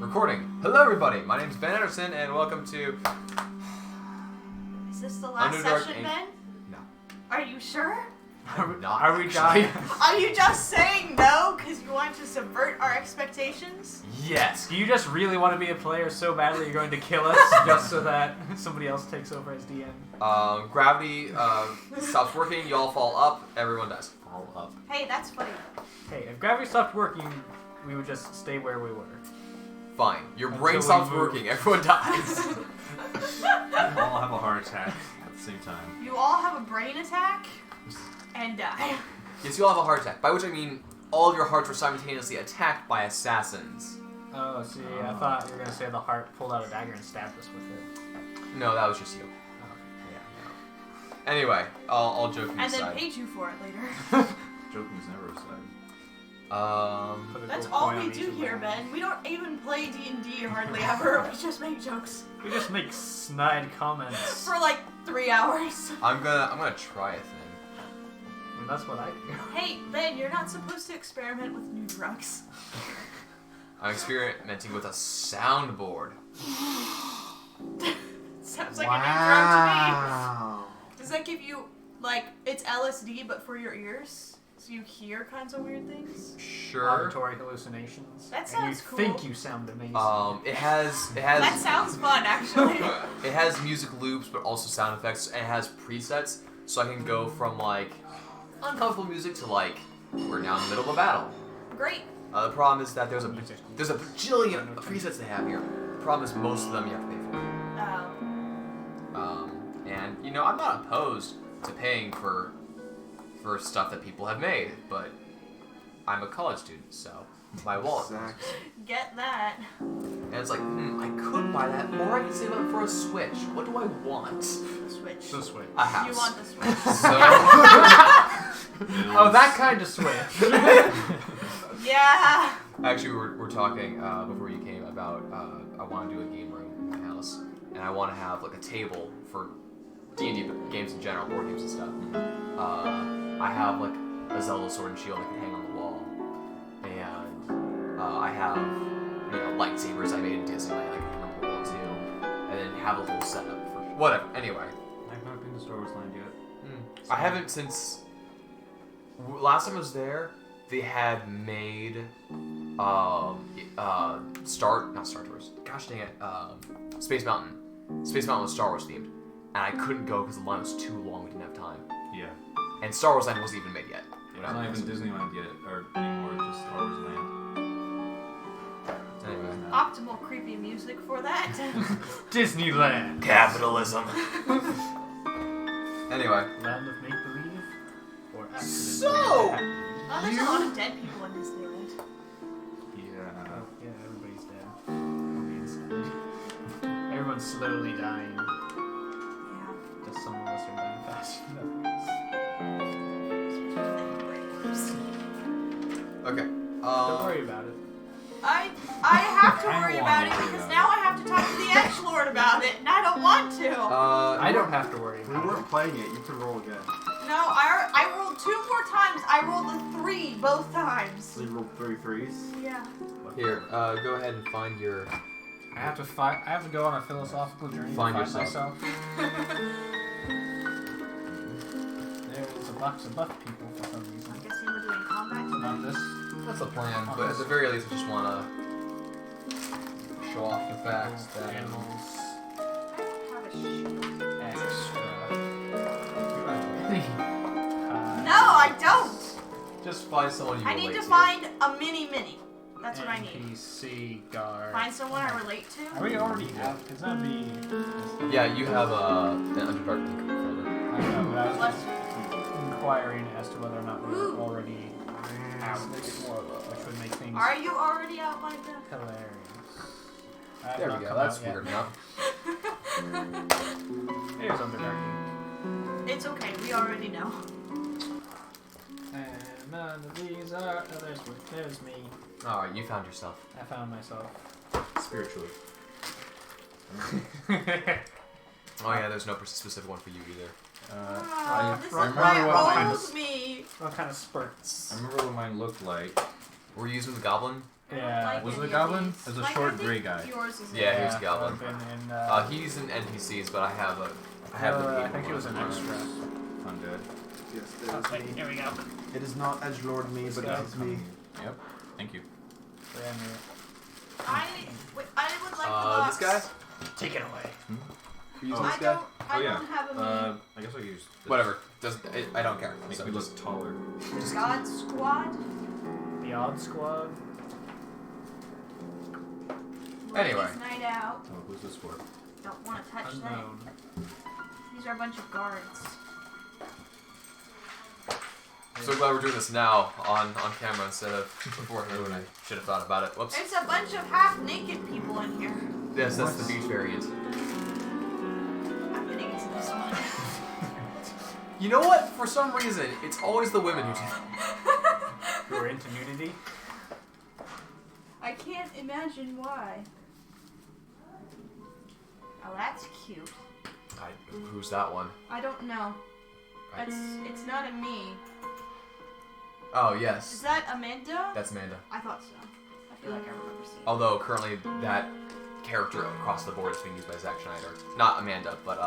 Recording. Hello everybody, my name is Ben Anderson and welcome to... Is this the last Underdark session, Inc. Ben? No. Are you sure? I'm not. Are we dying? Are you just saying no because you want to subvert our expectations? Yes. Do you just really want to be a player so badly you're going to kill us just so that somebody else takes over as DM? Gravity stops working, you all fall up, everyone dies. Fall up. Hey, that's funny. Hey, if gravity stopped working, we would just stay where we were. Fine. Your Until brain we stops move. working, everyone dies. We all have a heart attack at the same time. You all have a brain attack and die. Yes, you all have a heart attack, by which I mean all of your hearts were simultaneously attacked by assassins. Oh, see, I thought you were going to say the heart pulled out a dagger and stabbed us with it. No, that was just you. Oh, Yeah. Anyway, all joking And aside. then paid you for it later. Joking's never aside. Put a That's gold all coin we on do each of here, them. Ben. We don't even play D&D hardly ever. We just make jokes We just make snide comments. for like 3 hours. I'm gonna try a thing. I mean, that's what I do. Hey, Ben, you're not supposed to experiment with new drugs. I'm experimenting with a soundboard. Sounds like a new drug to me. Does that give you, like, it's LSD but for your ears? So you hear kinds of weird things? Sure. Auditory hallucinations. That and you sounds cool. think you sound amazing. It has That sounds fun, actually. it has music loops, but also sound effects, and it has presets, so I can go from like uncomfortable music to like we're now in the middle of a battle. Great. The problem is that there's a bajillion presets they have here. The problem is most of them you have to pay for. And you know I'm not opposed to paying for stuff that people have made, but I'm a college student, so my wallet. Get that. And it's like, I could buy that, or I could save up for a Switch. What do I want? Switch. The Switch. A house. You want the Switch. So, Oh, that kind of Switch. Yeah. actually, we're talking before you came about I want to do a game room in my house, and I want to have like a table for D&D games in general, board games and stuff. I have like a Zelda sword and shield that can hang on the wall, and I have lightsabers I made in Disneyland I can bring on the wall too, and then have a whole setup for whatever. Anyway, I've not been to Star Wars Land yet. I haven't since last time I was there. They had made not Star Tours. Gosh dang it, Space Mountain. Space Mountain was Star Wars themed, and I couldn't go because the line was too long. We didn't have time. Yeah. And Star Wars Land wasn't even made yet. It's not even Disneyland yet, or anymore, just Star Wars Land. Anyway. Optimal creepy music for that. Disneyland. Capitalism. Anyway. Land of make-believe? Or accident? So- Oh, there's a lot of dead people in Disneyland. Yeah. Oh, yeah, everybody's dead. Everyone's slowly dying. Yeah. Just some of us are dying faster than Okay. Don't worry about it. I have to I worry don't about it wanna worry because about now I have to talk to the Edgelord about it, and I don't want to. I don't have to worry We about it. weren't playing it. You can roll again. No, I rolled 2 more times. I rolled a 3 both times. So you rolled 3 threes. Yeah. Here, go ahead and find your. I have to go on a philosophical journey Find to find yourself. myself. There's a box of buff people for some reason. I guess you were doing combat today. Not this. That's the plan, but at the very least, I just want to show off the facts that. Animals. I don't have a shield. Extra. No, I don't. Just find someone you I relate need to to. find a mini. That's what I need. NPC guard. Find someone I relate Are to. we already have? Because that'd be. Yeah, you have an Underdark Inc folder. I know, but I was What? just inquiring as to whether or not we were Ooh. already out, which would make things Are you already out like that? hilarious. I have There not we go. come That's out yet. weird enough. There's Underdark Inc. It's okay. We already know. And none of these are. Oh, there's me. All right, you found yourself. I found myself. Spiritually. Oh yeah, there's no specific one for you either. Oh, this is remember why what mine it was- rolls me. What kind of spurts? I remember what mine looked like. Were you using the goblin Yeah. Like Was it a any goblin? of these. It was a Mike, short I think gray guy. Yours is Yeah, he was a I've goblin. been in, He's in NPCs, but I have the I paper think he was an one. extra. Undead. Yes, that is Wait, me. here we go. It is not edgelord me, but it is me. Yep. Thank you. I would like the box. This guy? Take it away. You Oh. this I guy? don't have a mean. I guess I use this. Whatever. I don't care. Makes So me just look taller. God Squad. The Odd Squad. Anyway. Ladies' night out. Oh, who's this for? Don't want to touch Unknown. that. These are a bunch of guards. so glad we're doing this now on camera instead of beforehand when I should have thought about it. Whoops. There's a bunch of half-naked people in here. Yes, that's the beach variant. I'm getting into this one. You know what? For some reason, it's always the women who do that. Who are into nudity. I can't imagine why. Oh, that's cute. Who's that one? I don't know. It's not a me. Oh, Is yes. that Amanda? That's Amanda. I thought so. I feel like I remember seeing. Although currently that character across the board is being used by Zack Schneider. Not Amanda, but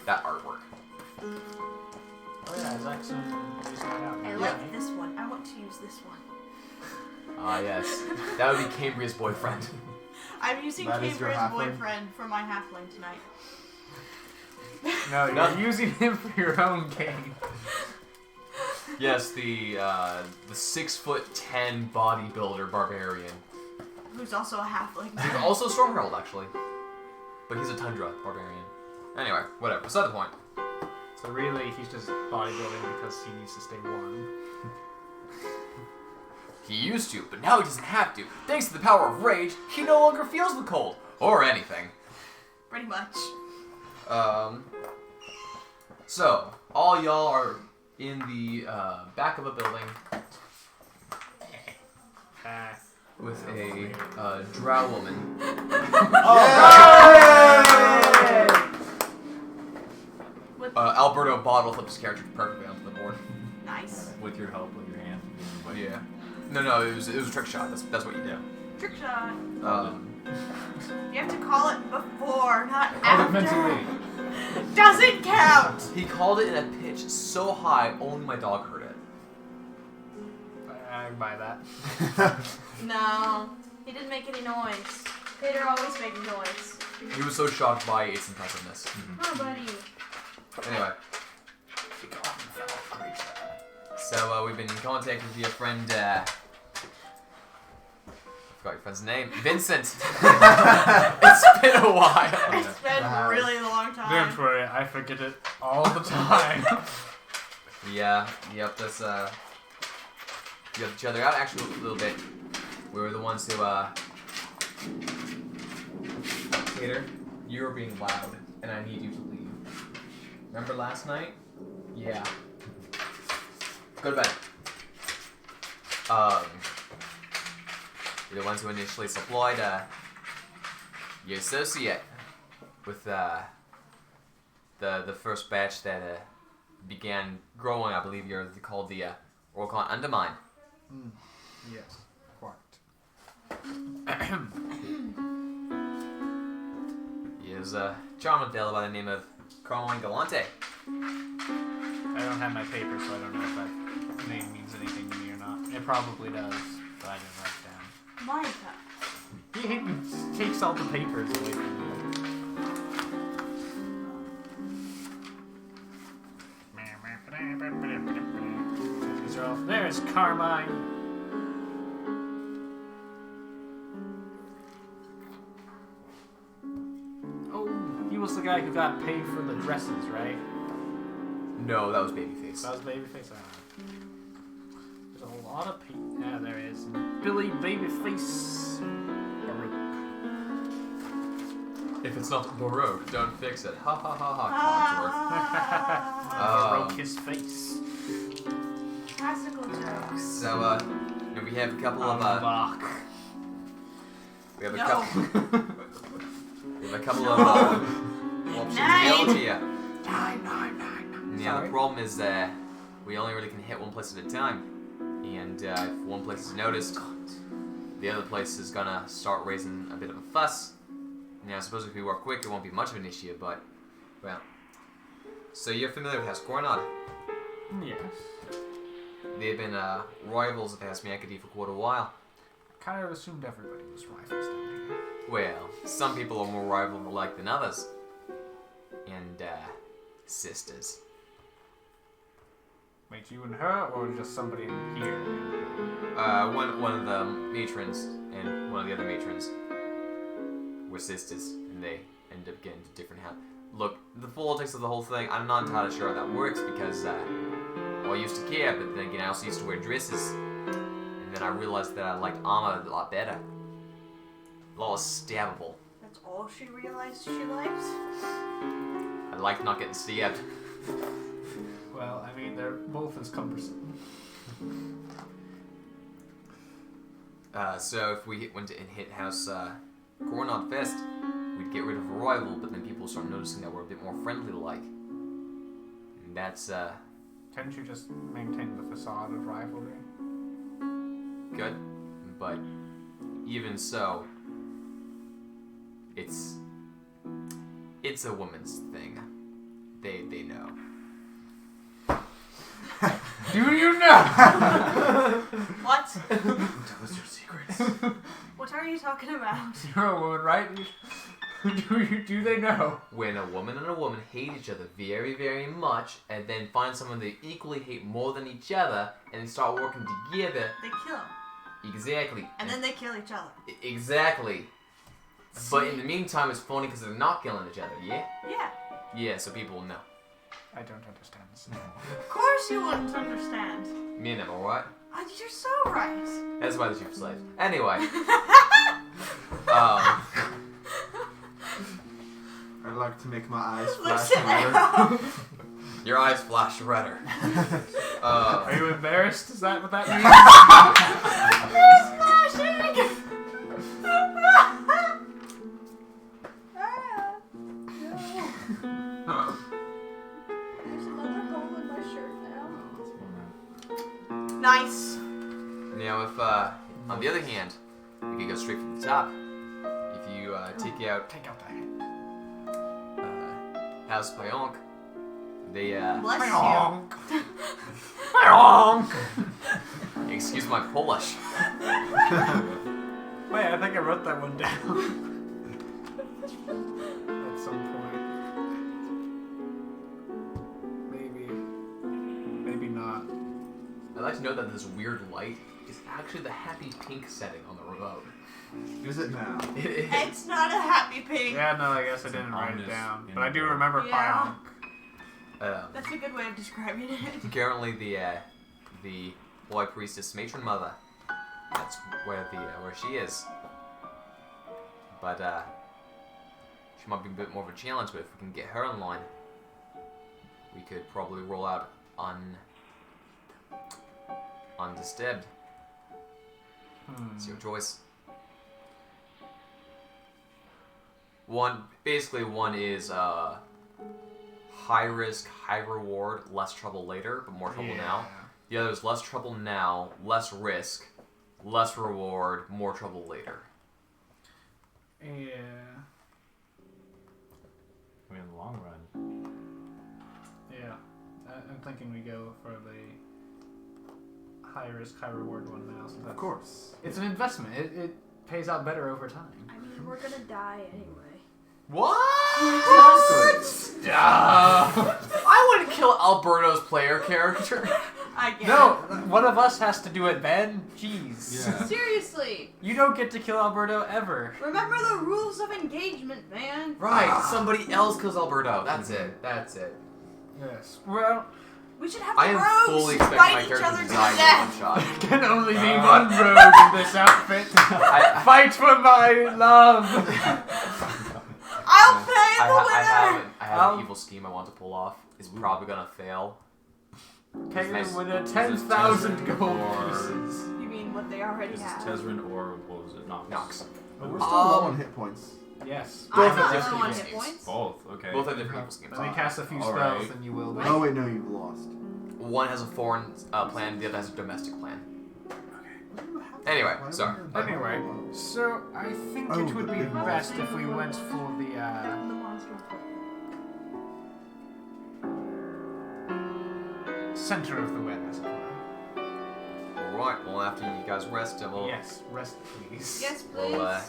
that artwork. Oh yeah, Zach's out. I like this one. I want to use this one. Ah, yes. That would be Cambria's boyfriend. I'm using That is your Cambria's halfling? boyfriend for my halfling tonight. No, you're None. using him for your own game. Yes, the 6'10" bodybuilder barbarian. Who's also a halfling. He's also Storm Herald, actually. But he's a Tundra barbarian. Anyway, whatever. Beside the point. So really, he's just bodybuilding because he needs to stay warm. He used to, but now he doesn't have to. Thanks to the power of rage, he no longer feels the cold. Or anything. Pretty much. So, all y'all are in the back of a building with a drow woman. With Alberto Bottle flipped his character perfectly onto the board. nice. With your help, with your hand. But yeah. No, it was a trick shot. That's what you do. Trick shot. Um, You have to call it before, not Call it after. mentally. Doesn't count. he called it in a pitch so high, only my dog heard it. I buy that. No, he didn't make any noise. They're always making noise. He was so shocked by its impressiveness. Oh, buddy. Anyway. So, we've been in contact with your friend, I forgot your friend's name. Vincent! It's been a while. It's been a really long time. Don't worry, I forget it all the time. Yeah, yep, that's, you have each other out actually a little bit. We were the ones who, Peter, you were being loud, and I need you to leave. Remember last night? Yeah. Go to bed. You're the ones who initially supplied, your associate with, the first batch that, began growing. I believe you're called the, Orcon Undermine. Yes, quite. He is a charming fellow by the name of Carmine Galante. I don't have my paper, so I don't know if that name means anything to me or not. It probably does, but I didn't write it down. Micah. He takes all the papers away from me. These are all. There's Carmine. Oh, he was the guy who got paid for the dresses, right? No, that was Babyface. That was Babyface. There's a lot of people. Yeah, there is. Billy Babyface. Baruch. If it's not Baroque, don't fix it. Ha ha ha ha, Baruch his face. Classical jokes. So, we have a couple of, Unlock. we have a No. couple, we have a couple of, options Nine. available to you. 9. Yeah, Sorry? the problem is that we only really can hit one place at a time. And if one place is noticed, the other place is gonna start raising a bit of a fuss. Now, I suppose if we work quick, it won't be much of an issue, but, well. So you're familiar with House Coronado? Yes. They've been rivals of House Makadee for quite a while. Kind of assumed everybody was rivals down here. Well, some people are more rival-like than others. And, sisters. Wait, you and her, or just somebody in here? One of the matrons and one of the other matrons were sisters, and they ended up getting to different houses. Look, the politics of the whole thing, I'm not entirely sure how that works because, well, I used to care, but then again, I also used to wear dresses. And then I realized that I liked armor a lot better. A lot less stabbable. That's all she realized she liked? I like not getting stabbed. Well, I mean, they're both as cumbersome. So if we went and hit House Coronado first, we'd get rid of a rival, but then people start noticing that we're a bit more friendly-like. And that's, Can't you just maintain the facade of rivalry? good. But even so, it's a woman's thing. They know. Do you know? What? Tell us your secrets. What are you talking about? You're a woman, right? Do they know? When a woman and a woman hate each other very, very much, and then find someone they equally hate more than each other, and start working together. They kill him. Exactly. And then they kill each other. Exactly. But in the meantime, it's funny because they're not killing each other, yeah? Yeah. Yeah, so people will know. I don't understand this. Of course you wouldn't understand. Me never, what? Oh, you're so right. That's why they're cheap slaves. Anyway. I like to make my eyes Looks flash at red. Your eyes flash redder. Are you embarrassed? Is that what that means? Splashing! There's another hole in my shirt now. Nice. Now, if, on the other hand, we could go straight from the top. If you, take out, Take out the head. House Pionk, they, Bless you. excuse my Polish. Wait, I think I wrote that one down. At some point. Maybe not. I'd like to note that this weird light is actually the happy pink setting on the remote. Is it now? It is. It's not a happy pig. Yeah, no, I guess I It's an didn't write it ominous down. in But I do the- remember Yeah. Pionk. That's a good way of describing it. Currently, the boy priestess matron mother. That's where she is. But she might be a bit more of a challenge. But if we can get her in line, we could probably roll out undisturbed. It's your choice. One is high risk, high reward, less trouble later, but more trouble now. The other is less trouble now, less risk, less reward, more trouble later. Yeah. I mean, in the long run. Yeah. I'm thinking we go for the high risk, high reward one now. So Of course. It's an investment. It pays out better over time. I mean, we're gonna die anyway. What? Exactly. I wouldn't kill Alberto's player character. I get No, it. one of us has to do it, Ben. Jeez. Yeah. Seriously. You don't get to kill Alberto ever. Remember the rules of engagement, man. Right, somebody else kills Alberto. That's it. Yes. Well, We should have I the am rogues fully expecting fight my each character other to to die in death. one shot. can only be one rogue in this outfit. Fight for my love. I'll pay the winner. I have an evil scheme I want to pull off. It's probably gonna fail. Pay Nice. him with a Is 10,000 this gold or- pieces. You mean what they already Is this have? Tezrin or what was it? Nox. Nox. But we're still low on hit points. Yes. I'm Both not have low on different hit points. Both. Okay. Both have different evil schemes. Let me cast a few All spells right. and you will be. Oh wait, no, you've lost. One has a foreign plan, the other has a domestic plan. Okay. What do you have Anyway, Why sorry. would I- Anyway, so I think Oh, it would the be big best if we went for the The monster. center of the web, as it were. Alright, well, after you guys rest, we'll, Yes, rest please. Yes, please. we'll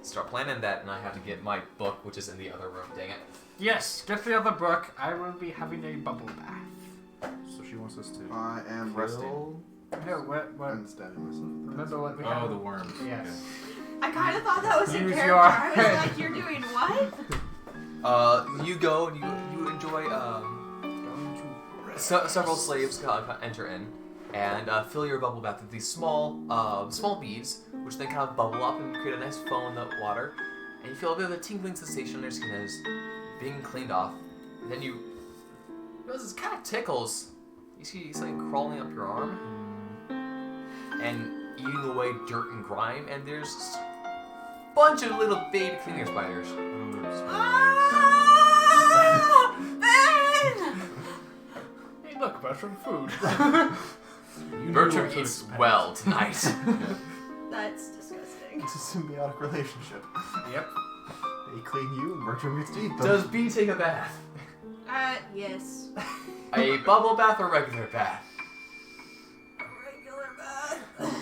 start planning that, and I have to get my book, which is in the other room. Dang it. Yes, get the other book. I will be having a bubble bath. So she wants us to. I am resting. kill- No, what? I'm stabbing myself. Remember what we Oh, had? the worms. Yes. I kind of thought that was in Use character. your I was head. like, you're doing what? You go, and you enjoy, several slaves enter in, and fill your bubble bath with these small beads, which then kind of bubble up and create a nice foam in the water, and you feel a bit of a tingling sensation on your skin as being cleaned off. And then you realize it kind of tickles. You see something crawling up your arm and eating away dirt and grime, and there's a bunch of little baby cleaner spiders. Oh, there's spiders. Ah! Ben! Hey, look, Bertram, food. You knew Bertram what to eats expect. well tonight. That's disgusting. It's a symbiotic relationship. Yep. They clean you, and Bertram gets to eat them. Does B take a bath? Yes. A bubble bath or regular bath? Regular bath.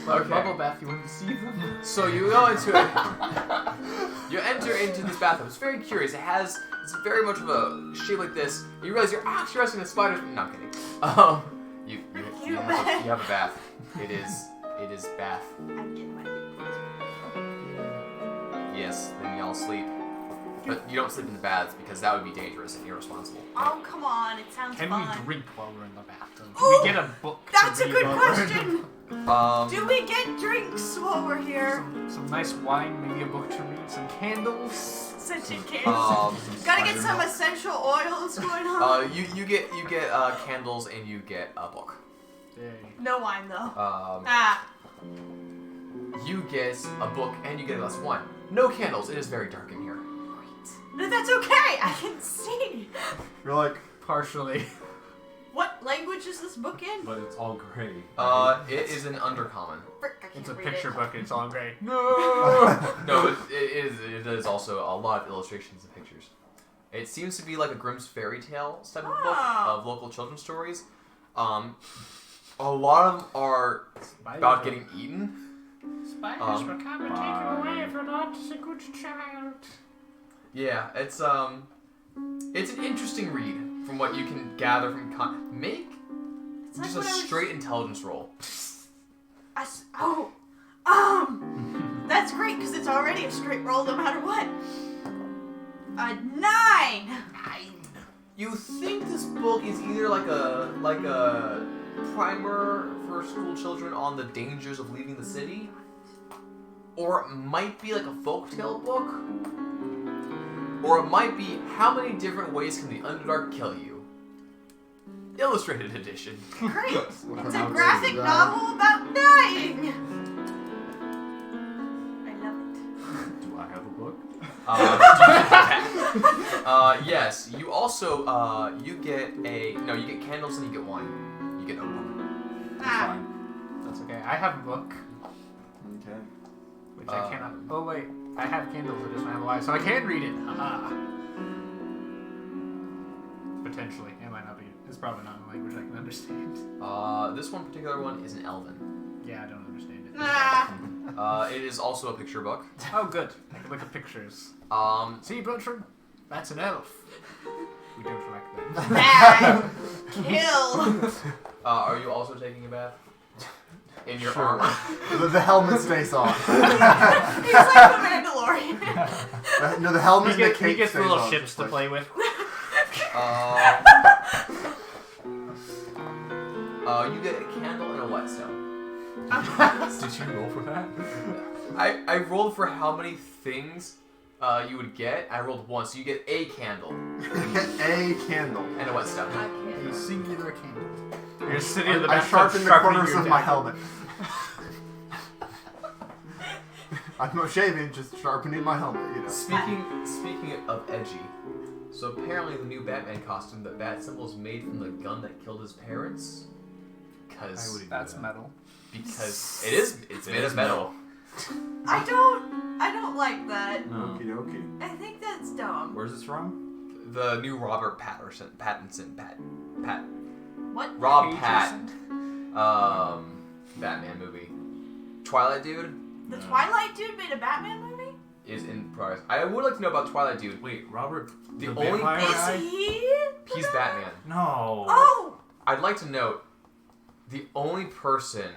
Okay. Bubble bath, you want to see them? So you go into it. You enter into this bathtub. It's very curious. It's very much of a shape like this. You realize you're actually resting in spiders. No, I'm kidding. You have a bath. It is bath. I get my Yes. Then y'all sleep. But you don't sleep in the baths because that would be dangerous and irresponsible. Oh, come on. It sounds Can fun. we drink while we're in the bathtub? Ooh, we get a book. That's to a read good while we're in question. Do we get drinks while we're here? Some nice wine, maybe a book to read, some candles. Scented candles. Gotta get some essential oils going on. You get candles and you get a book. Yay. No wine though. Um, You get a book and you get a glass of wine. No candles. It is very dark in here. No, that's okay. I can see. You're like, Partially. What language is this book in? But it's all gray. It is an undercommon. Frick, I can't It's a read picture it. book and it's all gray. No, it is also a lot of illustrations and pictures. It seems to be like a Grimm's fairy tale type of book Oh. of local children's stories. A lot of them are about getting eaten. Spiders will come and take you away if you're not a good child. Yeah, it's an interesting read from what you can gather from make It's like just a when I was- straight intelligence roll. That's great because it's already a straight roll no matter what. A 9. You think this book is either like a primer for school children on the dangers of leaving the city, or it might be like a folktale book, or it might be how many different ways can the Underdark kill you? Illustrated edition. Great. It's a How graphic great is that? novel about dying. I love Do I have a book? Yes. You also you get candles and you get wine. You get no book. it. That's Ah, fine. That's okay. I have a book, okay. which I cannot. Oh wait, I have candles. I just don't have a light, so I can read it. Haha. Potentially, it might not be. It's probably not a language I can understand. This one particular one is an Elven. Yeah, I don't understand it. ah. It is also a picture book. Oh, good. I can look at pictures. See, Bertram? That's an elf. We don't like that. Bad. Kill. Are you also taking a bath? In your Sure. armor? The helmet stays on. He's like the Mandalorian. No, the helmet He and the cape gets stays little on. ships Just to like- play with. You get a candle and a whetstone. Did you roll for that? I rolled for how many things you would get. I rolled one, so you get a candle A candle. and a whetstone. I A can't. singular candle. You're sitting in the I bathtub sharpen the sharpening corners your of my dagger. helmet. I'm not shaving, just sharpening my helmet, you know. Speaking of edgy, so apparently the new Batman costume, the bat symbol is made from the gun that killed his parents. I Cause wouldn't do That's that. metal. Because it's made of metal. I don't like that. No. Okie dokie. I think that's dumb. Where's this from? The new Robert Pattinson. What? Rob Pattinson. Batman movie. Twilight Dude The Twilight Dude made a Batman movie? is in progress. I would like to know about Twilight Dude. Wait, Robert. The the only vampire Is guy? he? He's Batman. No. Oh! I'd like to note the only person.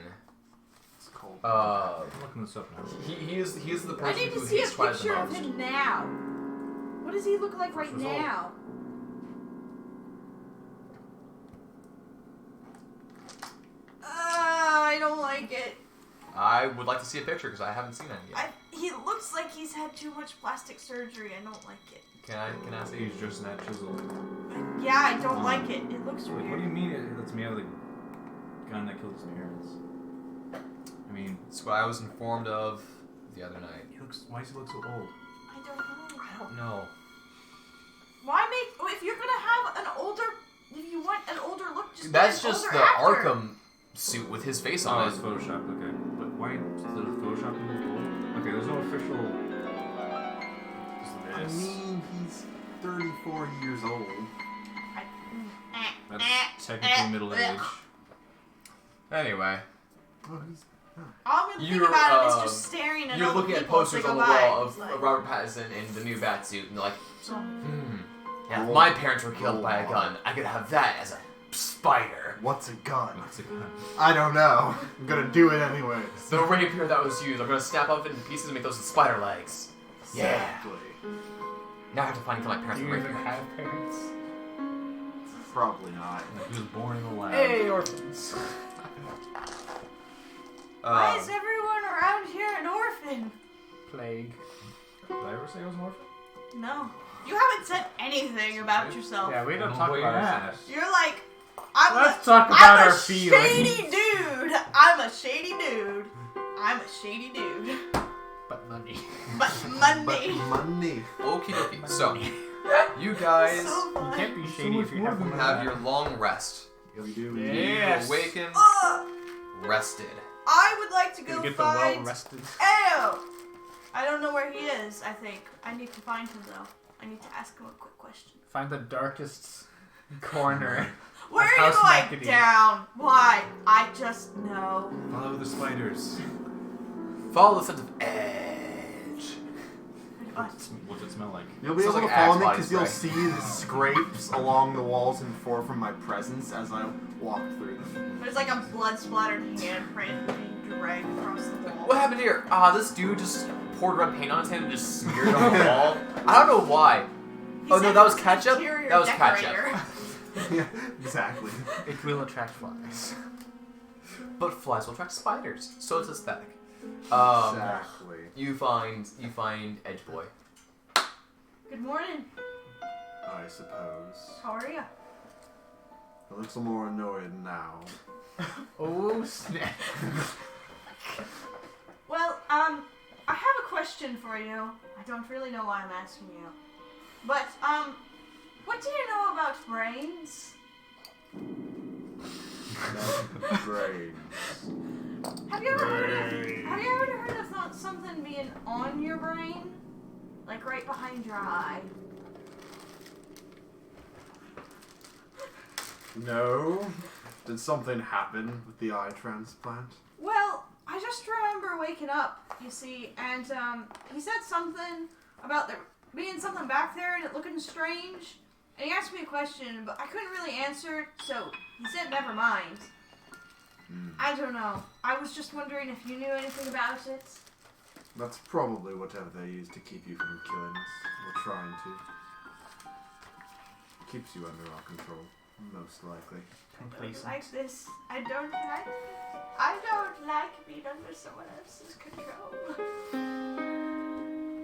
It's cold. I'm looking this up now. He is the I person need to who see a hates Twilight the picture of most. him now. What does he look like right Result. now? I don't like it. I would like to see a picture because I haven't seen that yet. He looks like he's had too much plastic surgery. I don't like it. Can I see? He's just that chiseled. Yeah, I don't like it. It looks Wait, weird. what do you mean it's made out of the gun that killed his parents? I mean, That's what I was informed of the other night. why does he look so old? I don't know. I don't know. Why make... If you're gonna have an older... If you want an older look, just That's get an just older the actor. Arkham suit with his face Oh, on it's it. photoshopped, okay. But why instead of photoshopping his old? Okay, there's no official... I mean, he's 34 years old. That's technically middle age. Anyway, Well, he's All I'm gonna think You're, about him is just staring at you're other looking at people as they posters on go the by. wall It's of like, Robert Pattinson in the new bat suit, and they're like, so- yeah, if my parents were killed by a gun, I could have that as a spider. what's a gun? That's a gun. I don't know. I'm gonna do it anyways. The rapier that was used, I'm gonna snap up into pieces and make those spider legs. Yeah. Exactly. Now I have to find my parents Do with you a even rapier. have parents? Probably not. He was born in a lab. Hey, orphans. Why is everyone around here an orphan? Plague. Did I ever say I was an orphan? No. You haven't said anything about yourself. Yeah, we don't know talk what about you're ourselves. You're like, I'm Let's a, talk I'm about a our feelings. shady dude. I'm a shady dude. I'm a shady dude. But money. But But Monday. money. Okie dokie. So, you guys So You fun. can't be shady much if you more have than money. have your long rest. Yeah, we do. Yes. You awaken, Ugh. rested. I would like to You go get the well find. rested. Ew. I don't know where he is. I think I need to find him though. I need to ask him a quick question. Find the darkest corner. Where are you House going? Makadee. Down. Why? I just know. Follow the spiders. Follow the sense of edge. What's it smell like? You'll be Sounds able like to follow Axe me body because you'll spray. see the scrapes along the walls and for from my presence as I walk through them. There's like a blood splattered handprint being dragged across the wall. What happened here? This dude just poured red paint on his hand and just smeared it on the wall. I don't know why. He Oh, no, said that he was an ketchup? interior That was ketchup. decorator. Yeah, exactly. It will attract flies. But flies will attract spiders, so it's aesthetic. Exactly. You find Edge Boy. Good morning. I suppose. How are you? A little more annoyed now. Oh snap! Well, I have a question for you. I don't really know why I'm asking you. But, what do you know about brains? Brains. Have you ever heard of something being on your brain? Like right behind your eye? No. Did something happen with the eye transplant? Well, I just remember waking up, you see, and he said something about there being something back there and it looking strange. And he asked me a question, but I couldn't really answer it, so he said never mind. I don't know. I was just wondering if you knew anything about it. That's probably whatever they use to keep you from killing us. Or trying to. Keeps you under our control, most likely. Complacent. Like this. I don't like being under someone else's control.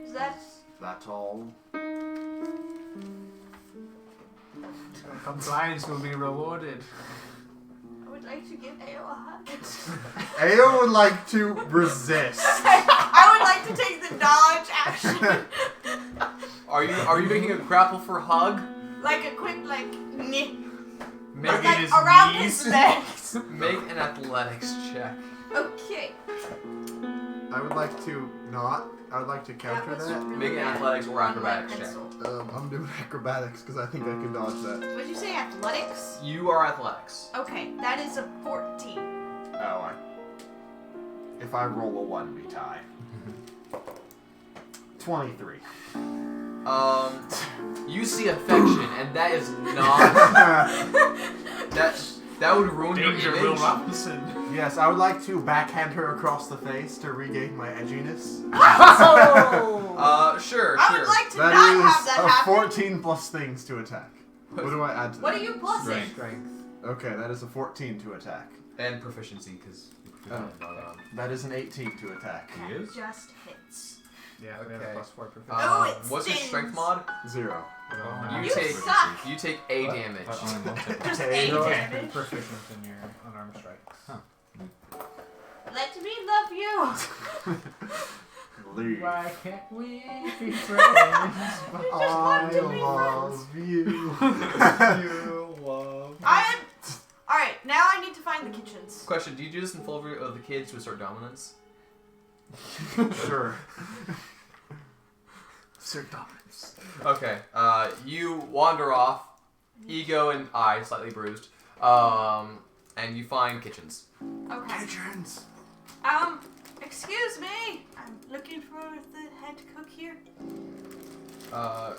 Is that That all? Compliance will be rewarded. I would like to give Ao a hug. Ao would like to resist. I would like to take the dodge action. Are you making a grapple for hug? Like a quick Make but in like his around knees. his legs. Make an athletics check. Okay. I would like to not. I would like to counter was that. really Make an bad. athletics or On my acrobatics check. pencil. I'm doing acrobatics because I think I can dodge that. What'd you say, athletics? You are athletics. Okay, that is a 14. Oh, if I roll a 1, we tie. 23. You see affection, and that is not that would ruin Danger, your Will image. Robinson. Yes, I would like to backhand her across the face to regain my edginess. Sure. I would like to That not is have that a happen. 14 plus things to attack. What do I add to What that? are you plussing? Strength. Okay, that is a 14 to attack. And proficiency, because That is an 18 to attack. He is? Just hits. Yeah, we have Okay. a +4 proficiency. Oh, it what's your stings. strength mod? 0. You You take suck. you take a But- damage. but only one type. Just Okay, 8 you're damage. Proficient in your unarmed strikes. Let me love you. Leave. Why can't we be friends? I to be love you. You love. Alright, now I need to find the kitchens. Question: do you do this in favor of the kids to assert dominance? Sure. Sir Dominance. Okay. You wander off, ego and eye slightly bruised, and you find kitchens. Okay. Patrons. Excuse me. I'm looking for the head cook here. Pair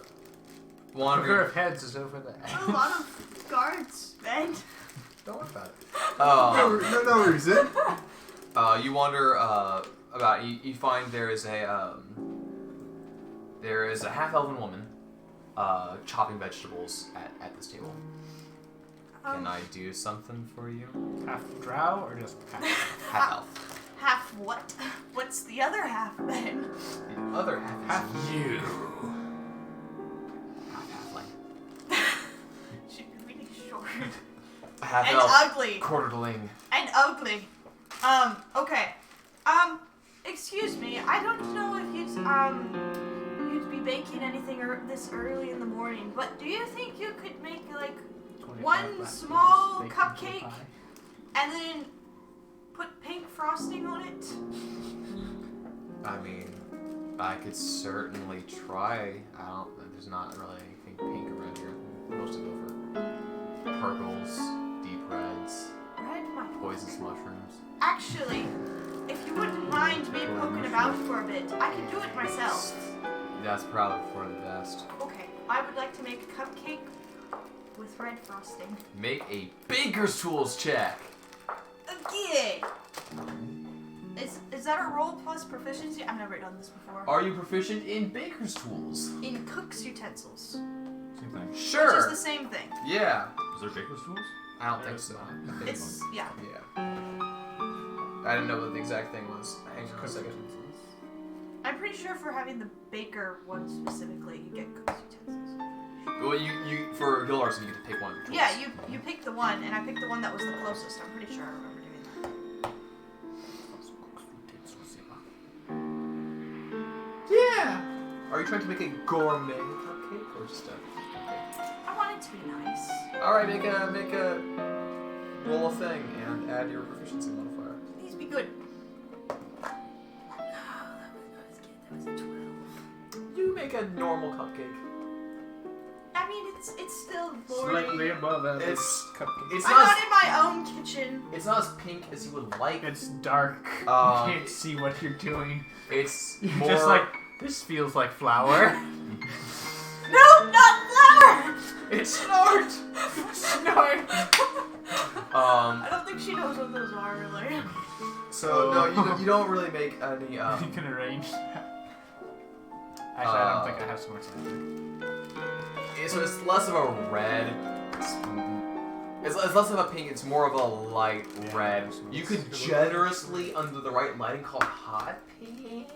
Wandering. of heads is over there. A lot of guards, man. Don't worry about it. No reason. You wander about. You find there is a half-elven woman chopping vegetables at this table. Can I do something for you? Half drow or just half? Half-elf. Half what? What's the other half then? The other half is you. half-halfling. She'd be really short. Half-elf. And ugly. Quarterling. And ugly. Okay. Excuse me. I don't know if you'd be baking anything this early in the morning, but do you think you could make like 25 one black small beans, cupcake bacon, pie. and then put pink frosting on it? I mean, I could certainly try. There's not really anything pink around here. Most of it over purples, deep reds, Red my poisonous mushrooms. Actually, if you wouldn't mind me poking about for a bit, I can do it myself. That's probably for the best. Okay, I would like to make a cupcake with red frosting. Make a baker's tools check. Okay. Is that a roll plus proficiency? I've never done this before. Are you proficient in baker's tools? In cook's utensils. Same thing. Sure. Which is the same thing. Yeah. Is there baker's tools? I don't think so. It's, yeah. Yeah. I didn't know what the exact thing was. Hang on a second. I'm pretty sure for having the baker one specifically, you get cook's utensils. Well, you for guild arson, you get to pick one of the tools. Yeah, you picked the one, and I picked the one that was the closest. I'm pretty sure I remember doing that. Yeah. Are you trying to make a gourmet cupcake or just a cupcake? I want it to be nice. All right, make a roll a thing and add your proficiency modifier. Please be good. That was a 12. You make a normal cupcake. I mean, it's still boring. Slightly above average It's- cupcake. It's I'm not. not in my own kitchen. It's not as pink as you would like. It's dark. You can't see what you're doing. It's You're more just like, this feels like flour. No, not flour! It's snort. Snort. I don't think she knows what those are, really. So no, you don't really make any. You can arrange that. Actually, I don't think I have some more time. So it's less of a red. It's less of a pink. It's more of a light red. You could generously, under the right lighting, call it hot pink.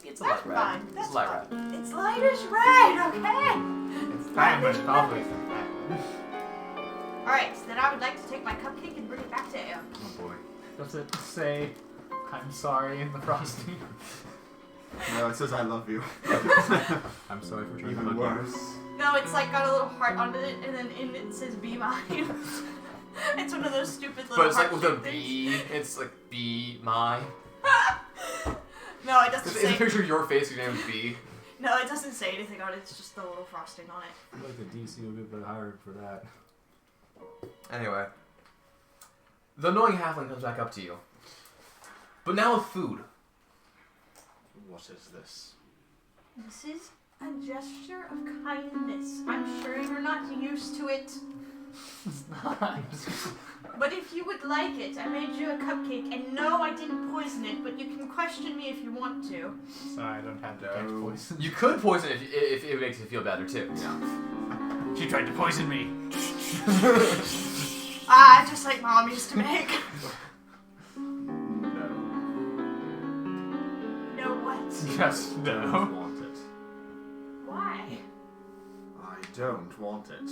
It's a That's light red. fine. It's That's light fine. red. It's lightish red, okay? It's diamond, always. Alright, so then I would like to take my cupcake and bring it back to Aeon. Oh boy. Does it say, I'm sorry in the frosting? No, it says I love you. I'm sorry for trying to Even hug worse. No, it's like got a little heart on it, and then in it says be mine. It's one of those stupid little But it's like with a heart-shaped things. B. It's like B, my. No, it doesn't It's a say. picture of your face, your name is B. No, it doesn't say anything on it. It's just the little frosting on it. I feel like the DC would be a bit higher for that. Anyway. The annoying halfling comes back up to you. But now with food. What is this? This is a gesture of kindness. I'm sure you're not used to it. It's not. But if you would like it, I made you a cupcake. And no, I didn't poison it, but you can question me if you want to. Sorry, I don't have detect No. poison. You could poison it if it makes you feel better too. Yeah. She tried to poison me. Just like Mom used to make. No. No what? Just I no. don't want it. Why? I don't want it.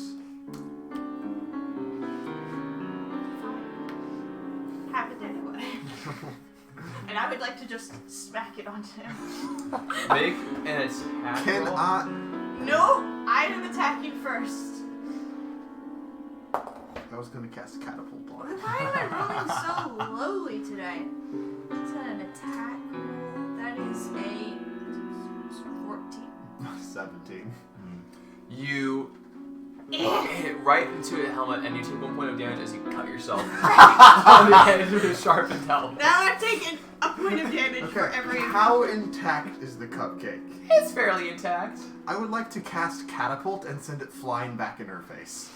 Have it anyway. And I would like to just smack it onto him. Make an attack Can roll. I? No, I am attacking first. I was gonna cast catapult on it. Why am I rolling so lowly today? It's an attack roll. That is a 14. 17. You Eh. hit right into the helmet and you take 1 point of damage as you cut yourself on the edge with a sharpened helmet. Now I've taken a point of damage for every. How intact is the cupcake? It's fairly intact. I would like to cast catapult and send it flying back in her face.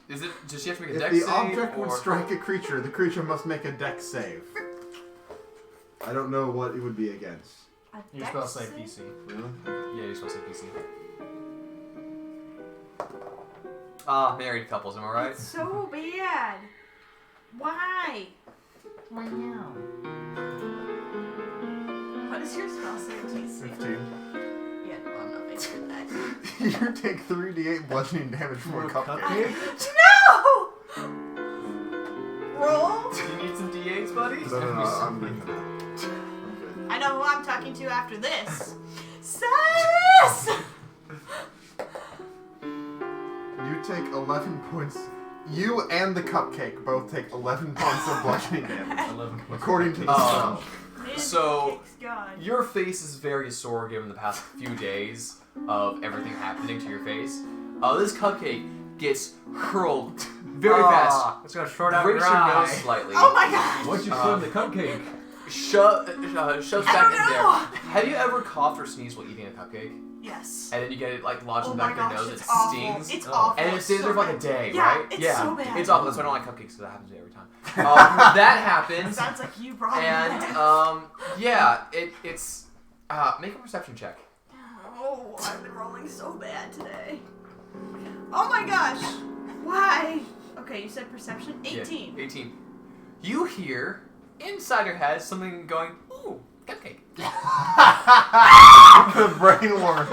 Does she have to make a If dex the save? object would or- strike a creature, the creature must make a dex save. I don't know what it would be against. A You're supposed to dex say save? PC. Really? Yeah, you're supposed to say PC. Married couples, am I right? It's so bad. Why? Wow. What is your spell save, TC? 15. Yeah, well, I'm not making that. You take 3d8 bludgeoning damage from a cupcake. No! Roll. Do you need some D8s, buddy? No, I'm good for that. I'm good. I know who I'm talking to after this. Silas! You take 11 points. You and the cupcake both take 11 points of bludgeoning damage, 11 points. according to the spell. Man, So- cupcake's gone. Your face is very sore given the past few days of everything happening to your face. This cupcake gets hurled very fast. It's gonna short out Breaks your your eye. nose slightly. Oh my god! Once you put in the cupcake, Shoves I back don't in know. there. Have you ever coughed or sneezed while eating a cupcake? Yes. And then you get it like lodged Oh in the my back of gosh, your nose, it's it awful. stings. It's Oh. awful. And it stays there for like a day, Yeah, right? it's so bad. It's awful. That's why I don't like cupcakes, because that happens to me every time. That happens. Sounds like you brought And, that. yeah, it's, make a perception check. Oh, I've been rolling so bad today. Oh my gosh! Why? Okay, you said perception? 18. Yeah, 18. You hear, inside your head, something going, ooh, cupcake. The brain worm.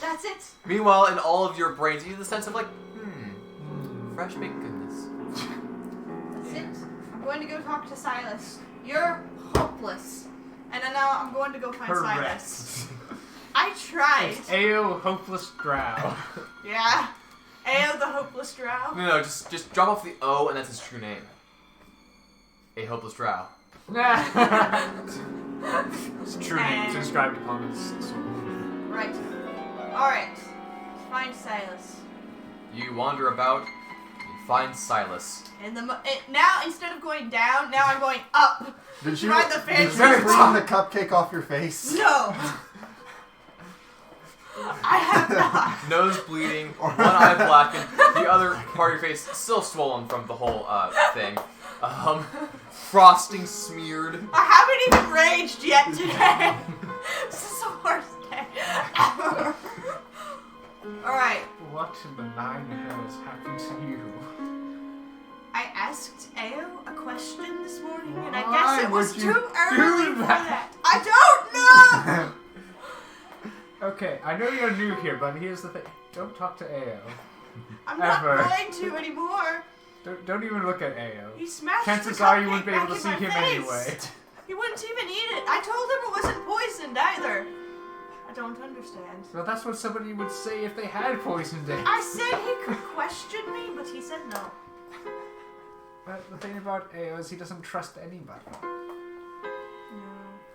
That's it. Meanwhile, in all of your brains, you get the sense of like, fresh baked goodness. That's it. I'm going to go talk to Silas. You're hopeless. And then now I'm going to go find Silas. I tried. It's Ao Hopeless Drow. Yeah. Ao the hopeless drow. No, just drop off the O, and that's his true name. A hopeless drow. It's a true name to describe the opponent's soul. Right. Alright. Find Silas. You wander about, you find Silas. And now, instead of going down, now I'm going up. Did you Ride the clean fancy the cupcake off your face? No. I have not. Nose bleeding, one eye blackened, the other part of your face still swollen from the whole thing. Frosting smeared. I haven't even raged yet today. This is the worst day ever. Alright. What in the nine has happened to you? I asked Ao a question this morning, and I Why guess it was would you too early do for that? that. I don't know! Okay, I know you're new here, but here's the thing. Don't talk to Ao. I'm Ever. not going to anymore. Don't even look at Ao. He smashed Chances the are you cupcake wouldn't be able back to see in my him face. anyway. He wouldn't even eat it. I told him it wasn't poisoned either. I don't understand. Well, that's what somebody would say if they had poisoned it. I said he could question me, but he said no. But the thing about AO is he doesn't trust anybody. No.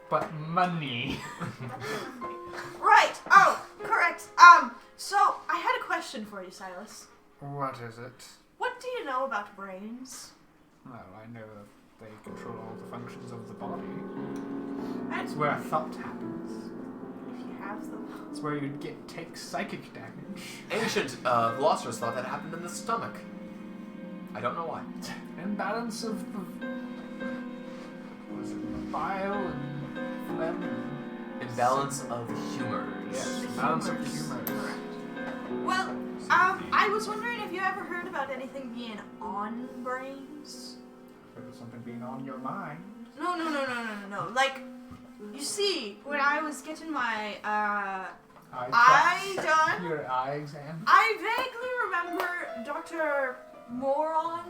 But money. Right! Oh, correct. So I had a question for you, Silas. What is it? What do you know about brains? Well, I know that they control all the functions of the body. And It's where thought happens. if you have them. It's where you take psychic damage. Ancient philosophers thought that happened in the stomach. I don't know why. Imbalance of the... What is it? Bile and phlegm and... Imbalance of humors. Yes, imbalance of humors. Well, I was wondering if you ever heard about anything being on brains? There's something being on your mind. No. Like, you see, when I was getting my eye done, Your eye exam. I vaguely remember Dr. Moron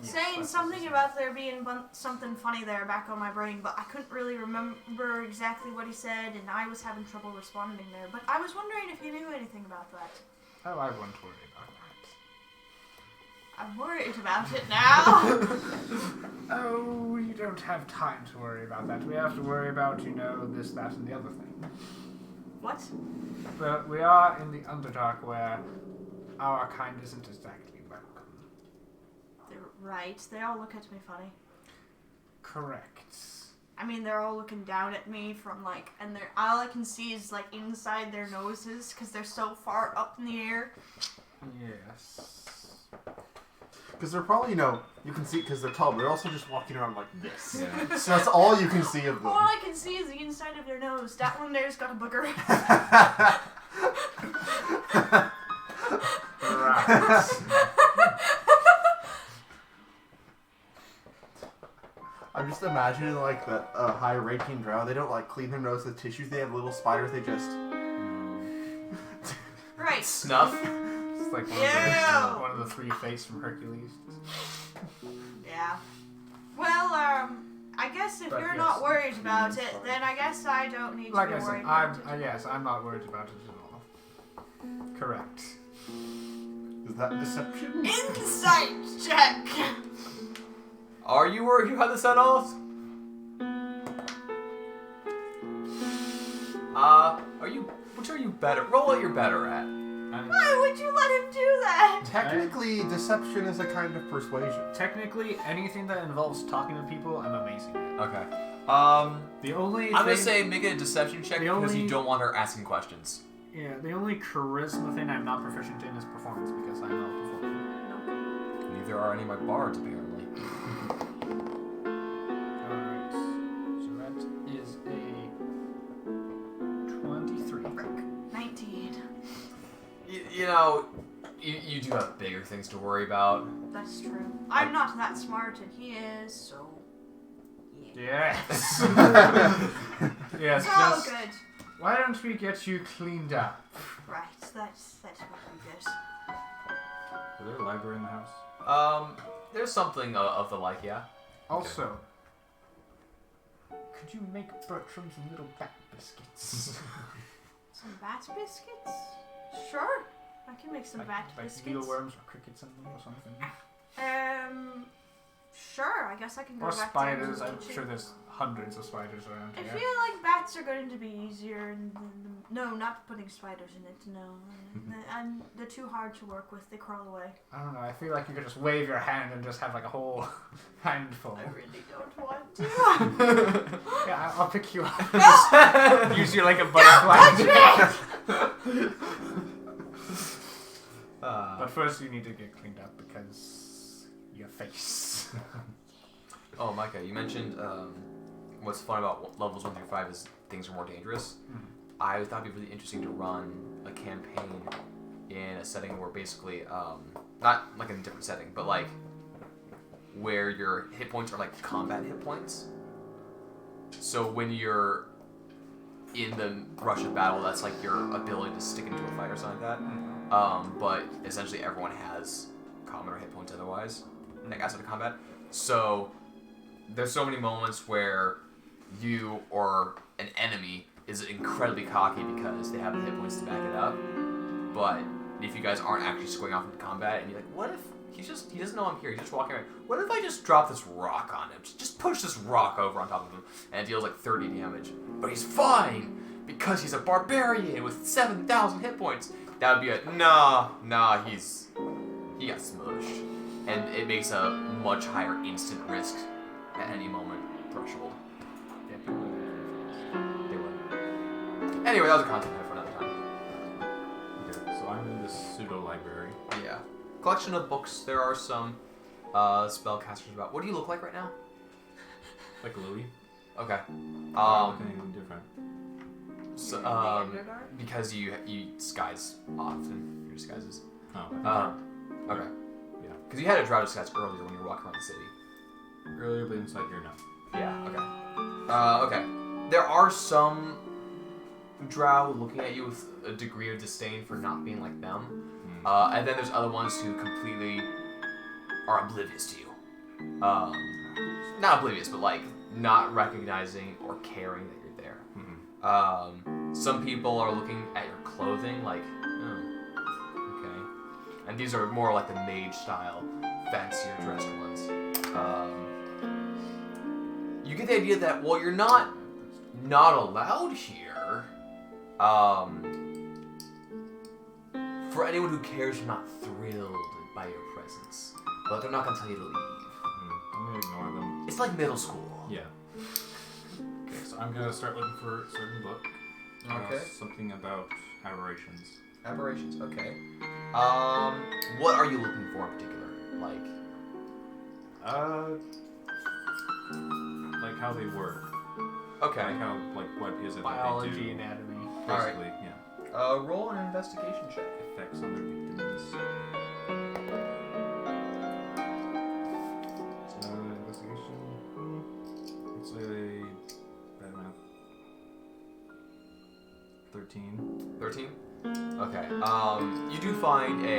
saying something about there being something funny there back on my brain, but I couldn't really remember exactly what he said, and I was having trouble responding there. But I was wondering if you knew anything about that. Oh, I won't worry about that. I'm worried about it now. Oh, you don't have time to worry about that. We have to worry about, this, that, and the other thing. What? But we are in the Underdark where our kind isn't exactly welcome. They're right. They all look at me funny. Correct. I mean, they're all looking down at me from and all I can see is inside their noses because they're so far up in the air. Yes. Because they're probably, you can see because they're tall, but they're also just walking around like this. Yeah. So that's all you can see of them. All I can see is the inside of their nose. That one there's got a booger. Right. I'm just imagining that high-ranking drow. They don't clean their nose with tissues. They have little spiders. They just Right. Snuff. It's like Yeah. one of the three fates from Hercules. Yeah. Well, I guess if But you're yes. not worried about it, then I guess I don't need to Like be I said, worried about it. yes, I'm not worried about it at all. Correct. is that deception? Insight check! Are you worried about the set-offs? Which are you better? Roll what you're better at. Why would you let him do that? Technically, deception is a kind of persuasion. Technically, anything that involves talking to people, I'm amazing at. Okay. The only I'm gonna thing- say make it a deception check The because you only- don't want her asking questions. Yeah, the only charisma thing I'm not proficient in is performance because I'm not performing. Neither are any of my bards apparently. Alright. So that is a 23. 19. You do have bigger things to worry about. That's true. I'm not that smart, and he is, so... Yes. Yes, Oh, just... good. Why don't we get you cleaned up? Right, that's what we did. Is there a library in the house? There's something of the like, yeah. Also, could you make Bertram some little bat biscuits? Some bat biscuits? Sure. I can make some bat like biscuits. mealworms or crickets in them or something. Sure. I guess I can go Or back spiders. down to the I'm kitchen. sure there's hundreds of spiders around I here. feel like bats are going to be easier. No, not putting spiders in it. No, they're too hard to work with. They crawl away. I don't know. I feel like you could just wave your hand and just have like a whole handful. I really don't want to. Yeah, I'll pick you up. No! Use you like a butterfly. But first, you need to get cleaned up because your face. Oh, Micah, you mentioned what's fun about levels 1 through 5 is things are more dangerous. Mm. I thought it'd be really interesting to run a campaign in a setting where basically, not like in a different setting, but like where your hit points are like combat hit points. So when you're in the rush of battle, that's like your ability to stick into a fight or something like that. But essentially everyone has common or hit points otherwise, like outside of combat. So there's so many moments where you or an enemy is incredibly cocky because they have the hit points to back it up. But if you guys aren't actually squaring off into combat, and you're like, what if he doesn't know I'm here, he's just walking around. What if I just drop this rock on him? Just push this rock over on top of him, and it deals like 30 damage. But he's fine because he's a barbarian with 7,000 hit points. That would be a nah, he got smushed. And it makes a much higher instant risk at any moment threshold. Yeah, people They would. Anyway, that was a content for another time. Okay, so I'm in this pseudo library. Yeah. Collection of books. There are some spellcasters about. What do you look like right now? Like Louis. Okay. Anything different? So, In the Underdark? because you disguise often. Your disguises. Oh. Okay. Yeah. Because you had a drow disguise earlier when you were walking around the city. Earlier, but inside here, no. Yeah. Okay. Okay. There are some drow looking at you with a degree of disdain for not being like them. And then there's other ones who completely are oblivious to you. Not oblivious, but like not recognizing or caring that you're there. Some people are looking at your clothing like, oh, okay. And these are more like the mage style, fancier dressed ones. You get the idea that, well, you're not allowed here. For anyone who cares, you're not thrilled by your presence. But they're not going to tell you to leave. I'm gonna ignore them. It's like middle school. Yeah. Okay, so I'm gonna start looking for a certain book. Okay. Something about aberrations. Aberrations, okay. What are you looking for in particular? Like how they work. Okay. Like how, what is it biology, that they do? anatomy. Basically, yeah. Roll an investigation check. Effects on their victims. Investigation. It's a bad math. 13. 13? Okay. You do find a...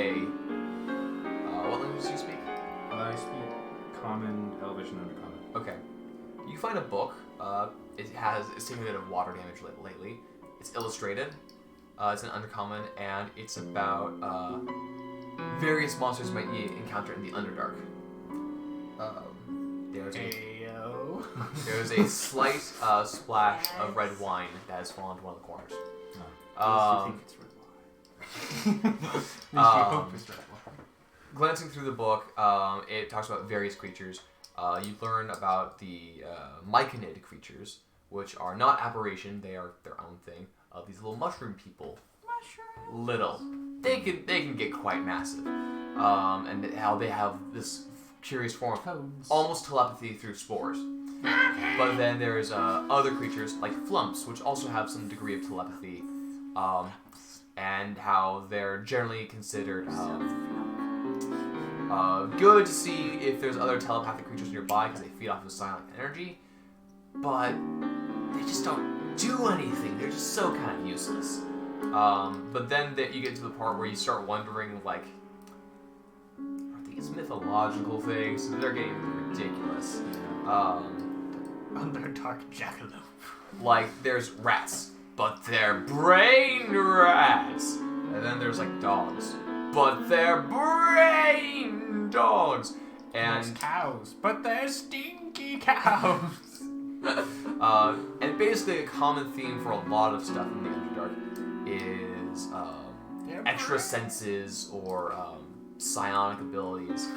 what language do you speak? I speak Common, Elvish, and Undercommon. Okay. You find a book. It's taken a bit of water damage lately. It's illustrated. It's an Undercommon, and it's about various monsters you might encounter in the Underdark. There's a slight splash of red wine that has fallen into one of the corners. You think it's red wine? Glancing through the book, it talks about various creatures. You learn about the Makadee creatures, which are not aberration; they are their own thing. These little mushroom people, little, they can get quite massive, and how they have this curious form of almost telepathy through spores. But then there's other creatures like flumps, which also have some degree of telepathy, and how they're generally considered good to see if there's other telepathic creatures nearby because they feed off of silent energy, but they just don't do anything. They're just so kind of useless. But then you get to the part where you start wondering, like, are these mythological things? They're getting ridiculous. Underdark Jackalope. Like, there's rats, but they're brain rats. And then there's, like, dogs, but they're brain dogs. And there's cows, but they're stinky cows. And basically a common theme for a lot of stuff in the Underdark is extra senses or psionic abilities.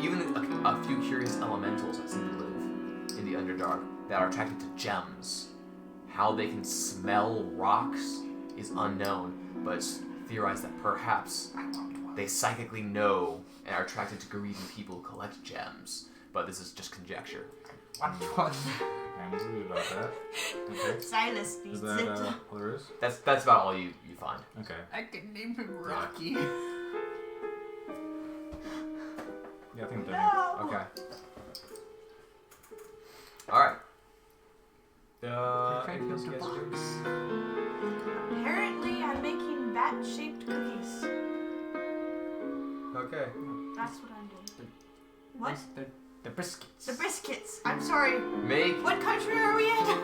Even a few curious elementals that seem to live in the Underdark that are attracted to gems. How they can smell rocks is unknown, but it's theorized that perhaps they psychically know and are attracted to greedy people who collect gems. But this is just conjecture. What? I'm worried about that. Okay. Silas Is needs that it. all there is? That's about all you find. Okay. I can name him Rocky. Yeah, I think I'm done. No. Okay. Alright. Trying to anything else build you a guys are doing? box. Apparently, I'm making bat-shaped cookies. Okay. That's what I'm doing. What? The biscuits. The biscuits. I'm sorry. Make What country are we in?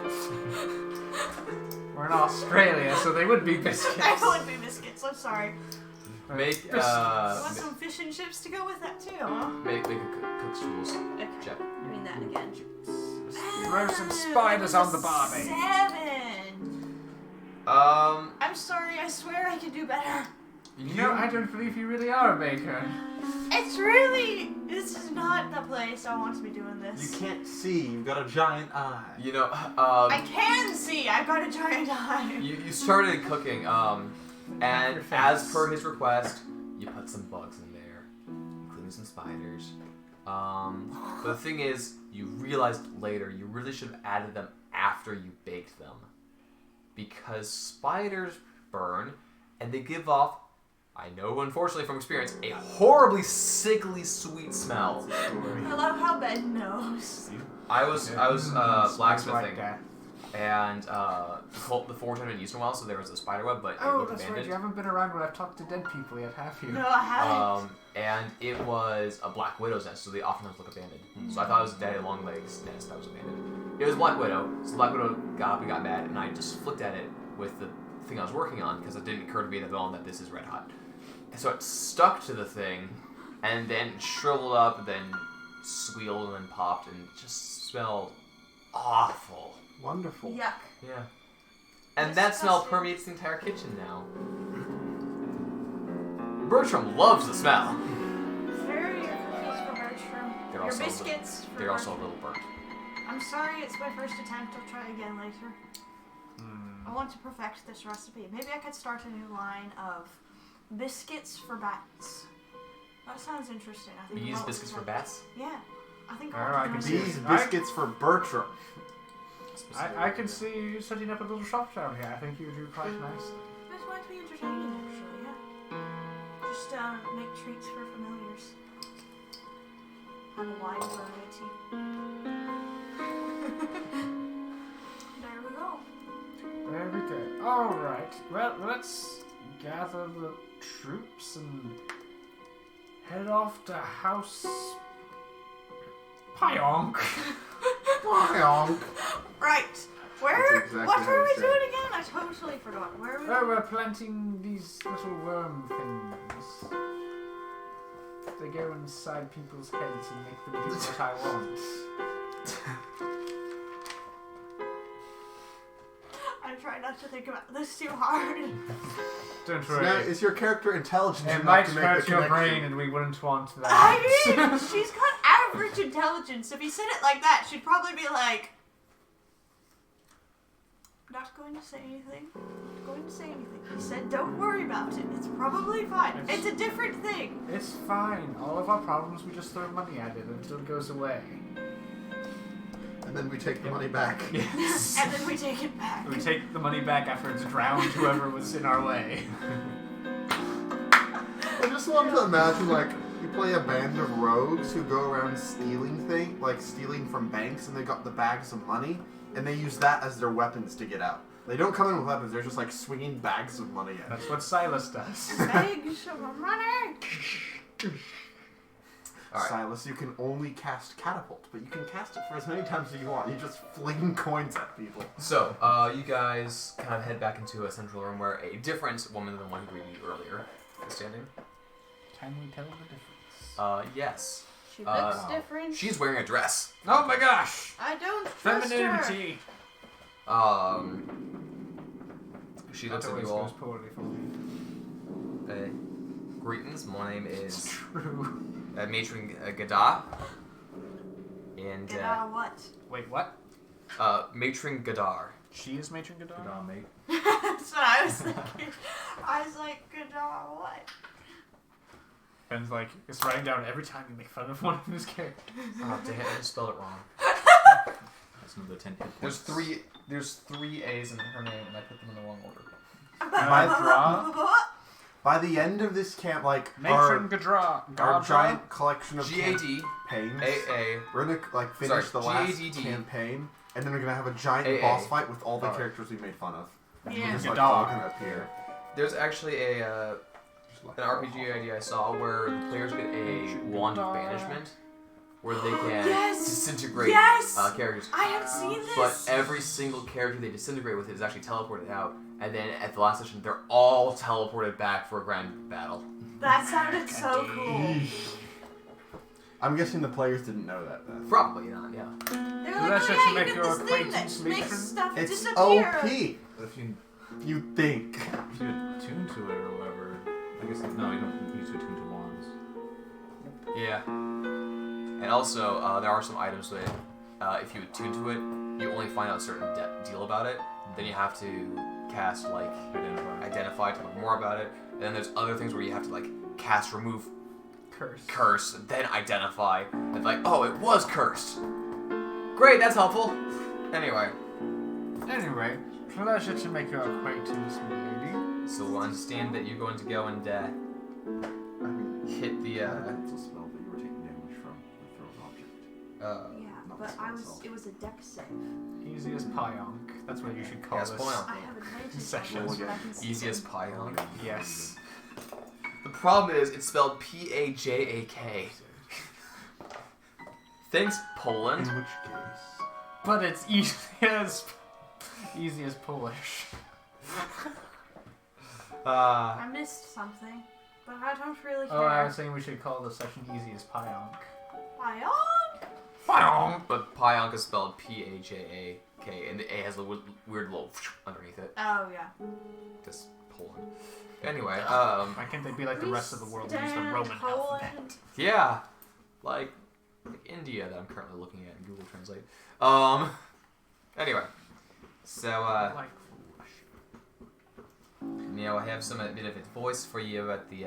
We're in Australia, so they would be biscuits. That would be biscuits. I'm sorry. Make You want some fish and chips to go with that too, huh? make a cook's tools Okay. check. Doing that again. Throw some spiders on the barbie. 7. I'm sorry. I swear I can do better. You know, I don't believe you really are a baker. It's really. This is not the place I want to be doing this. You can't see. You've got a giant eye. You know, I can see. I've got a giant eye. you started cooking, and as per his request, you put some bugs in there, including some spiders. But the thing is, you realized later you really should have added them after you baked them, because spiders burn, and they give off, I know unfortunately from experience, a horribly sickly sweet smell. I love how Ben knows. I was blacksmithing. Like that. And the forge hadn't been used in a while, so there was a spider web, but it Oh, looked that's right. abandoned. You haven't been around when I've talked to dead people yet, have you? No, I haven't. And it was a black widow's nest, so they oftentimes look abandoned. So I thought it was a daddy long legs nest that was abandoned. It was a black widow, so the black widow got up and got mad, and I just flicked at it with the thing I was working on because it didn't occur to me at all that this is red hot. And so it stuck to the thing, and then shriveled up, and then squealed, and then popped, and it just smelled awful. Wonderful. Yuck. Yeah. And that smell permeates the entire kitchen now. Bertram loves the smell. Here are your cookies for Bertram. They're Your also biscuits for They're also a Bertram. little burnt. I'm sorry, it's my first attempt. I'll try again later. I want to perfect this recipe. Maybe I could start a new line of biscuits for bats. That sounds interesting. I think Bees I'll biscuits for like- bats? Yeah. I think Oh, I'll I can do see it. These biscuits for Bertram. I can see you setting up a little shop down here. I think you would do quite nicely. This might be entertaining, actually, yeah. Just make treats for familiars. Have a wide variety. There we go. There we go. Alright, well, let's gather the troops and head off to House Pyonk. Pyonk. Right. Where? That's exactly What how were you we say doing again? I totally forgot. Where were we? Oh, we're planting these little worm things. They go inside people's heads and make them do what I want. I try not to think about this too hard. Don't So worry. now, is your character intelligent It enough might to make hurt the your connection? brain and we wouldn't want that. I mean, she's got average intelligence. If you said it like that, she'd probably be like, not going to say anything. Not going to say anything. He said, don't worry about it. It's probably fine. It's a different thing. It's fine. All of our problems, we just throw money at it until it goes away. And then we take the money back. Yes. And then we take it back. We take the money back after it's drowned whoever was in our way. I just want to imagine, like, you play a band of rogues who go around stealing things, like stealing from banks, and they got the bags of money, and they use that as their weapons to get out. They don't come in with weapons, they're just like swinging bags of money at That's what Silas does. Bags of money. Alright. Silas, you can only cast Catapult, but you can cast it for as many times as you want. You just fling coins at people. So, you guys kind of head back into a central room where a different woman than the one who greeted you earlier is standing. Can we tell the difference? Yes. She looks different. She's wearing a dress. Oh my gosh! I don't trust her. Femininity! She looks That at always you all. goes poorly for me. Greetings, my name is True. Matron Gadar. And, Get out of what? Wait, what? Matron Gadar. She is Matron Gadar? Good on, mate. That's what I was thinking. I was like, good on what? Ben's like, it's writing down every time you make fun of one of his characters. Oh, dang it, I just spelled it wrong. That's another 10 hit There's points. three A's in her name, and I put them in the wrong order. By the end of this camp, like, Matron Gadar. our giant collection of G-A-D, campaigns, A-A, we're gonna like finish Sorry, the last GADD. campaign, and then we're gonna have a giant AA. boss fight with all the Alright. characters we made fun of. Yeah. They're just like Gadar. all gonna appear. There's actually an RPG idea I saw where the players get a wand of banishment, where they can Yes! disintegrate Yes! characters. I have seen this. But every single character they disintegrate with is actually teleported out, and then at the last session, they're all teleported back for a grand battle. That sounded so cool. I'm guessing the players didn't know that then. Probably not, yeah. They're So like, that's oh just to yeah, make you your get this thing that acquaintance makes matron? stuff It's disappear. OP. But if you You think. attune to it or whatever, I guess no, you don't need to attune to wands. Yeah. And also, there are some items that, if you attune to it, you only find out a certain deal about it. Then you have to cast, like, identify to learn more about it. And then there's other things where you have to, like, cast remove curse, then identify. And like, oh, it was cursed. Great, that's helpful. Anyway. Anyway, pleasure to make your acquaintance, milady. So we'll understand that you're going to go and I mean, hit the, It's a spell that you were taking damage from a thrown object. Yeah, Not but the I spell was. itself. It was a deck save. Easy as Pyonk. That's what you should call Yes, this. Pyonk. I have advantage Sessions. on it, but I can see Easiest them. Pyonk. Yes. The problem is, it's spelled P-A-J-A-K. Thanks, Poland. in which case? But it's easy as Polish. I missed something, but I don't really care. Oh, I was saying we should call this session easy as Pyonk. Pyonk? Pyonk! But Pyonk is spelled P-A-J-A-K, and the A has a weird little underneath it. Oh yeah. Just Poland. Anyway, Why can't they be like the We rest of the world and use the stand Roman Poland. alphabet? yeah, like India that I'm currently looking at in Google Translate. Anyway, so Like, I have some bit of advice for you at the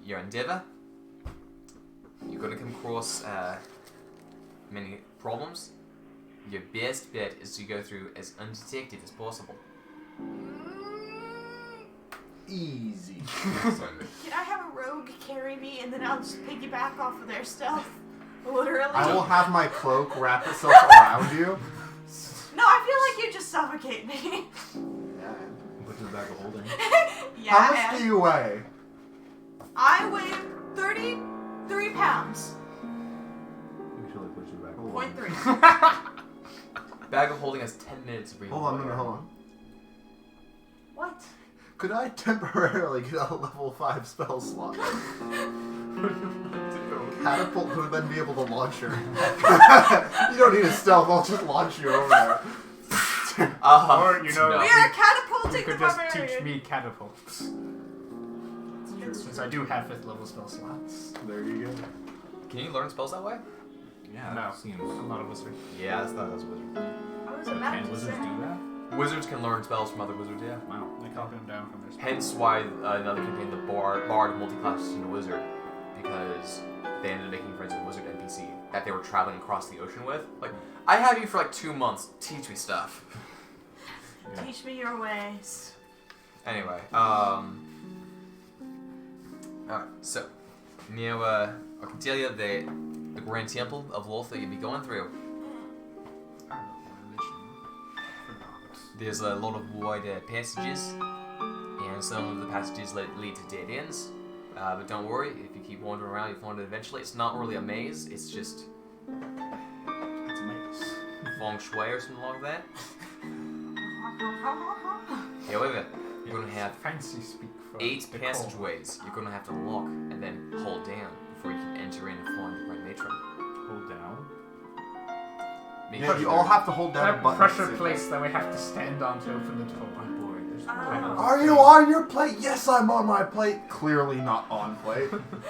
your endeavor. You're gonna come across many problems. Your best bet is to go through as undetected as possible. Easy. Can I have a rogue carry me and then I'll just piggyback off of their stealth? Literally. I will have my cloak wrap itself around you. No, I feel like you just suffocate me. Put in the bag of holding. Yeah. How much do you weigh? I weigh 33 pounds. You should like put your bag of holding. 0.3. Bag of holding has 10 minutes to bring. Hold on, hold on. What? Could I temporarily get a level 5 spell slot? Catapult would then be able to launch her. You don't need a stealth, I'll just launch you over there. or, you know, no. We are you catapulting could the just barbarian. teach me catapults. Since I do have 5th level spell slots. There you go. Can you learn spells that way? Yeah, No. that seems. I'm not a wizard. Yeah, that's not as wizard. I was about Can to wizards say. do that? Wizards can learn spells from other wizards, yeah. Wow. I copy them down from their spells. Hence why another campaign, the Bard multi-classes into Wizard, because they ended up making friends with a Wizard NPC that they were traveling across the ocean with. Like, I have you for like 2 months, teach me stuff. Yeah. Teach me your ways. Anyway, alright, so, I can tell you the Grand Temple of Loth that you'll be going through. I don't know, religion. Forgot. There's a lot of wide passages, and some of the passages lead to dead ends. But don't worry, if you keep wandering around, you'll find it eventually. It's not really a maze, it's just It's a maze. feng shui or something like that. However, you're going to have Fancy speak for 8 the passageways you're going to have to lock and then hold down before you can enter in and find the Grand Matron. Hold down. Make Yeah, sure you all have to hold down a That button. pressure place that we have to stand on to open the door. Boy, there's Are you on your plate? Yes, I'm on my plate. Clearly not on plate.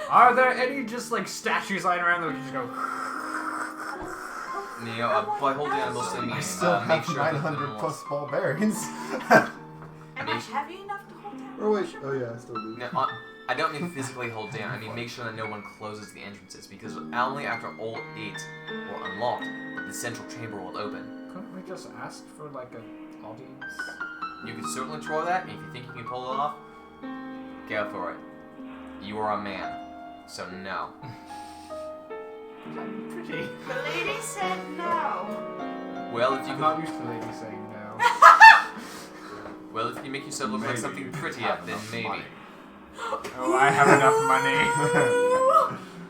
Are there any just like statues lying around that we can just go? by holding down, mostly I means still make have sure that 900 plus barbarians. Am I heavy enough to hold down? Oh wait, oh yeah, I still do. No, I don't mean physically hold down. I mean make sure that no one closes the entrances, because only after all 8 were unlocked that the central chamber will open. Couldn't we just ask for like an audience? You can certainly try that, and if you think you can pull it off, go for it. You are a man, so no. I'm pretty. The lady said no. Well, if you I'm can, not used to ladies saying no. well, if you can make yourself look like Maybe something you prettier, have then enough maybe. money. Oh, I have enough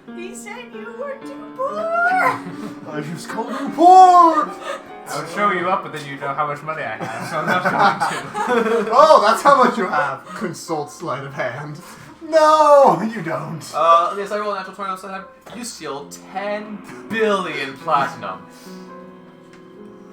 money. He said you were too poor. I just called him poor! I would show you up, but then you know how much money I have, so I'm not going to. Oh, that's how much you have. Consult sleight of hand. No, you don't. Yes, I roll a natural 20 on sleight of hand. You steal 10 billion platinum.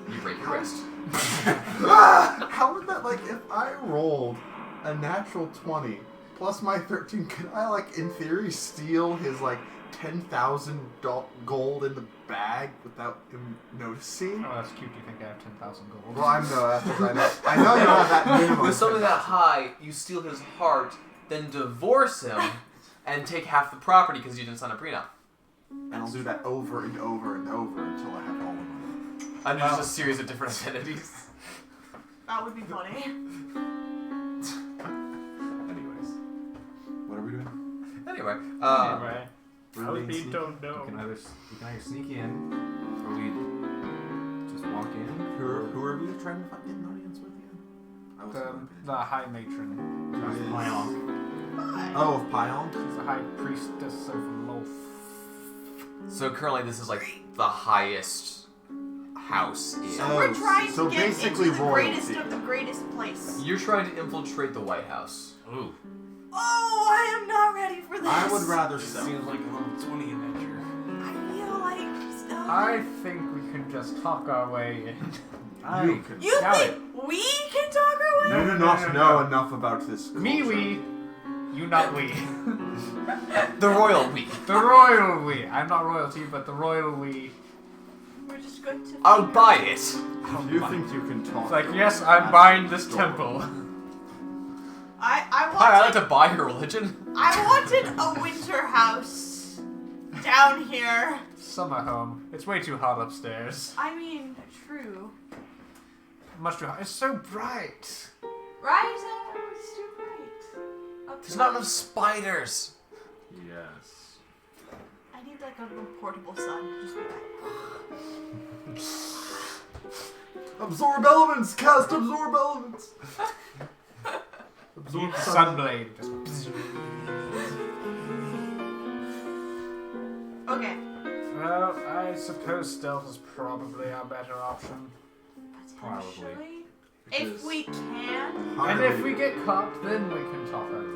You break your wrist. How would that, like, if I rolled a natural 20 plus my 13, could I, like, in theory, steal his, like, 10,000 gold in the bag without him noticing? Oh, that's cute. You think I have 10,000 gold? Well, I'm no, that's what I know. I know you have that minimum. With something that high, you steal his heart, then divorce him, and take half the property because you didn't sign a prenup. And I'll do that over and over and over until I have all of them. Under just a series of different identities. That would be funny. Anyways, what are we doing? Anyway, Anyway, We're other being people sneaky. don't know. We can either sneak in, or we just walk in. Who are we trying to find an audience with again? I wasn't The High Matron. Just Yes. Pyong. Oh, of Pyong? She's the High Priestess of Loth. so currently this is like the highest house in. So we're trying so to get basically into the greatest royalty. of the greatest place. You're trying to infiltrate the White House. Ooh. Oh, I am not ready for this. I would rather This so. seems like a level 20 adventure. I feel like stuff. I think we can just talk our way in. You can. You Scout think we can talk our way? You do not know enough about this culture. Me, we. You, not we. The royal we. The royal we. I'm not royalty, but the royal we. We're just going to. I'll buy it. You think you can talk? It's like, yes, I'm buying this temple. I Hi, I like wanted. to buy your religion. I wanted a winter house down here. Summer home. It's way too hot upstairs. I mean, true. Much too hot. It's so bright. Right? It's too bright. Okay. There's not enough spiders. Yes. I need like a little portable sun. Just like Absorb elements! Cast absorb elements! Absorb Sunblade. Just. okay. Well, I suppose stealth is probably our better option. Potentially. If we can. And if we get caught, then we can talk our way.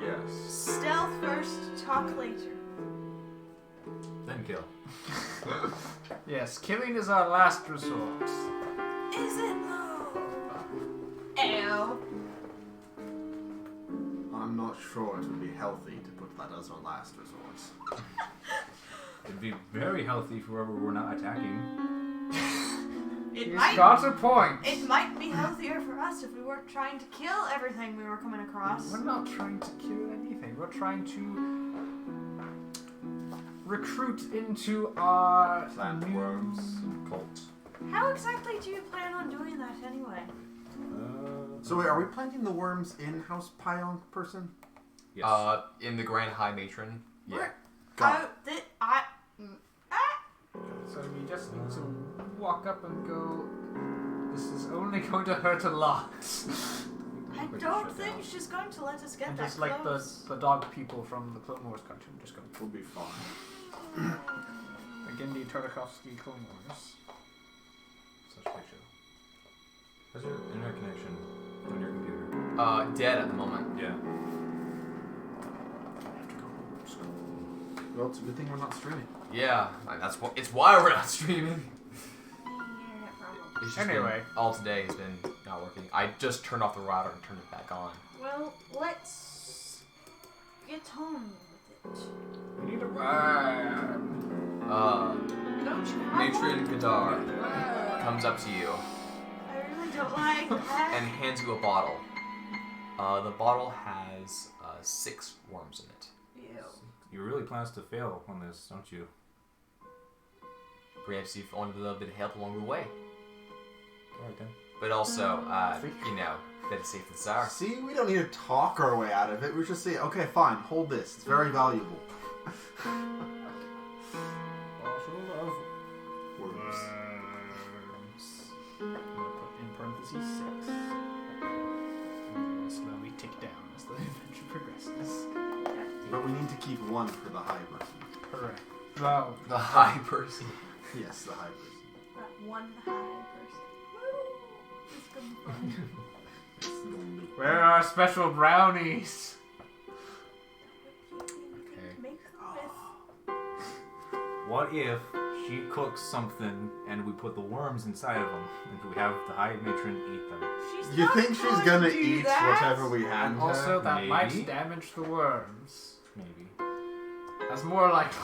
Yes. Stealth first, talk later. Then kill. Yes, killing is our last resort. Is it though? Ew. I'm not sure it would be healthy to put that as our last resort. It'd be very healthy for whoever we're not attacking. It He's might. got a point. It might be healthier for us if we weren't trying to kill everything we were coming across. We're not trying to kill anything. We're trying to recruit into our Plant new- worms cult. How exactly do you plan on doing that anyway? So wait, are we planting the worms in House Pyong person? Yes. In the Grand High Matron. Yeah. We're- Got So we just need to walk up and go. This is only going to hurt a lot. I don't think she's going to let us get And that just like close. the dog people from the Clone Wars cartoon, just go. We'll be fine. Again, the Tartakovsky Clone Wars. Such a good show. How's your internet connection on your computer? Dead at the moment. Yeah. Well, it's a good thing we're not streaming. Yeah, it's why we're not streaming. It's just Anyway. been, all today has been not working. I just turned off the router and turned it back on. Well, let's get on with it. We need a rhyme. Don't you have Matron one? Kadar comes up to you I really don't like that. and hands you a bottle. The bottle has 6 worms in it. Ew. You really plans to fail on this, don't you? Perhaps you've wanted a little bit of help along the way. Alright then. But also, you know, better safe than sorry. See, we don't need to talk our way out of it. We just say, okay, fine, hold this. It's very valuable. Bottle of Worms. worms. I'm gonna put in parentheses 6. And we'll slowly tick down as the adventure progresses. But we need to keep one for the high person. Correct. Well, The high person. Yes, the high person. That one high person. Woo! It's gonna be fun. where are our special brownies? Okay. Make them with. What if she cooks something and we put the worms inside of them and we have the high matron eat them? She's You not think she's going gonna to do eat that. whatever we hand And her? also, that Maybe. might damage the worms. Maybe. That's more likely.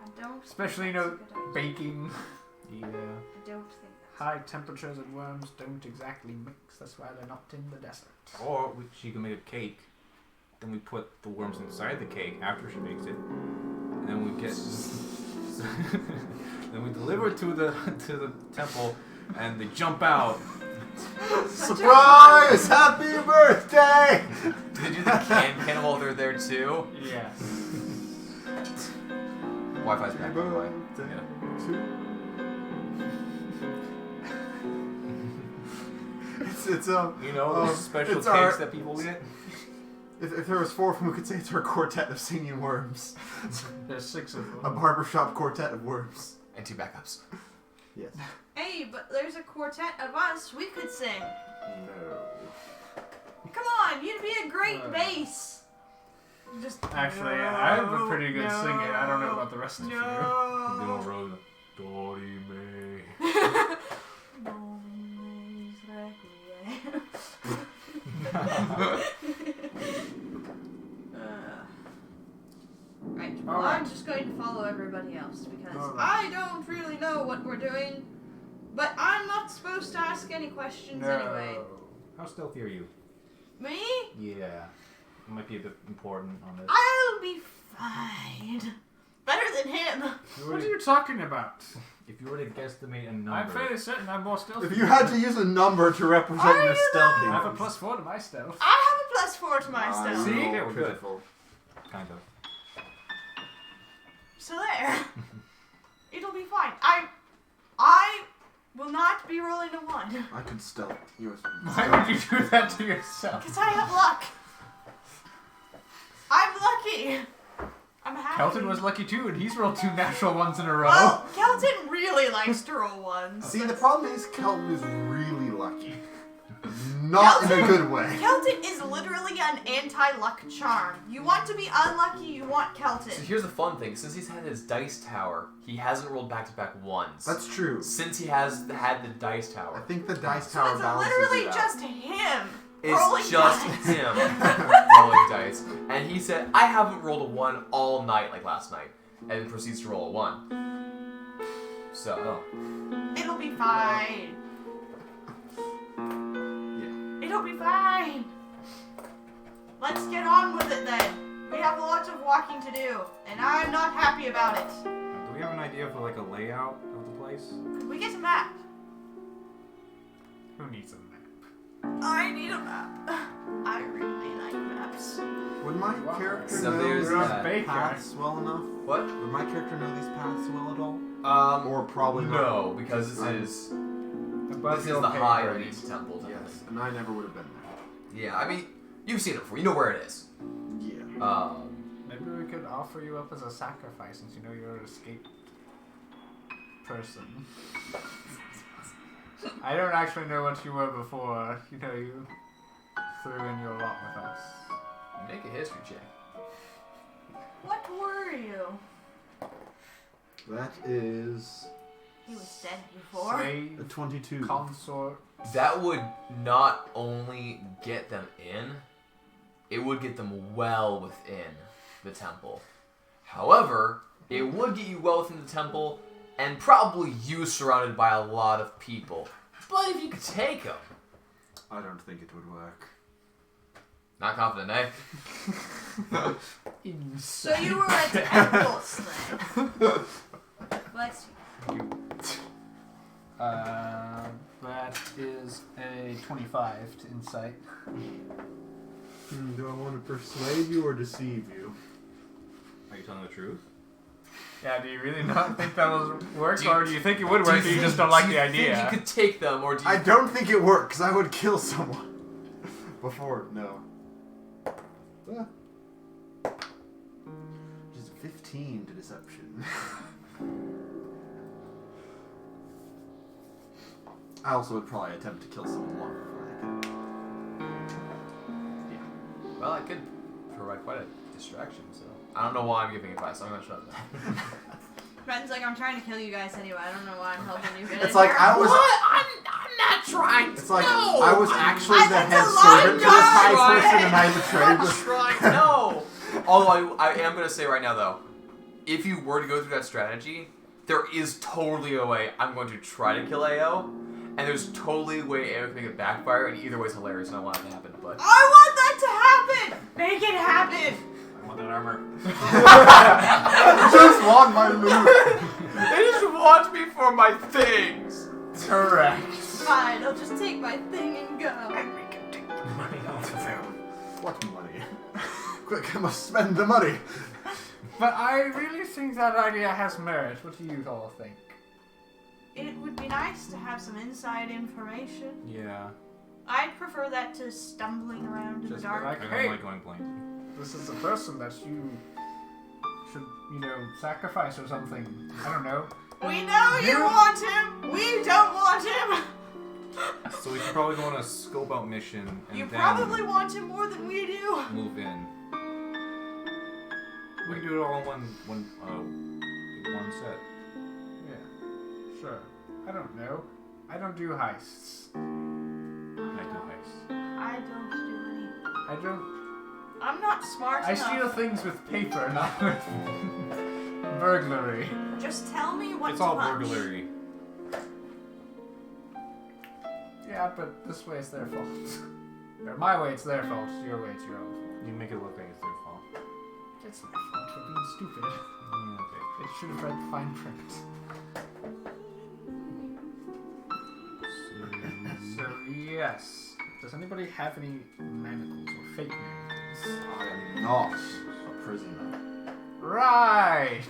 I don't. Especially, think that's a good idea. Baking. Yeah. I don't think that's. High temperatures and worms don't exactly mix. That's why they're not in the desert. Or she can make a cake. Then we put the worms inside the cake after she makes it. And then we get... then we deliver it to the temple and they jump out. Surprise! Happy birthday! Do they do the can while they're there too? Yes. Wi-Fi's back, by the way. Birthday Yeah. to- It's a. You know, those special it's cakes our- that people get? If there was 4 of them, we could say it's our quartet of singing worms. There's 6 of A them. barbershop quartet of worms. And 2 backups. Yes. Hey, but there's a quartet of us. We could sing. No. Come on, you'd be a great bass. Just. Actually, I'm a pretty good singer. I don't know about the rest of you. We're No. gonna roll the Dory May. Right, well, Alright. I'm just going to follow everybody else because Alright. I don't really know what we're doing. But I'm not supposed to ask any questions anyway. How stealthy are you? Me? Yeah. It might be a bit important on this. I'll be fine. Better than him. What are you talking about? If you were to guesstimate a number... I'm fairly certain I'm more stealthy. If you had to use a number to represent Are your you stealthy, I have a +4 to my stealth. I have a +4 to my I stealth. See? know, Okay, we're good. pitiful. Kind of. So there. It'll be fine. I will not be rolling a 1. I could stealth. Why would you do that to yourself? Because I have luck. I'm lucky. I'm happy. Kelton was lucky too, and he's rolled 2 natural ones in a row. Well, Kelton really likes to roll 1s. See, the problem is Kelton is really lucky. Not in a good way. Kelton is literally an anti-luck charm. You want to be unlucky, you want Kelton. So here's the fun thing. Since he's had his dice tower, he hasn't rolled back-to-back 1s. That's true. Since he has had the dice I tower. think the dice So tower it's balances literally it out. just him rolling It's just dice. him rolling dice. And he said, I haven't rolled a 1 all night, like last night. And then proceeds to roll a 1. So, It'll be fine. Yeah. It'll be fine. Let's get on with it then. We have lots of walking to do, and I'm not happy about it. Do we have an idea for like a layout of the place? Could we get a map? Who needs a map? I need a map. I really like maps. Would my Wow. character So know there's these that. Baker. paths well enough? what? Would my character know these paths well at all? Or No, probably not. because this is Above this is your the pay high grade. elite temple. type Yes, thing. and I never would have been there. Yeah, I mean, you've seen it before. You know where it is. Yeah. Maybe we could offer you up as a sacrifice since you know you're an escaped person. I don't actually know what you were before. You know, you threw in your lot with us. Make a history check. What were you? That is He was dead before. a Slave, 22. consort. That would not only get them in, it would get them well within the temple. However, it would get you well within the temple, and probably you surrounded by a lot of people. But if you could take them, I don't think it would work. not confident, eh? So you were a temple slave. Bless you. That is a 25 to insight. Do I want to persuade you or deceive you? Are you telling the truth? Yeah, do you really not think that will work, Do you- or do you think it would work, but you just don't like the Do idea? you think you could take them, or do you... I don't think it works. I would kill someone. Before, no. Ah. Just 15 to deception. I also would probably attempt to kill someone long before I could. Well, I could provide quite a distraction, so I don't know why I'm giving advice. I'm gonna shut up. Ben's like, I'm trying to kill you guys anyway. I don't know why I'm helping you get It's in like here. I was. What? I'm not trying. It's like no. I was actually I the meant head to servant to lie, this high no. person, and I I'm betrayed not this. trying. No. Although I am gonna say right now though, if you were to go through that strategy, there is totally a way I'm going to try to kill AO, and there's totally a way AO can make it backfire, and either way is hilarious, and I want it to happen. But I want that to happen! Make it happen! I want that armor. Just want my loot. they just want me for my things. Correct. Fine, I'll just take my thing and go. And we can take the money off of him. What money? Quick, I must spend the money. But I really think that idea has merit. What do you all think? It would be nice to have some inside information. Yeah. I'd prefer that to stumbling around in the Just dark. like, I hey, don't like going blind. this is a person that you should, sacrifice or something. I don't know. We know you want him! We don't want him! So we should probably go on a scope out mission and You then probably want him more than we do. move in. We can do it all in one set. Yeah, sure. I don't know. I don't do heists. I do heist. I don't do any. I don't. I'm not smart I enough. steal things with paper, not with burglary. Just tell me what It's to all punch. burglary. Yeah, but this way it's their fault. Or my way it's their fault. Your way it's your own fault. You make it look like it's their fault. It's their fault for being stupid. Yeah, okay. They should have read the fine print. So yes. Does anybody have any manacles or fake manacles? I am not a prisoner. Right.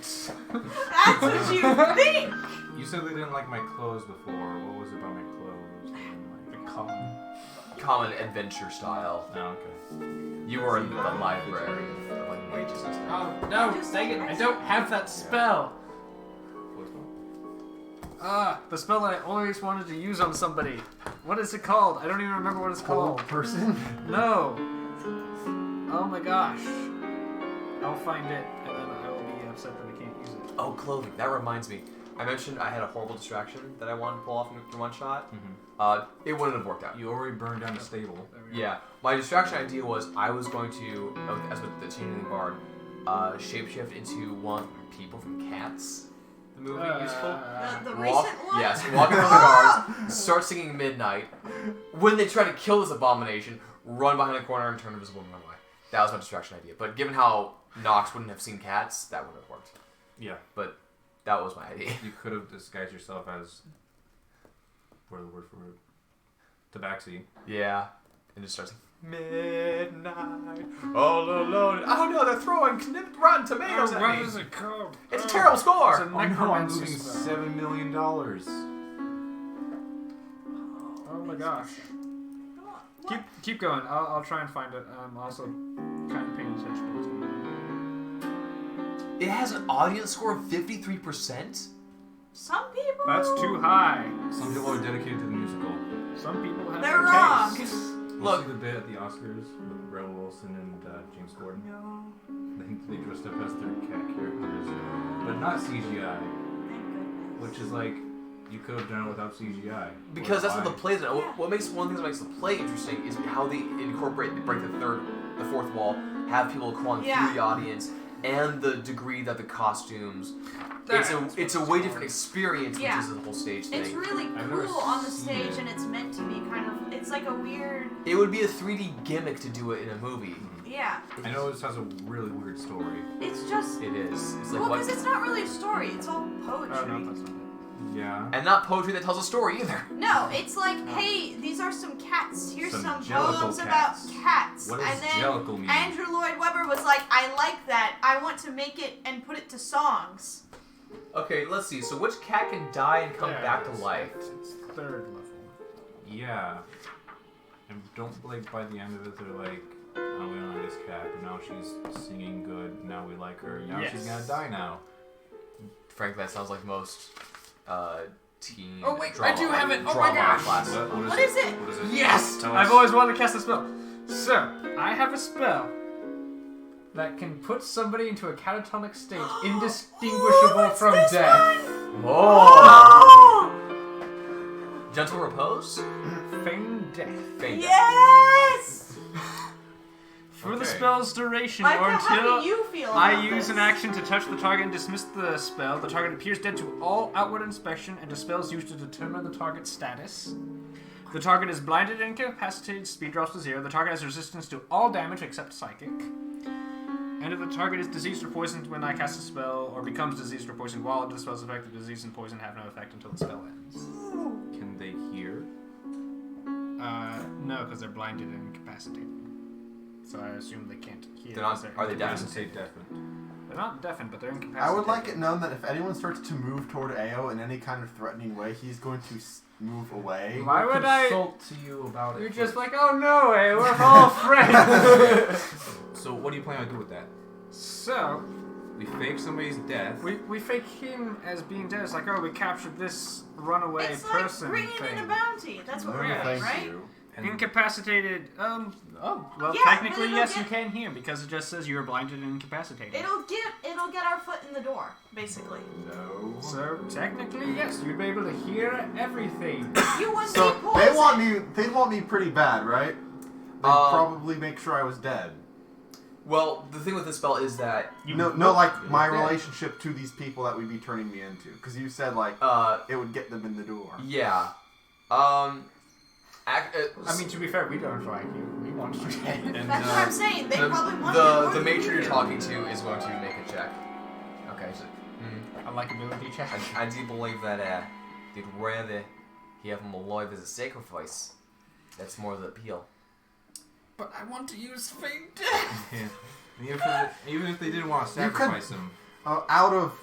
That's what you think! You said they didn't like my clothes before. What was it about my clothes? They didn't The like? Common adventure style. Oh, okay. You were in the library of like wages and stuff. Oh no! Dang it! I don't have that spell. The spell that I always wanted to use on somebody. What is it called? I don't even remember what it's called. Person? No. Oh my gosh. I'll find it, and then I will be upset that I can't use it. Oh, clothing. That reminds me. I mentioned I had a horrible distraction that I wanted to pull off in one shot. It wouldn't have worked out. You already burned down the stable. Yeah. My distraction idea was I was going to, as with the Changeling Bard, shapeshift into one of the people from Cats. The movie, useful. The Walk, recent one? yes, walk into the guards, start singing Midnight. When they try to kill this abomination, run behind the corner and turn invisible and run away. That was my distraction idea. But given how Nox wouldn't have seen Cats, that would have worked. Yeah. But that was my idea. You could have disguised yourself as, what are the word for it? Tabaxi. Yeah. And just starts Midnight, all alone. Oh no, they're throwing rotten tomatoes at what me. is it called? It's a terrible score. It's a Oh no, I'm necromancy losing spell. $7 million. Oh my gosh. What? Keep going. I'll try and find it. I'm also kind of paying attention to It has an audience score of 53%. Some people. That's too high. Some people are dedicated to the musical. Some people have They're no wrong. taste. You Look. see the bit at the Oscars with Rebel Wilson and James Corden? No. They dressed up as their cat characters, but not CGI, Thank goodness. which is like, you could have done it without CGI. Because that's what the Why? play is. Yeah. What makes one of the things that makes the play interesting is how they break the fourth wall, have people crawling Yeah. through the audience, and the degree that the costumes. That's It's a way different experience, Yeah. which is the whole stage thing. It's really I've never cool on the seen stage, it. and it's meant to be kind of. It's like a weird. It would be a 3D gimmick to do it in a movie. Yeah. I know this has a really weird story. It's just. It is. It's like Well, what? because it's not really a story. It's all poetry. Oh no, that's not it. Yeah. And not poetry that tells a story either. No, it's like, hey, these are some cats. Here's Some some jellicle poems cats. about cats. What does and then jellicle mean? Andrew Lloyd Webber was like, I like that. I want to make it and put it to songs. Okay, let's see. So which cat can die and come There back it to is. life? It's third level. Yeah. And don't like by the end of it they're like, Oh, we don't like this cat, but now she's singing good. Now we like her. Now Yes. she's gonna die now. Frankly, that sounds like most teen. Oh, wait, drama, I do have it. Oh my drama gosh. class. What is it? What is it? Yes! Tell I've us. always wanted to cast a spell. So, I have a spell that can put somebody into a catatonic state indistinguishable from death. Oh! Gentle repose. Feigned death. Feigned death. Yes! For the Okay. spell's duration, Micah, or how until do you feel I about use this? an action to touch the target and dismiss the spell, the target appears dead to all outward inspection, and dispels used to determine the target's status. The target is blinded and incapacitated, speed drops to 0. The target has resistance to all damage except psychic. And if the target is diseased or poisoned when I cast a spell, or becomes diseased or poisoned while under the spell's effect, the disease and poison have no effect until the spell ends. Can they hear? No, because they're blinded and incapacitated. So I assume they can't hear. They're not- 'cause are they It deaf? doesn't say deafened. They're not deafened, but they're incapacitated. I would like it known that if anyone starts to move toward Ao in any kind of threatening way, he's going to move away. Why would I? Consult to you about it. You're just like, oh no, hey, we're all friends. So what do you plan to do with that? So, We fake somebody's death. we fake him as being dead. It's like, oh, we captured this runaway It's person like bringing in a thing. bounty. That's what No, we're doing, thank right? you. and Incapacitated, well, Yeah, technically, but it'll yes, you get- can hear because it just says you are blinded and incapacitated. It'll get our foot in the door, basically. No. So, technically, yes, you'd be able to hear everything. You wouldn't So be poisoned. they'd want me pretty bad, right? They'd probably make sure I was dead. Well, the thing with this spell is that No, like my relationship to these people that would be turning me into. Because you said like it would get them in the door. yeah. I mean, to be fair, we don't like you. We want you dead. And, That's what I'm saying. They the, probably want you the more than matron you you're do. talking to is going to make a check. Okay, so A likability check. I do believe that they'd rather have him alive as a sacrifice. That's more the appeal. But I want to use fake death. yeah. Even if they didn't want to You could- sacrifice him, Out of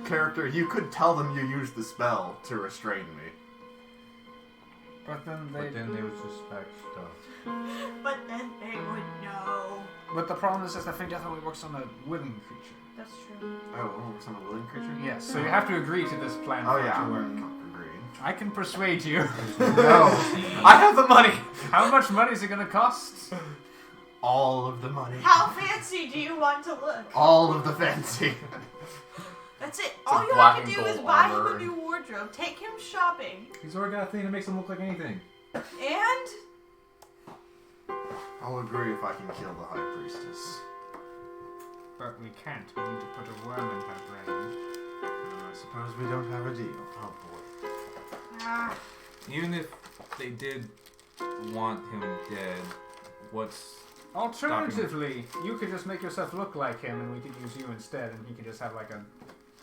character, you could tell them you used the spell to restrain me. But then they. but then they would suspect stuff. But then they would know. But the problem is that the fake death only works on a willing creature. That's true. Oh, it's on a willing creature? Yes, so you have to agree to this plan Oh for it yeah, to work. I'm agreeing. I can persuade you. No. I have the money. How much money is it gonna cost? All of the money. How fancy do you want to look? All of the fancy. That's it. a All you black have to and do is gold buy armor. him a new wardrobe, take him shopping, He's already got a thing that makes him look like anything. and I'll agree if I can kill the High Priestess. But we can't. We need to put a worm in her brain. I suppose we don't have a deal. Oh boy. ah, Even if they did want him dead, what's... Alternatively, you could just make yourself look like him and we could use you instead and he could just have like a...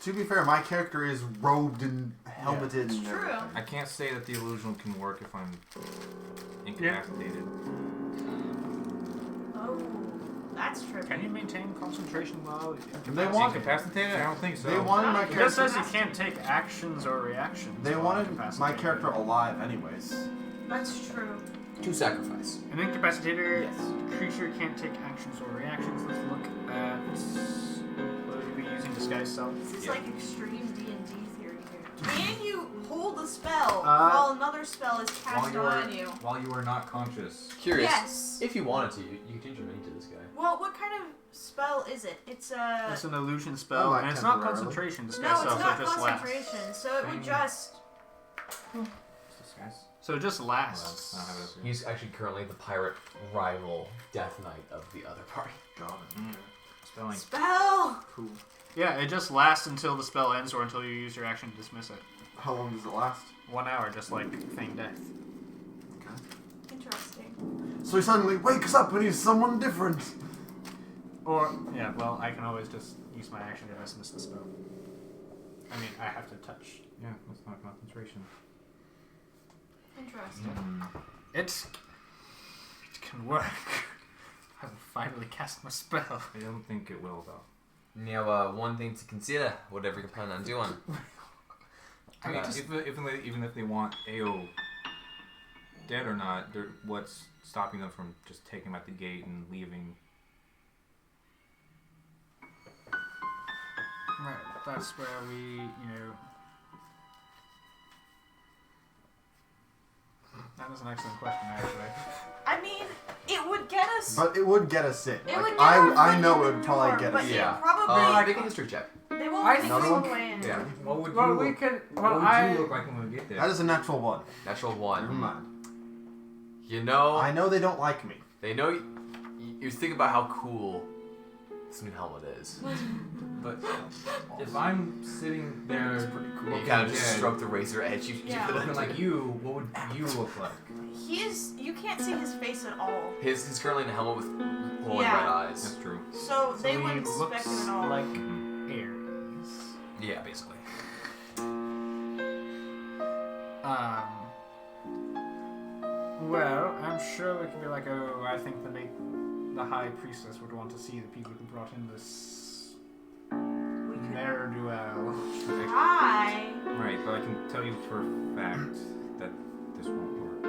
To be fair, my character is robed and helmeted It's and true. everything. I can't say that the illusion can work if I'm incapacitated. oh, that's trippy. Can you maintain concentration while They want- Incapacitated? I don't think so. They wanted my It just character. says you can't take actions or reactions. They while wanted my incapacitated. character alive, anyways. That's true. To sacrifice. An incapacitated Yes. creature can't take actions or reactions. Let's look at... Will you be using disguise self? This is Yeah. like extreme D&D theory here. Can you hold a spell Uh, while another spell is cast on you? While you are not conscious. Curious. Yes. If you wanted to, you could change your name to this guy. Well, what kind of spell is it? It's a... It's an illusion spell, like and it's not temporarily. concentration. Disguise No, it's self, not so it just concentration, lasts. so it would just... Disguise? So it just lasts. I don't have it up here. He's actually currently the pirate rival Death Knight of the other party. Got it. Spelling. Spell! Cool. Yeah, it just lasts until the spell ends or until you use your action to dismiss it. How long does it last? 1 hour, just like feign death. Okay. Interesting. So he suddenly wakes up and he's someone different. Or, yeah, well, I can always just use my action to dismiss the spell. I mean, I have to touch. Yeah, that's not concentration. Interesting. It can work. I will finally cast my spell. I don't think it will, though. Now, one thing to consider, whatever you plan on doing. I mean, Uh, just- Even if they want AO dead or not, what's stopping them from just taking him at the gate and leaving? Right, that's where we, That is an excellent question, actually. I mean, it would get us. But it would get us in. It Like, would get our I foot know in it the would probably door, get but us in. Yeah. probably. Make a history check. They won't I take think us so. all the way in. Yeah. What would Well, you we look, could. what Well, would you look like when we get there? That is a natural 1. Natural Never 1. mind. You know, I know they don't like me. they know you think about how cool this new helmet is. But if I'm sitting there, You kind of just stroke the razor edge. You Yeah. put it looking like you, what would you look like? You can't see his face at all. He's currently in a helmet with glowing Yeah. red eyes. That's true. So they he wouldn't looks suspect it at all. like Mhm. Aries. Yeah, basically. Well, I'm sure we could be like, oh, I think the High Priestess would want to see the people who brought in this We could ne'er-do-well. try. Right, but I can tell you for a fact that this won't work.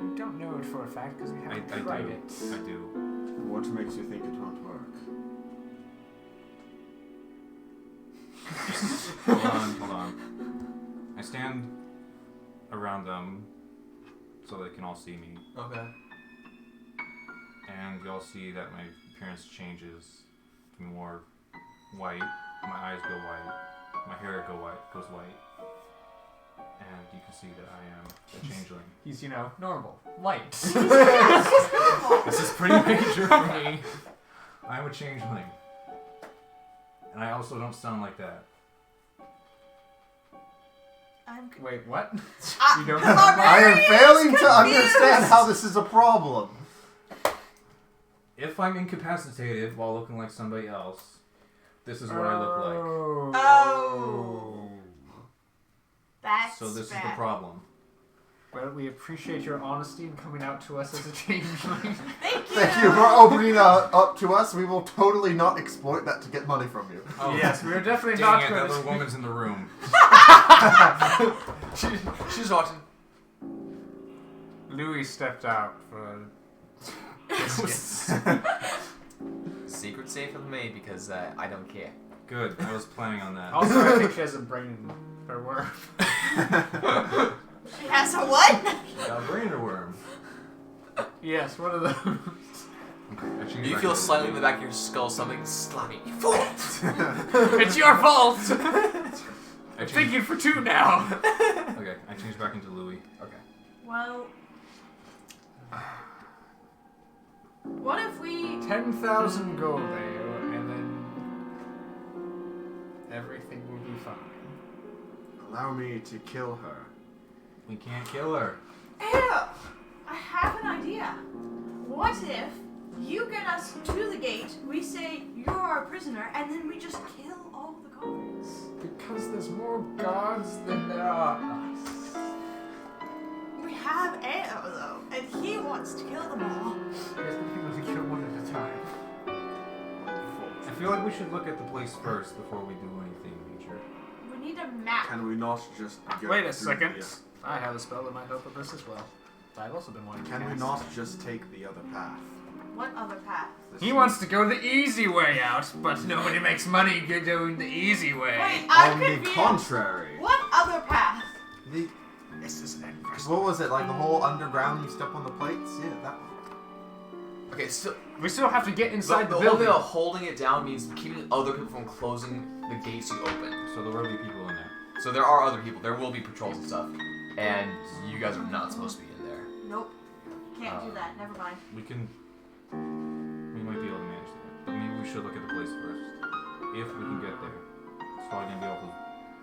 We don't know it for a fact because we I haven't tried do. it. I do. What makes you think it won't work? Hold on. I stand around them so they can all see me. Okay. And y'all see that my appearance changes to more white. My eyes go white. My hair goes white. And you can see that I am a changeling. He's, normal. Light. This is pretty major for me. I'm a changeling. And I also don't sound like that. Wait, what? I, You don't I am failing to confused. understand how this is a problem. If I'm incapacitated while looking like somebody else, this is what I look like. Oh. That's So this bad. is the problem. Well, we appreciate your honesty in coming out to us as a changeling. Thank you. Thank you for opening up to us. We will totally not exploit that to get money from you. Oh, Yes, we're definitely dang not it, going that to. other woman's in the room. She's watching. Louis stepped out for. Secret safe with me because I don't care. Good, I was planning on that. Also, I think she has a brain in her worm. She has a what? Got a brain worm. Yes, one of those. You feel slightly in the back of your skull something slapping you. It's your fault! I I'm changed, thinking for 2 now. okay, I changed back into Louis. Okay. Well, what if we? 10,000 gold ale, and then everything will be fine. Allow me to kill her. We can't kill her. Ew! I have an idea. What if you get us to the gate, we say you're our prisoner, and then we just kill all the guards? Because there's more guards than there are us. We have Ao though, and he wants to kill them all. Guess we can only kill one at a time. I feel like we should look at the place first before we do anything major. We need a map. Can we not just go Wait a through second. the- I have a spell that might help with this as well. I've also been wanting to Can we cast. not just take the other path? What other path? He wants to go the easy way out, but nobody makes money doing the easy way. Wait, I'm On the confused. contrary. What other path? The, This is an aggressive. what was it, like the whole underground you step on the plates? Yeah, that one. Okay, so We still have to get inside the the whole thing building. about holding it down means keeping other people from closing the gates you open. So there will be people in there. So there are other people. There will be patrols and stuff. And you guys are not supposed to be in there. Nope. Can't do that. Never mind. We might be able to manage that. But maybe we should look at the place first. If we can get there. It's probably going to be all the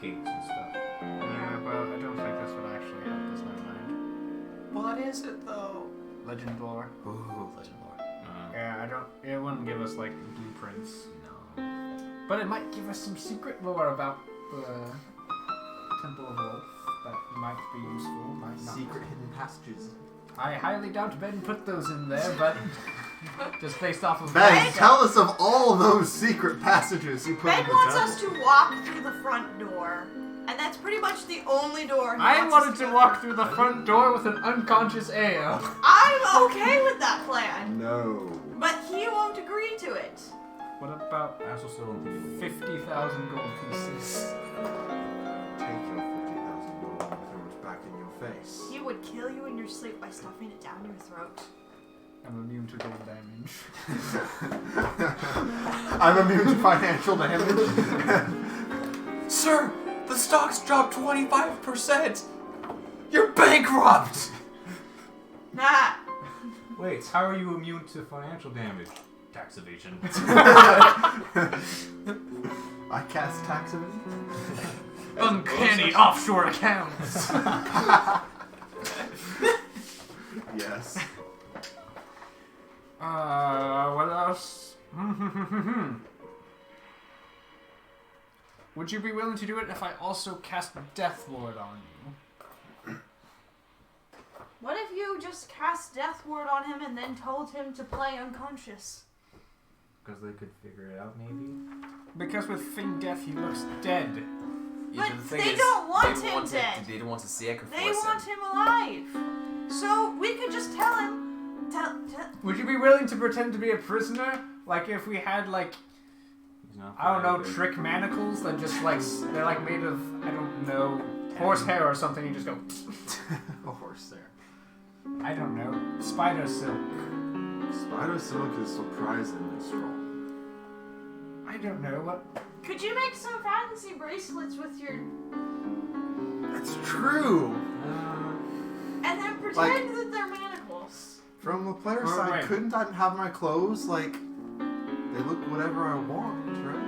gates and stuff. Yeah, well, I don't think this would actually help us, never mind. What is it though? Legend lore. Ooh, legend lore. Yeah, I don't. It wouldn't give us like blueprints, No. but it might give us some secret lore about the Temple of Wolf that might be useful. Might not. Secret hidden passages. I highly doubt Ben put those in there, but just based off of Ben, what- tell us of all those secret passages you put in Ben the wants temple. us to walk through the front door. And that's pretty much the only door he I wants wanted us to go walk through. through the front door with an unconscious AO. I'm okay with that plan, No. but he won't agree to it. What about I also still don't think you 50,000 gold pieces? Take your 50,000 gold and throw it back in your face. He would kill you in your sleep by stuffing it down your throat. I'm immune to gold damage. I'm immune to financial damage. Sir, the stock's dropped 25%. You're bankrupt. Nah. Wait, how are you immune to financial damage? Tax evasion. I cast tax evasion. Uncanny offshore accounts. Yes. What else? Would you be willing to do it if I also cast Death Lord on you? What if you just cast Death Ward on him and then told him to play unconscious? Because they could figure it out, maybe? Because with Fing Death, he looks dead. But the thing they is, don't want they him want dead. They don't want to sacrifice They want him alive. So we could just tell him. Would you be willing to pretend to be a prisoner? Like if we had like, He's not I don't know, very good. trick manacles that just like, they're like made of, I don't know, horsehair or something, you just go, A horse there. I don't know, spider silk. Spider silk is surprisingly strong. I don't know, what? Could you make some fancy bracelets with your... That's true. And then pretend that they're manacles. From the player Well, side, right. couldn't I have my clothes like they look whatever I want, right?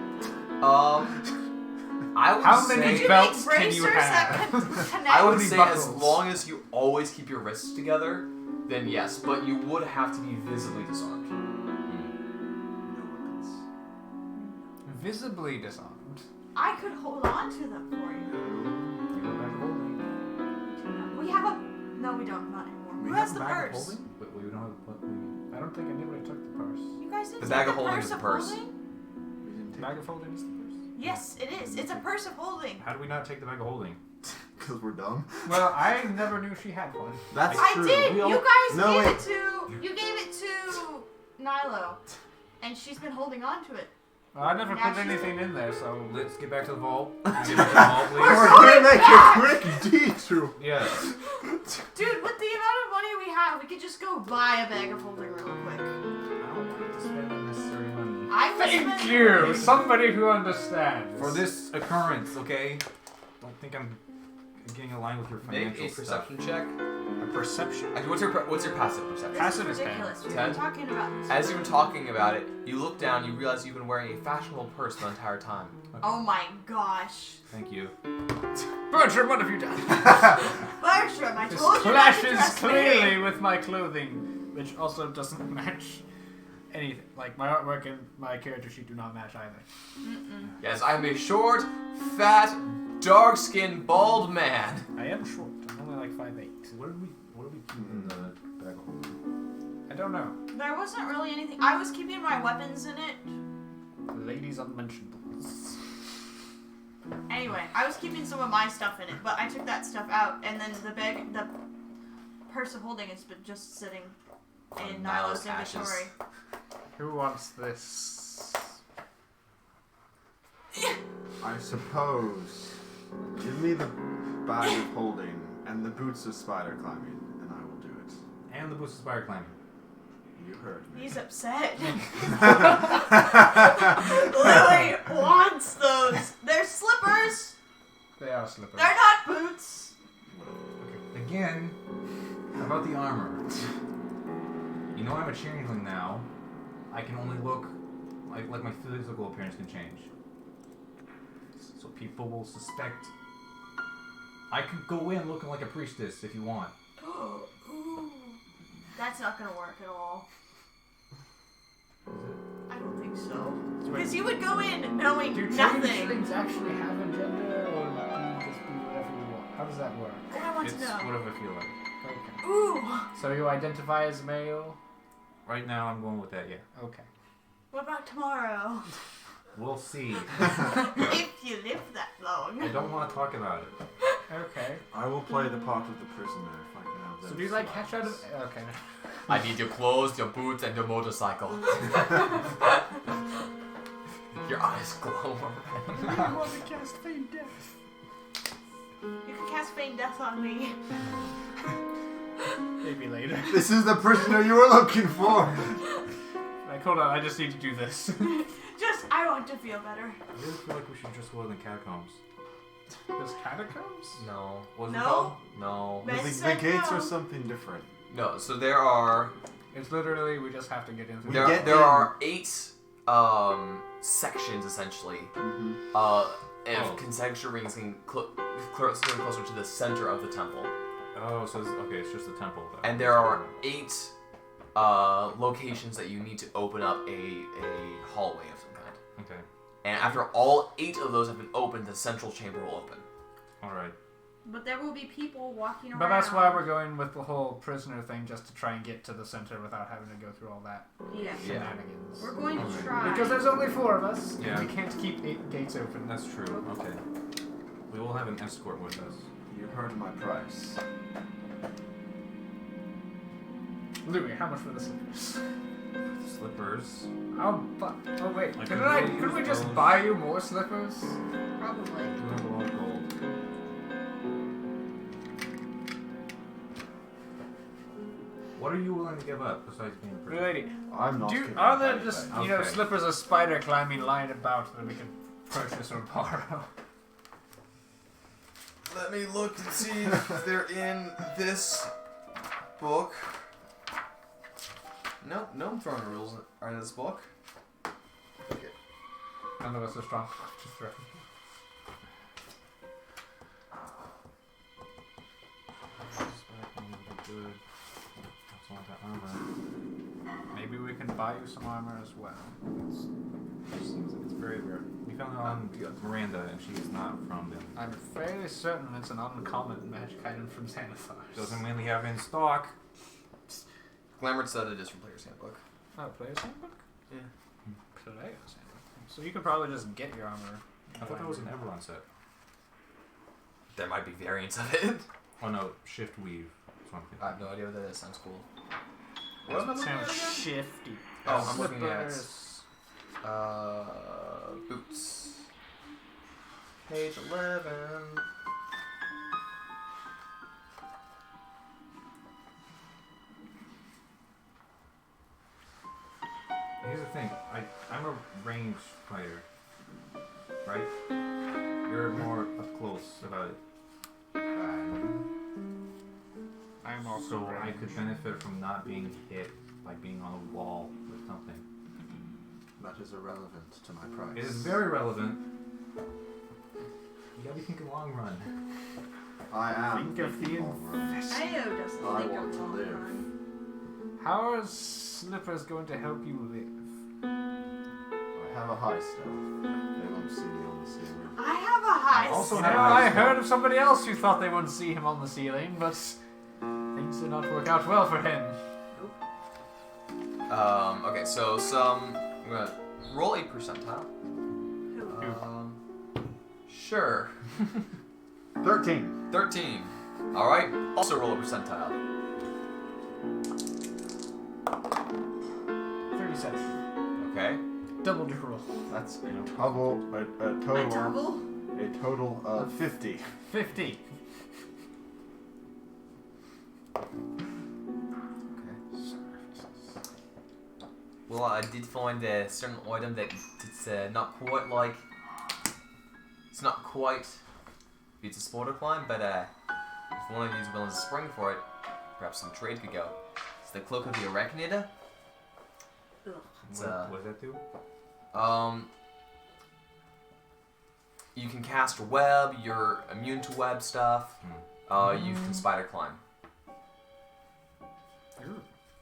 I would How say, many Could you belts make can you bracers that have? could connect? I would many say as buckles? long as you always keep your wrists together, then yes. But you would have to be visibly disarmed. No weapons. Visibly disarmed. I could hold on to them for you. You were back holding. We have a... No, we don't. Not anymore. Who has the purse? But we don't have the I don't think anybody took the purse. You guys didn't The take bag of the holding purse is the of purse. holding? We didn't take Bag of holding is the purse. Yes, it is. It's a purse of holding. How do we not take the bag of holding? because we're dumb. Well, I never knew she had one. That's I true. did. We all- You guys No, gave wait. it to. You gave it to Nilo, and she's been holding on to it. Well, I never put Naturally. anything in there, so Let's get back to the vault. Can we get back to the vault, please? We're gonna make a quick detour. Yes. Dude, with the amount of money we have, we could just go buy a bag of holding real quick. I don't want to spend unnecessary money. I was thank spending you, money. somebody who understands. For this occurrence, okay? Don't think I'm getting aligned with your Make financial a stuff. perception check. A perception. Actually, what's your passive perception? This Passive is is ridiculous. We've 10. been talking about this. As you've been talking about it, you look down, you realize you've been wearing a fashionable purse the entire time. Okay. Oh my gosh. Thank you. Bertram, what have you done? Bertram, I This told you not to clashes trust clearly me. with my clothing, which also doesn't match anything. Like my artwork and my character sheet do not match either. Mm-mm. Yes, I'm a short, fat, dark-skinned, bald man. I am short. I'm only like 5'8". What did we keep in the bag of holding? I don't know. There wasn't really anything. I was keeping my weapons in it. Ladies unmentionables. Anyway, I was keeping some of my stuff in it, but I took that stuff out, and then the purse of holding has been just sitting in Nilo's Nilo's ashes. inventory. Who wants this? I suppose. Give me the bag of holding and the boots of spider climbing, and I will do it. And the boots of spire climbing. You heard me. He's upset. Lily wants those. They're slippers. They are slippers. They're not boots. Okay. Again, how about the armor? You know I'm a changeling now. I can only look like my physical appearance can change. So people will suspect. I could go in looking like a priestess if you want. Ooh, that's not gonna work at all. Is it? I don't think so. So Because you would go in knowing do nothing. changelings actually have a gender, or do you just be whatever you want? How does that work? I want It's to know. whatever I feel like. Okay. Ooh. So you identify as male? Right now I'm going with that, yeah. Okay. What about tomorrow? We'll see. If you live that long. I don't want to talk about it. Okay. I will play the part of the prisoner if I can have So those do you like slots. catch out of? Okay. I need your clothes, your boots, and your motorcycle. Your eyes glow. I want to cast Feign Death. You can cast Feign Death on me. Maybe later. This is the prisoner you were looking for. Like, hold on, I just need to do this. Just, I want to feel better. I really feel like we should just go to the catacombs. There's catacombs? No. What's No. it called? No. Men The said gates no. are something different. No. So there are It's literally, we just have to get into We the... get there in. are 8 sections essentially. If Oh. concentric rings getting closer to the center of the temple, Oh, so it's just the temple. Though. and there are 8 locations that you need to open up a hallway of some kind. Okay. And after all 8 of those have been opened, the central chamber will open. All right. But there will be people walking around. But that's why we're going with the whole prisoner thing, just to try and get to the center without having to go through all that Yeah. shenanigans. We're going to Okay. try. Because there's only 4 of us, Yeah. and we can't keep 8 gates open. That's true. Okay. We will have an escort with us. You heard my price. Louis, how much for the slippers? Slippers. Oh wait, I couldn't could we use just those. buy you more slippers? Probably. We have a lot of gold. What are you willing to give up besides being a prisoner? Lady, I'm not. giving are up there anything. just, Okay. slippers of spider climbing lying about that we can purchase or borrow? Let me look and see if they're in this book. No, no throwing rules are in this book. Okay. None of us are strong enough to throw. Good. That's all that armor. Maybe we can buy you some armor as well. It seems like it's very rare. We found it on Miranda, and she is not from them. I'm fairly certain it's an uncommon magic item from Xanathar. Doesn't mean we have it in stock. Glamour said it is from Player's Handbook. Oh, Player's Handbook? Yeah. Player's Handbook. So you could probably just get your armor. I thought that was an Everlon set. There might be variants of it. Oh no, shift weave. Something. I have no idea what that is. Sounds cool. What What am I looking at sounds again? shifty. Oh, I'm looking at Slippers. boots. Page 11. Here's the thing. I'm a range fighter, right? You're more up close about it. I'm also So I range. could benefit from not being hit by being on a wall with something. That is irrelevant to my price. It is very relevant. You gotta be thinking long run. I am. Think of the thinking long run. Io doesn't I think want I'm to long live. run. How are slippers going to help you live? I have a heist elf. They won't see me on the ceiling. I have a heist. also You have know, a I heist heard of somebody else who thought they wouldn't see him on the ceiling, but things did not work out well for him. Okay, so I'm gonna roll a percentile. Who? Sure. 13. 13. Alright, also roll a percentile. 37. Okay. Double your roll. That's a total of 50. 50. Well, I did find a certain item that it's not quite like. It's not quite. Beats a spider climb, but if one of you is willing to spring for it, perhaps some trade could go. It's the cloak of the Arachnida. Ugh. It's, What does that do? You can cast a web. You're immune to web stuff. You can spider climb.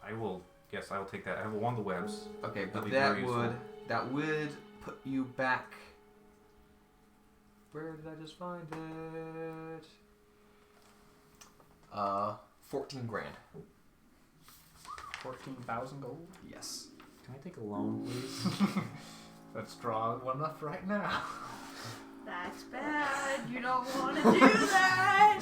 I will. Yes, I will take that. I have one of the webs. Okay, but That'd be that very would useful. put you back. Where did I just find it? 14 grand. 14,000 gold. Yes. Can I take a loan, please? Let's draw one up right now. That's bad. You don't want to do that.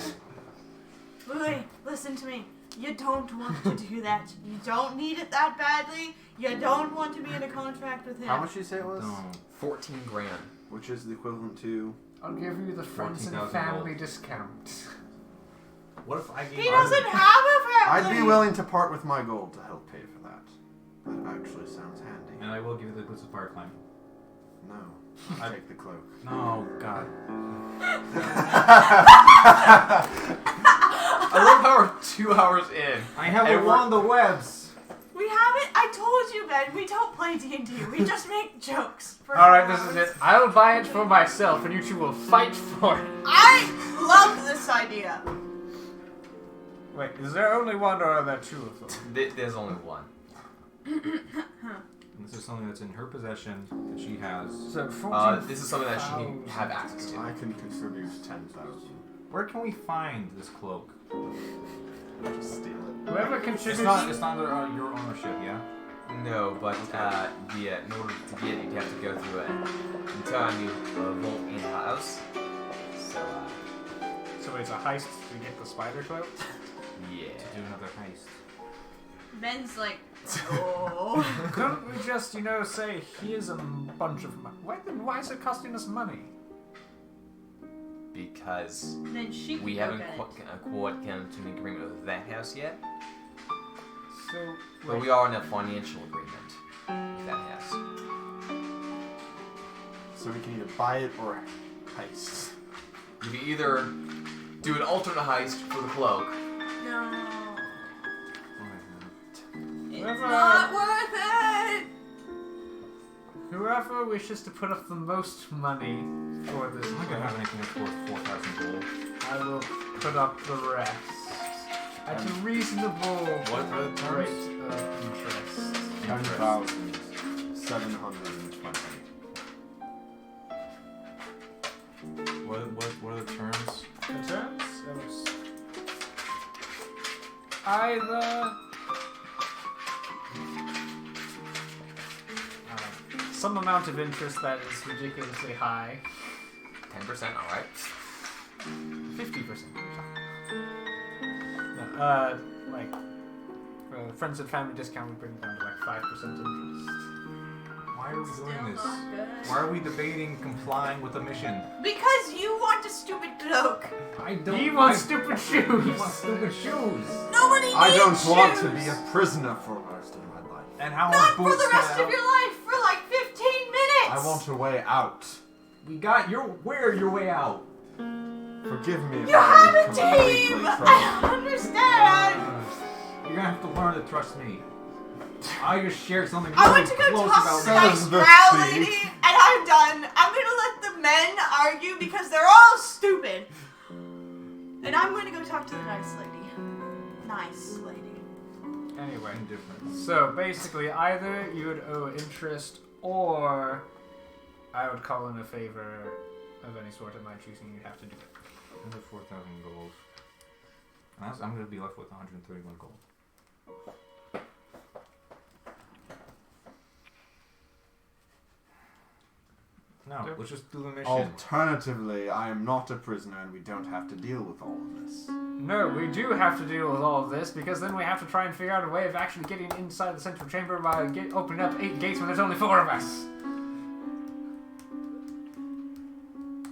Louis, listen to me. You don't want to do that. You don't need it that badly. You don't want to be in a contract with him. How much did you say it was? No. 14 grand. Which is the equivalent to... I'll give you the friends and 14,000 family gold. discount. What if I gave He doesn't have a family. I'd be willing to part with my gold to help pay for that. That actually sounds handy. And I will give you the boots of fire climb. No. I'll take the cloak. No, God. I love how we're 2 hours in. I have And a wand of webs. We haven't. I told you, Ben. We don't play D&D. We just make jokes. For Alright, 4 this is hours. it. I'll buy it for myself, and you two will fight for it. I love this idea. Wait, is there only one, or are there two of them? There's only one. And this is something that's in her possession that she has. So 14. This is something that she can have access to. I can contribute 10,000. Where can we find this cloak? Just steal it. Whoever contributes. It's not under your ownership, yeah? No, but in order to get it, you have to go through an entirely vault in the house. So, So it's a heist to get the spider cloak? yeah. To do another heist. Ben's like, oh. Couldn't we just, say, here's a bunch of money? Why is it costing us money? Because Then she can we go haven't get it. quite come to an agreement with that house yet. So, But we are in a financial agreement with that house. So we can either buy it or heist. You can either do an alternate heist for the cloak. No. It's Whoever- not worth it. whoever wishes to put up the most money for this I'm not gonna have anything that's worth 4,000 gold. I will put up the rest. At a reasonable What are the rate terms? of interest. 10,720. What are the terms? The terms? Either some amount of interest that is ridiculously high. 10%, alright. 50%. No, friends and family discount would bring it down to like 5% interest. Why are we Still doing this? not good. Why are we debating complying with the mission? Because you want a stupid cloak. I don't. He wants I- stupid He shoes! wants stupid shoes. Nobody needs I don't want to shoes. be a prisoner for the rest of my life. And how Not much for the rest of your life. For like 15 minutes. I want a way out. We got your. Where your way out? Forgive me if You I have am a completely team. troubled. I don't understand. You're gonna have to learn to trust me. I just shared something I really went to go close talk about to the me. nice Says the brow thief. lady, and I'm done. I'm gonna let the men argue because they're all stupid. And I'm gonna go talk to the nice lady. Nice lady. Anyway, Indifferent. so basically either you would owe interest or I would call in a favor of any sort of my choosing. You'd have to do it. Another 4,000 gold. And I'm gonna be left with 131 gold. No, let's just do the mission. Alternatively, I am not a prisoner and we don't have to deal with all of this. No, we do have to deal with all of this because then we have to try and figure out a way of actually getting inside the central chamber by opening up 8 gates when there's only 4 of us.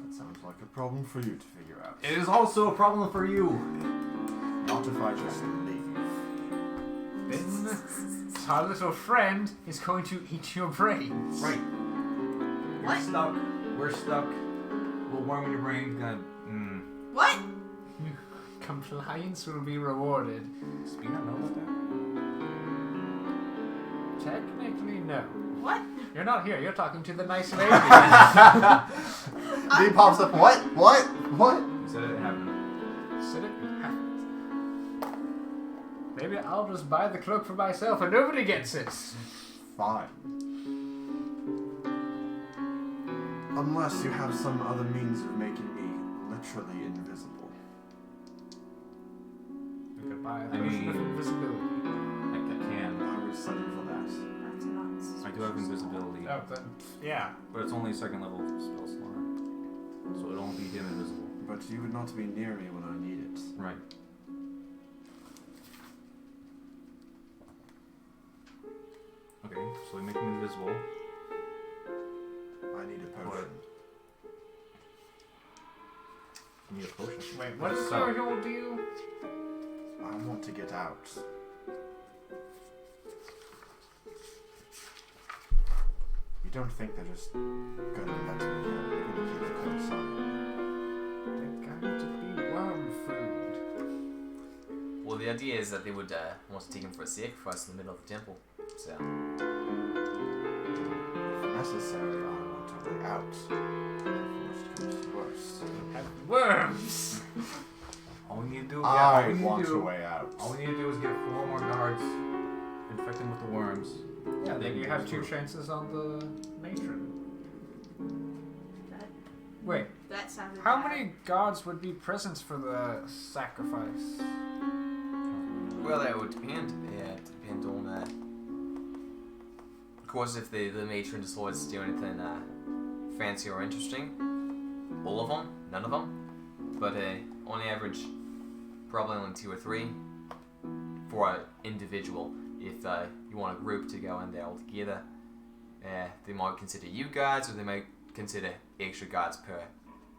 That sounds like a problem for you to figure out. It is also a problem for you. Not if I just leave. Then our little friend is going to eat your brains. Right. You're What? stuck. We're stuck. We'll warm in your brain. Gonna. What? Compliance will be rewarded. Does Speed not know about that? Technically, no. What? You're not here. You're talking to the nice lady. He pops up. What? What? What? You said it happened. Said it happened. Maybe I'll just buy the cloak for myself and nobody gets it. Fine. Unless you have some other means of making me literally invisible. We could buy a I potion mean- of invisibility. I can. I was setting for that. That's nuts. I could do have invisibility. Oh, then, yeah. But it's only a second level spell slot. So it'll only be him invisible. But you would not be near me when I need it. Right. Okay, so we make him invisible. I need a potion. You need a potion. Wait, what is So- your whole deal? I want to get out. You don't think they're just gonna let me go? They're gonna keep a close eye. They're going to be worm food. Well, the idea is that they would want to take him for a sacrifice in the middle of the temple. So. If necessary, I want a way out. If worst comes to worst. Have worms! All we need to do, I want a way out. All we need to do is get 4 more guards, infect them with the worms. Yeah, then you have 2 chances on the matron. That, Wait, that sounded how bad. many gods would be present for the sacrifice? Well, that would depend. Yeah, it depend on. Of course, if the matron decides to do anything fancy or interesting, all of them, none of them. But on average, probably only 2 or 3 for an individual. If you want a group to go in there all together, they might consider you guards, or they might consider extra guards per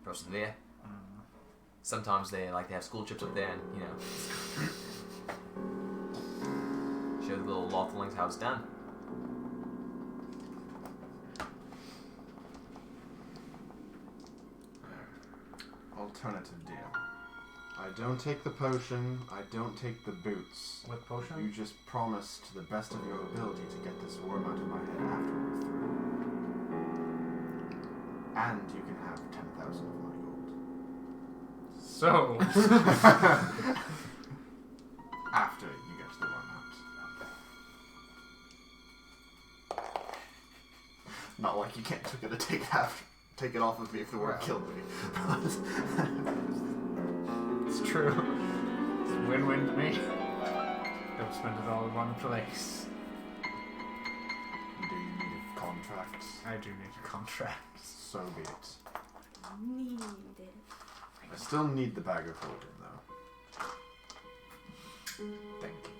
person there. Sometimes they like to have school trips up there, and show the little lothlings how it's done. Alternative deal. I don't take the potion, I don't take the boots. What potion? You just promise to the best of your ability to get this worm out of my head after we're through. And you can have 10,000 of my gold. So, After you get the worm out. Not like you can't gonna take it off of me if the worm killed me. it's true. It's a win-win to me. Don't spend it all in one place. Do you need a contract? I do need a contract. So be it. Need it. I still need the bag of holding though. Thank you.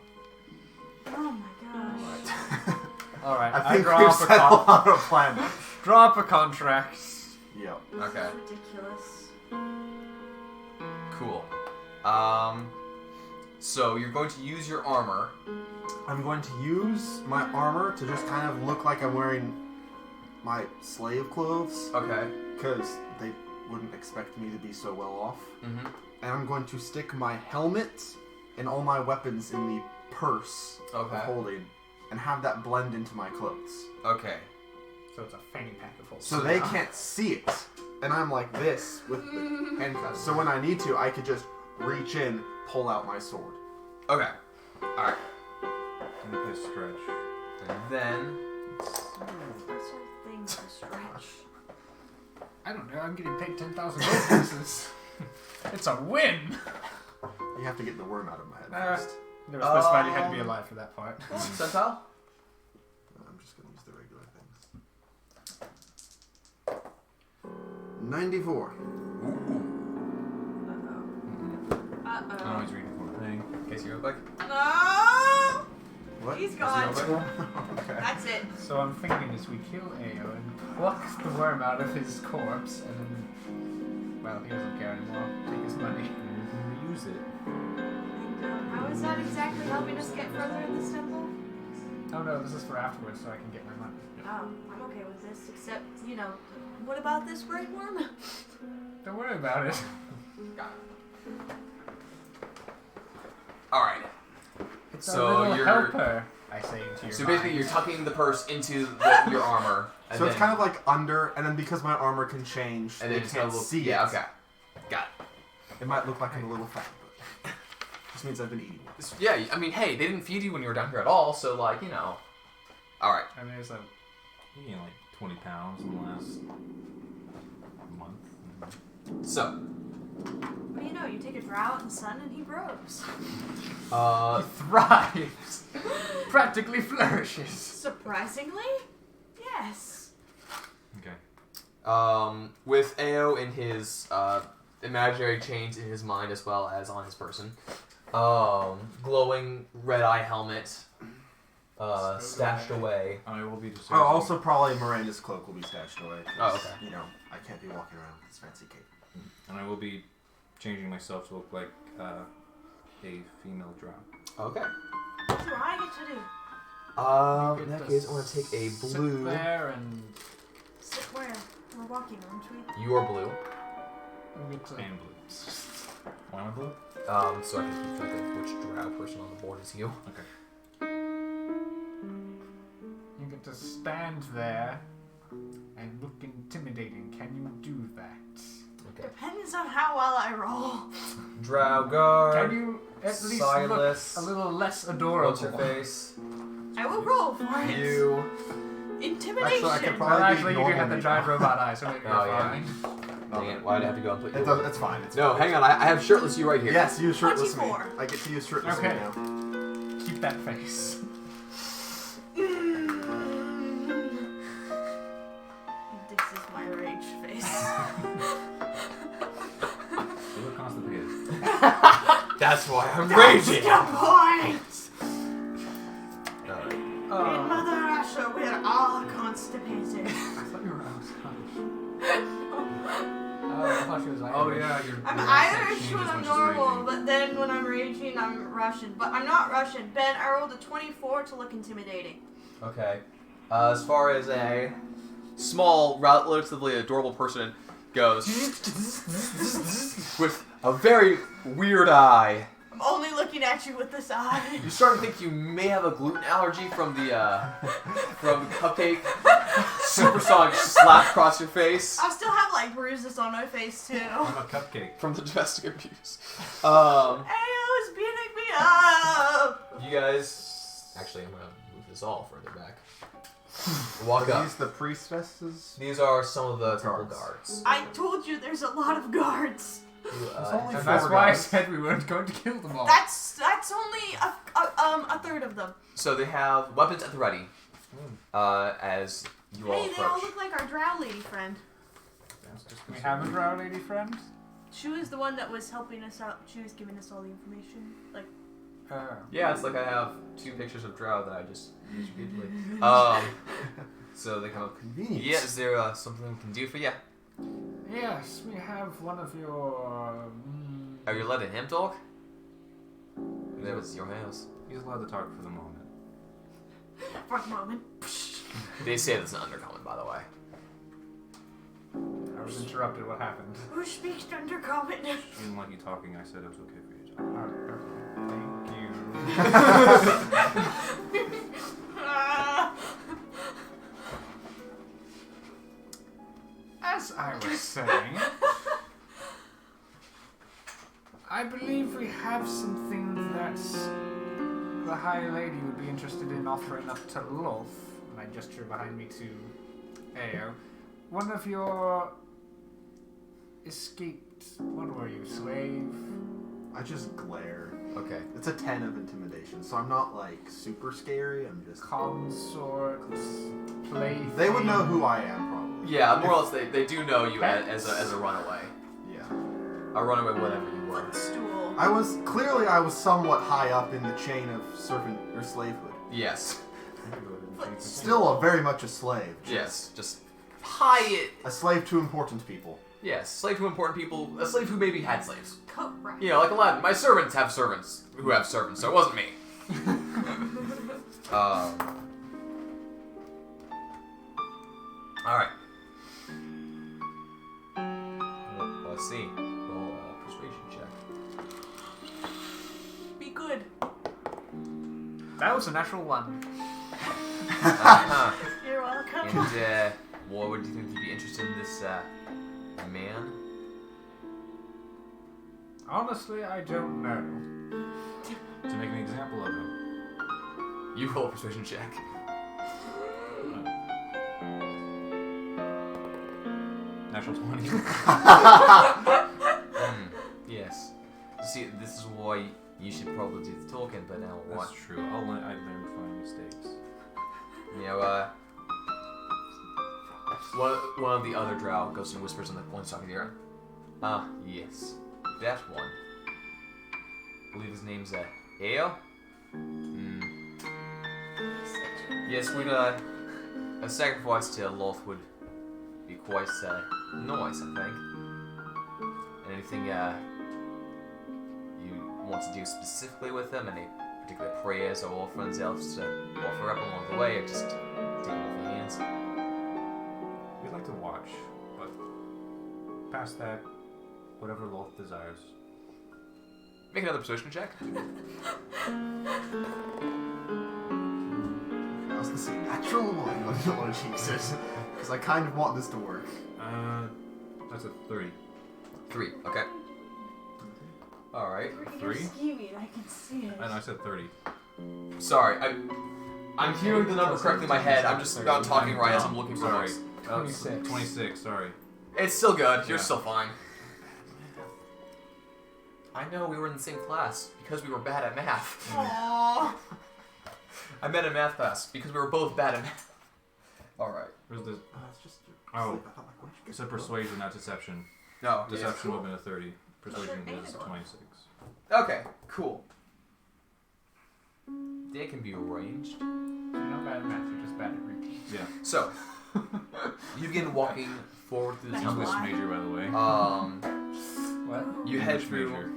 Oh my gosh. Alright, I think draw we've up a settled on a plan. draw up a contract. Yep. This Okay. is ridiculous. Cool. So you're going to use your armor. I'm going to use my armor to just kind of look like I'm wearing my slave clothes, Okay. because they wouldn't expect me to be so well off. Mm-hmm. And I'm going to stick my helmet and all my weapons in the purse Okay. of holding, and have that blend into my clothes. Okay. So it's a fanny pack of holes. So they can't see it. And I'm like this with the handcuffs. So when I need to, I could just reach in, pull out my sword. Okay. Alright. And then stretch. And then... What's our thing to stretch? I don't know, I'm getting paid 10,000 gold pieces. It's a win! You have to get the worm out of my head first. Never specified you had to be alive for that part. Centile? I'm just going to use the regular things. 94. Uh-oh. he's reading for a thing. In case you're quick. No! What? He's gone. Okay. That's it. So I'm thinking is we kill Ao and pluck the worm out of his corpse and then, well, he doesn't care anymore. Take his money. And you can reuse it. And, how is that exactly helping us get further in this temple? Oh no, this is for afterwards so I can get my money. Oh, I'm okay with this, except, what about this brain worm? Don't worry about it. Got it. Alright. It's So a little you're- helper, I say into your So basically mind. you're tucking the purse into your armor. And So then, it's kind of like under, and then because my armor can change, and they then it's can't gonna look, see yeah, it. okay. Got It might look like I'm a little fat, but just means I've been eating. it. Yeah, I mean, hey, they didn't feed you when you were down here at all, so Alright. I mean, it's like, You gained like 20 pounds in the last month. So, What do you know? You take a drow out in the sun and he grows. thrives! Practically flourishes! Surprisingly? Yes. Okay. With Ao in his imaginary chains in his mind as well as on his person. Glowing red eye helmet. Stashed away. I will be Oh, also probably Miranda's cloak will be stashed away. Oh, okay. You know, I can't be walking around with this fancy cape. And I will be changing myself to look like a female drow. Okay. What do I get to do? In that case, I'm gonna take a blue. Sit there and Sit where? We're walking, aren't we? You are blue. we get to And blue. Why am I blue? So I can keep track of which drow person on the board is you. Okay. you get to stand there and look intimidating. Can you do that? Okay. Depends on how well I roll. Drow guard. Can you at least Silas. look a little less adorable? What's your face? I will roll for it. You. Intimidation. Actually, I could Well, probably actually, you do normal have the me. giant robot eye, so maybe you're Oh, yeah. fine. Dang it, why'd I have to go and put you? It's fine. It's No, fine. hang on, I have shirtless you right here. Yes, use shirtless me. 24. I get to use shirtless Okay. me now. Keep that face. This is my rage face. You look constipated. That's why I'm That's raging. the point! Alright. In Mother Russia, we're all constipated. I thought you were Scottish. I thought she was Irish. Oh yeah, you're. I'm your Irish accent when changes I'm she's normal, raging. but then when I'm raging, I'm Russian. But I'm not Russian. Ben, I rolled a 24 to look intimidating. Okay. As far as a small, relatively adorable person goes, with a very weird eye, I'm only looking at you with this eye. you start to think you may have a gluten allergy from the cupcake supersonic slap across your face I still have like bruises on my face too. I'm a cupcake. from the domestic abuse. Ayo's beating me up. You guys, actually, I'm gonna move this all further back. Walk Are up. these the priestesses? These are some of the temple Guards. guards. I told you there's a lot of guards. You, only And four that's why I guys. said we weren't going to kill them all. That's only a third of them. So they have weapons at the ready as you all Hey, they all approach. look like our drow lady friend. That's just We have a drow lady friend? She was the one that was helping us out. She was giving us all the information. Like, Yeah, it's like I have 2 pictures of drow that I just used repeatedly. So they come up. Convenient. Yeah, is there something we can do for you? Yes, we have one of your... Are you letting him talk? That was your house. He's allowed to talk for the moment. for a moment. They say that's an undercommon, by the way. I was interrupted. What happened? Who speaks undercommon? She didn't like you talking. I said it was okay for you to talk. Oh, okay. Thank you. As I was saying, I believe we have something that the High Lady would be interested in offering up to Lolth. And I gesture behind me to Ao. One of your escaped, what were you, slave? I just glare. Okay. It's a 10 of intimidation, so I'm not like super scary. I'm just. Consort, plaything. They would know who I am, probably. Yeah, more or less they do know you as a runaway. Yeah. A runaway, whatever you were. Footstool. I was somewhat high up in the chain of servant or slavehood. Yes. Still very much a slave. Yes. Just high. A slave to important people. Yes. Slave to important people. A slave who maybe had slaves. Correct. You know, like Aladdin. My servants have servants who have servants, so it wasn't me. All right. Let's see. Roll a persuasion check. Be good. That was a natural one. Uh-huh. You're welcome. And what would you think you'd be interested in this man? Honestly, I don't know. To make an example of him. You roll a persuasion check. Natural 20. Yes. See, this is why you should probably do the talking, but now what? That's true. I learned from my mistakes. You know, One of the other drow goes and whispers in the one talking to the ear. Ah, yes. That one. I believe his name's Ale? Yes, we'd a sacrifice to Loth would be quite nice, I think. Anything you want to do specifically with them? Any particular prayers or offerings else to offer up along the way, or just take them off your hands? We'd like to watch, but past that, whatever Loth desires. Make another persuasion check. I was gonna say natural one, but I don't want to jinx it. Because I kind of want this to work. That's a 3. 3, okay. Alright. You're 3? scheming, I can see it. And I said 30. Sorry, I'm hearing the number correctly in my head. I'm just not talking right as I'm looking for Sorry. notes. 26, sorry. It's still good. You're Yeah. still fine. I know we were in the same class because we were bad at math. Aww. I met in math class because we were both bad at math. Alright. Where's the... It's just. Oh. I thought, like, where'd you get It's a the persuasion, not deception. No. Deception would have been a 30. Persuasion Sure, is maybe. 26. Okay, cool. They can be arranged. You're not bad at math, you're just bad at reading. Yeah. So, you begin walking forward through the That's temple. English why. major, by the way. What? You head English through major.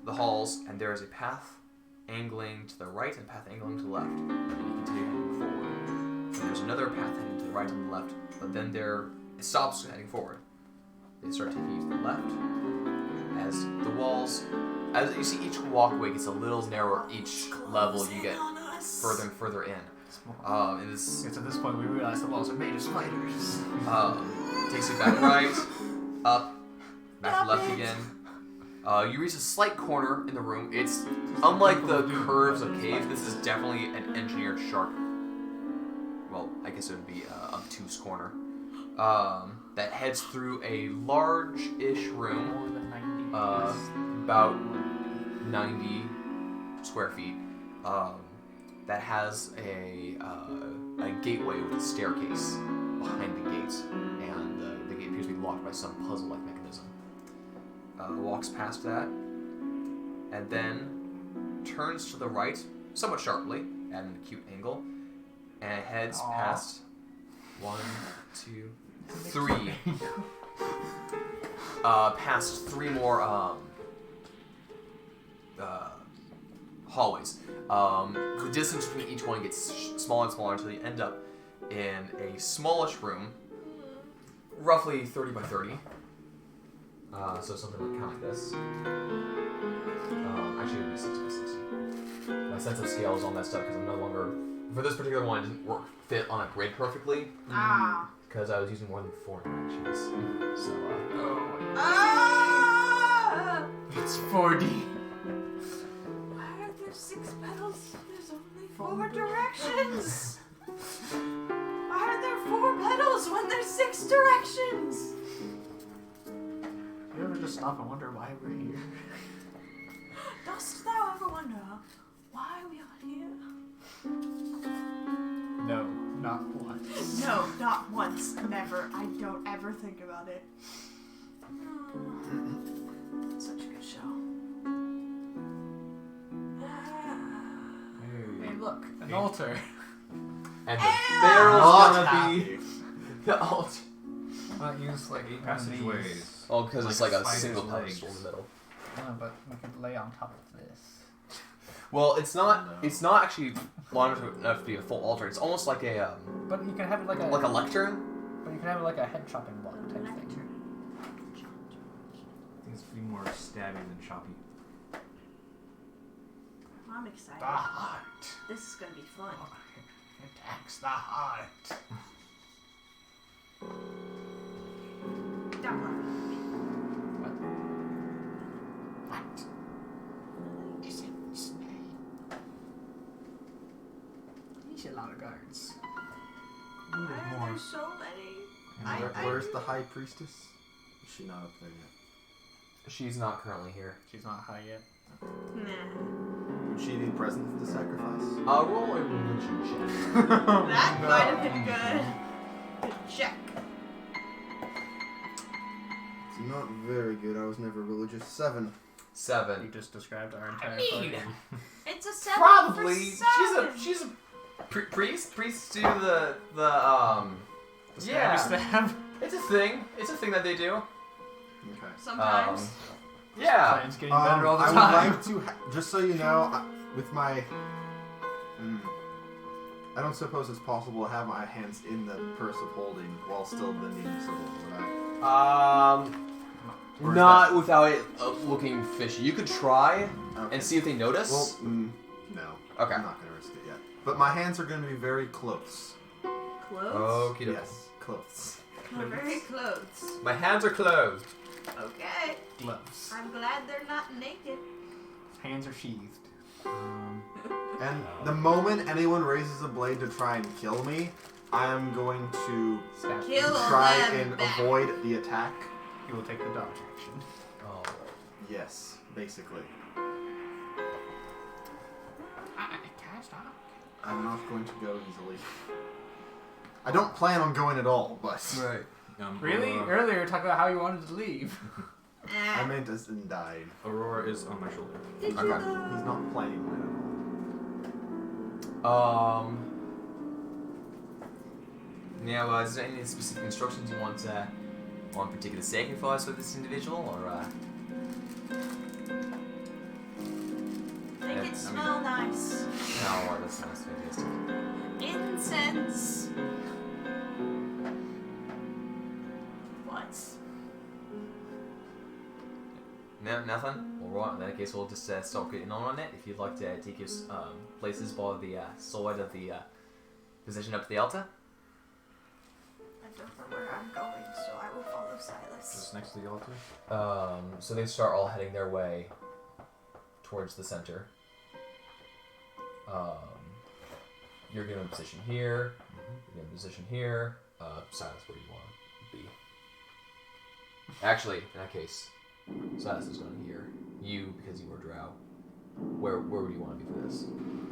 the halls, and there is a path angling to the right and a path angling to the left. And you continue heading forward. And there's another path heading to the right and the left, but then it stops heading forward. They start taking you to the left. As the walls, as you see, each walkway gets a little narrower. Each level you get further and further in. And this It's at this point we realize the walls are made of spiders. takes you back right, up, back left again. You reach a slight corner in the room. It's unlike the curves of cave. This is definitely an engineered sharp. Well, I guess it would be obtuse corner. That heads through a large-ish room, More than 90 about 90 square feet. That has a gateway with a staircase behind the gate, and the gate appears to be locked by some puzzle-like mechanism. Walks past that, and then turns to the right, somewhat sharply, at an acute angle, and heads past 1, 2, 3. Past 3 more hallways. The distance between each one gets smaller and smaller until you end up in a smallish room, roughly 30 by 30. So something like kind of like this. Actually, it would be 60 by 60. My sense of scale is all messed up because I'm no longer... For this particular one, it didn't fit on a grid perfectly because I was using more than 4 directions. So, It's 4D. Why are there 6 petals? There's only 4 directions. Why are there 4 petals when there's 6 directions? You ever just stop and wonder why we're here? Dost thou ever wonder why we are here? No, not once. No, not once. Never. I don't ever think about it. Such a good show. Hey, look, an altar. and the barrel's Not gonna happy. be the altar. Not use like 8 Passageways. Oh, because it's like a spider's single legs. pedestal in the middle. No, but we could lay on top of this. Well, it's not. It's not actually long enough to be a full altar. It's almost like a But you can have it like a lectern. But you can have it like a head chopping block type thing. I think it's pretty more stabby than choppy. I'm excited. The heart This is gonna be fun. attacks the heart. Don't laugh at me. What is its name? He's a lot of guards. Why are there so many? Where's the high priestess? Is she not up there yet? She's not currently here. She's not high yet. Nah. Would she be present for the sacrifice? Roll a religion check. That might have been good. check. It's not very good. I was never religious. 7. 7. You just described our entire mean, party. It's a 7 Probably. for 7. She's a priest. Priests do the Yeah. yeah. It's a thing. It's a thing that they do. Okay. Sometimes. Yeah. Plan's getting better all the I would time. like to, just so you know, with my... I don't suppose it's possible to have my hands in the purse of holding while still bending the symbol, would I? Or is Not that- without it looking fishy. You could try Okay. and see if they notice. Well, no. Okay. I'm not going to risk it yet. But my hands are going to be very close. Clothes? Okie dokie. Yes, close. Oh, very clothes. My hands are closed. Okay. Gloves. I'm glad they're not naked. Hands are sheathed. And the moment anyone raises a blade to try and kill me, I am going to Stab. Kill try them and back. avoid the attack. You will take the dodge action. Oh. Yes, basically. Can't stop. I'm not going to go easily. I don't plan on going at all, but Right. Really? Earlier, you were talking about how you wanted to leave. I meant as in died. Aurora is on my shoulder. Did you Okay. though? He's not playing right Now, is there any specific instructions you want on particular sacrifice for this individual, or Make Yeah, it smell nice. no? That's fantastic. Incense. What? No, nothing. All right. In that case, we'll just stop getting on it. If you'd like to take your places by the side of the position up at the altar. I don't know where I'm going, so I will follow Silas. Just next to the altar. So they start all heading their way towards the center. You're given a position here. You're given a position here. Silas, where do you want to be? Actually, in that case, Silas is going here. You, because you were drow. Where would you want to be for this? Is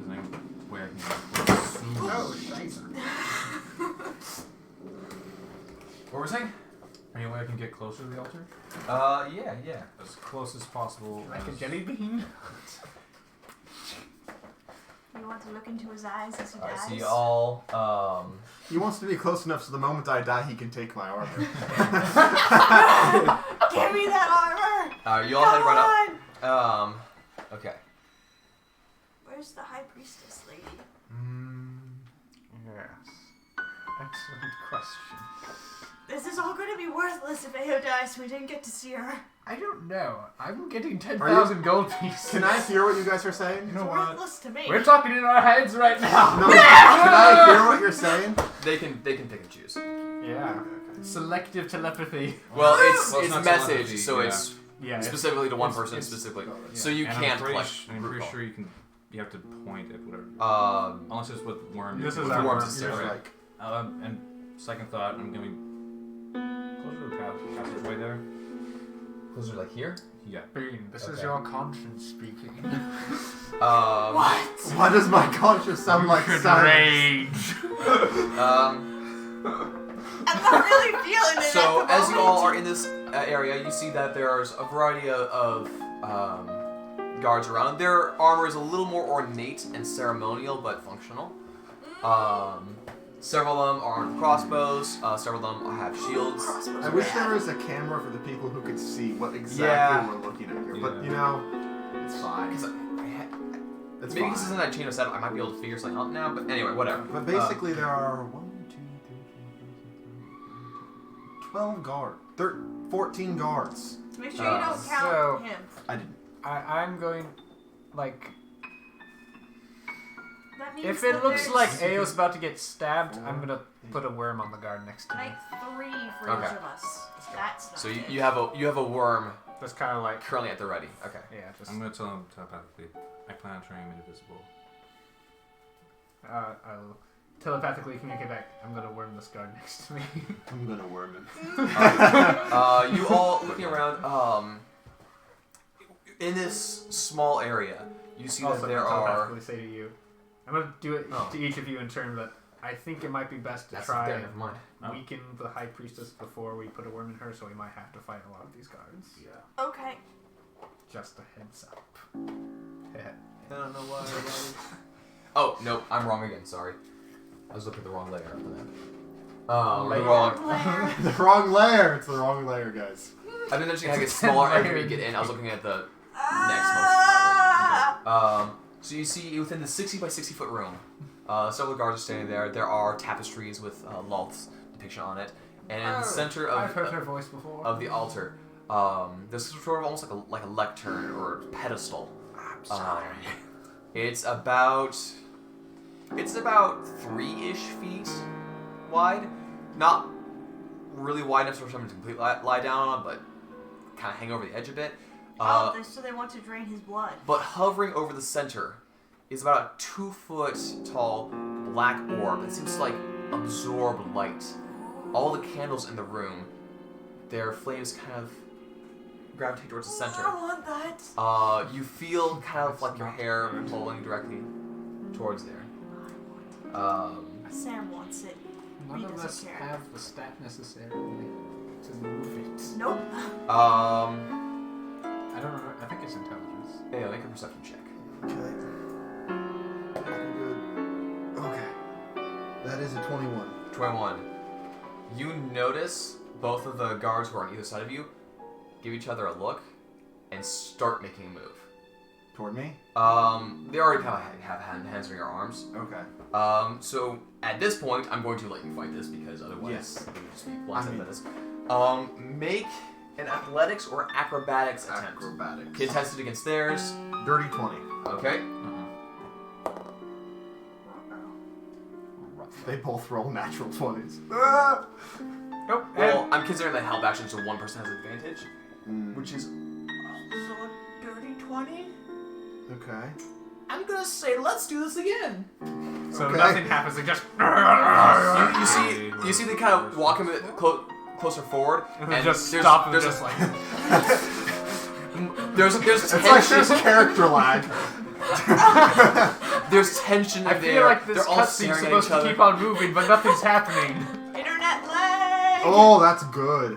there any way I can get Oh, scheiße. What were we saying? any way I can get closer to the altar? Yeah. As close as possible. Like a as- jelly bean? You want to look into his eyes as he Alright, dies? so you all, now. He wants to be close enough so the moment I die, he can take my armor. Give me that armor! you all head right Come up. on! Okay. Where's the high priestess lady? Yes. Excellent question. This is all going to be worthless if Ayo dies. We didn't get to see her. I don't know. I'm getting 10,000 gold pieces. Can I hear what you guys are saying? You know It's what? worthless to me. We're talking in our heads right now. No, can I hear what you're saying? They can pick and choose. Yeah. Selective telepathy. Well, Well, it's it's not message, telepathy, so yeah. it's Yeah. specifically to one it's- person it's- specifically. yeah. So you And can't I'm play. pretty sure you have to point at whatever. Um, Unless it's with worm. This is with our worms worm. is You're different. like, And second thought, I'm going closer to the passageway there. closer like here. Yeah. Bean, this is Okay. your conscience speaking. What? why does my conscience sound like silence? Rage. I'm not really feeling it So at the as you all are moment. in this area, you see that there's a variety of guards around. Their armor is a little more ornate and ceremonial, but functional. Several of them are armed with crossbows. Several of them have shields. Crossbows I are wish rad. there was a camera for the people who could see what exactly Yeah. we're looking at here. Yeah. But, you know, it's fine. Because It's maybe fine. this isn't that chain of 7. I might be able to figure something out now. But anyway, whatever. But basically, there are 12 guards. 14 guards. Make sure you don't count so- him. I didn't. I'm going, like, That means if that it looks there's like Ao's about to get stabbed, I'm gonna put a worm on the guard next to me. like 3 for Okay. each of us. That's not So it. you have a worm That's kind of like, currently at the ready. Okay. yeah, just, I'm going to tell him telepathically. I plan on turning him invisible. I'll telepathically communicate back. I'm gonna worm this guard next to me. I'm gonna worm him. You all looking around. In this small area, you see Also, that there I'll are. telepathically say to you, I'm gonna do it Oh. to each of you in turn, but I think it might be best to That's try there, and never mind. weaken the High Priestess before we put a worm in her, so we might have to fight a lot of these guards. Yeah. Okay. Just a heads up. I don't know why. Oh, no, I'm wrong again, sorry. I was looking at the wrong layer of the map. The wrong. Layer. The wrong layer. It's the wrong layer, guys. I've been mentioning how it gets smaller every time you get in. I was looking at the next most. So you see within the 60 by 60 foot room, several guards are standing there. There are tapestries with Loth's depiction on it, and in the center I've heard her voice before. of the altar, there's sort of almost like a lectern or pedestal. I'm sorry. It's about 3-ish feet wide, not really wide enough for someone to completely lie down on, but kind of hang over the edge a bit. So they want to drain his blood. But hovering over the center is about a 2-foot tall black orb that seems to like absorb light. All the candles in the room, their flames kind of gravitate towards the center. I want that. You feel kind of like your hair pulling directly towards there. Sam wants it. None He of doesn't us care. have the stat necessarily to move it. Nope. I don't remember. I think it's intelligence. Yeah, make a perception check. Okay. Good. Okay. That is a 21. 21. You notice both of the guards who are on either side of you give each other a look and start making a move. Toward me? They already kind of have hands on your arms. Okay. So at this point, I'm going to let you fight this because otherwise Yes. it would just be blindsided by this. mean- Make an athletics or acrobatics attempt. Acrobatics. Contested against theirs. Dirty 20. Okay. They both roll natural 20s. Nope. Well, I'm considering that help action, so one person has advantage, which is So a dirty 20? Okay. I'm gonna say let's do this again. so okay. nothing happens. They just. You see they kind of walk a bit closer forward, And they just stop and just like. there's It's tension. like there's character lag. There's tension I there. feel like this They're all cutscene's staring at supposed each to other. keep on moving, but nothing's happening. Internet lag! Oh, that's good.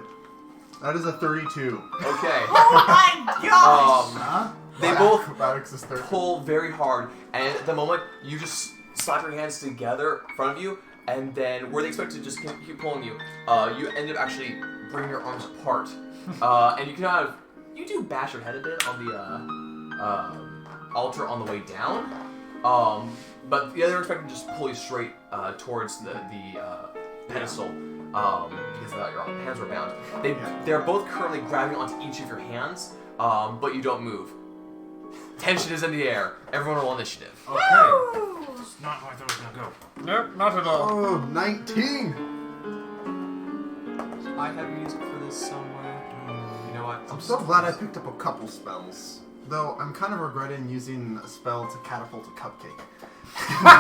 That is a 32. Okay. Oh my gosh! Huh? They My both acrobatics is 13. pull very hard, and at the moment you just slap your hands together in front of you, and then where they expect to just keep pulling you, you end up actually bringing your arms apart, and you kind of do bash your head a bit on the altar on the way down, but the other expecting to just pull you straight towards the pedestal. Because your hands were bound. They're both currently grabbing onto each of your hands, but you don't move. Tension is in the air. Everyone roll initiative. Okay. It's not how I thought it was gonna go. Nope, not at all. Oh, 19! I have music for this somewhere. You know what? I'm so glad I picked up a couple spells. Though, I'm kind of regretting using a spell to catapult a cupcake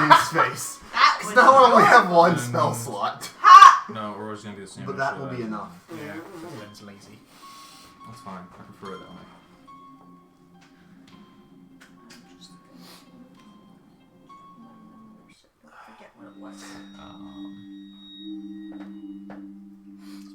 into space. That Because was now I only your- have one spell slot. Ha! No, or it's gonna be the same. But that will be enough. Yeah, Lynn's lazy. That's fine. I prefer it that way. Forget what it was.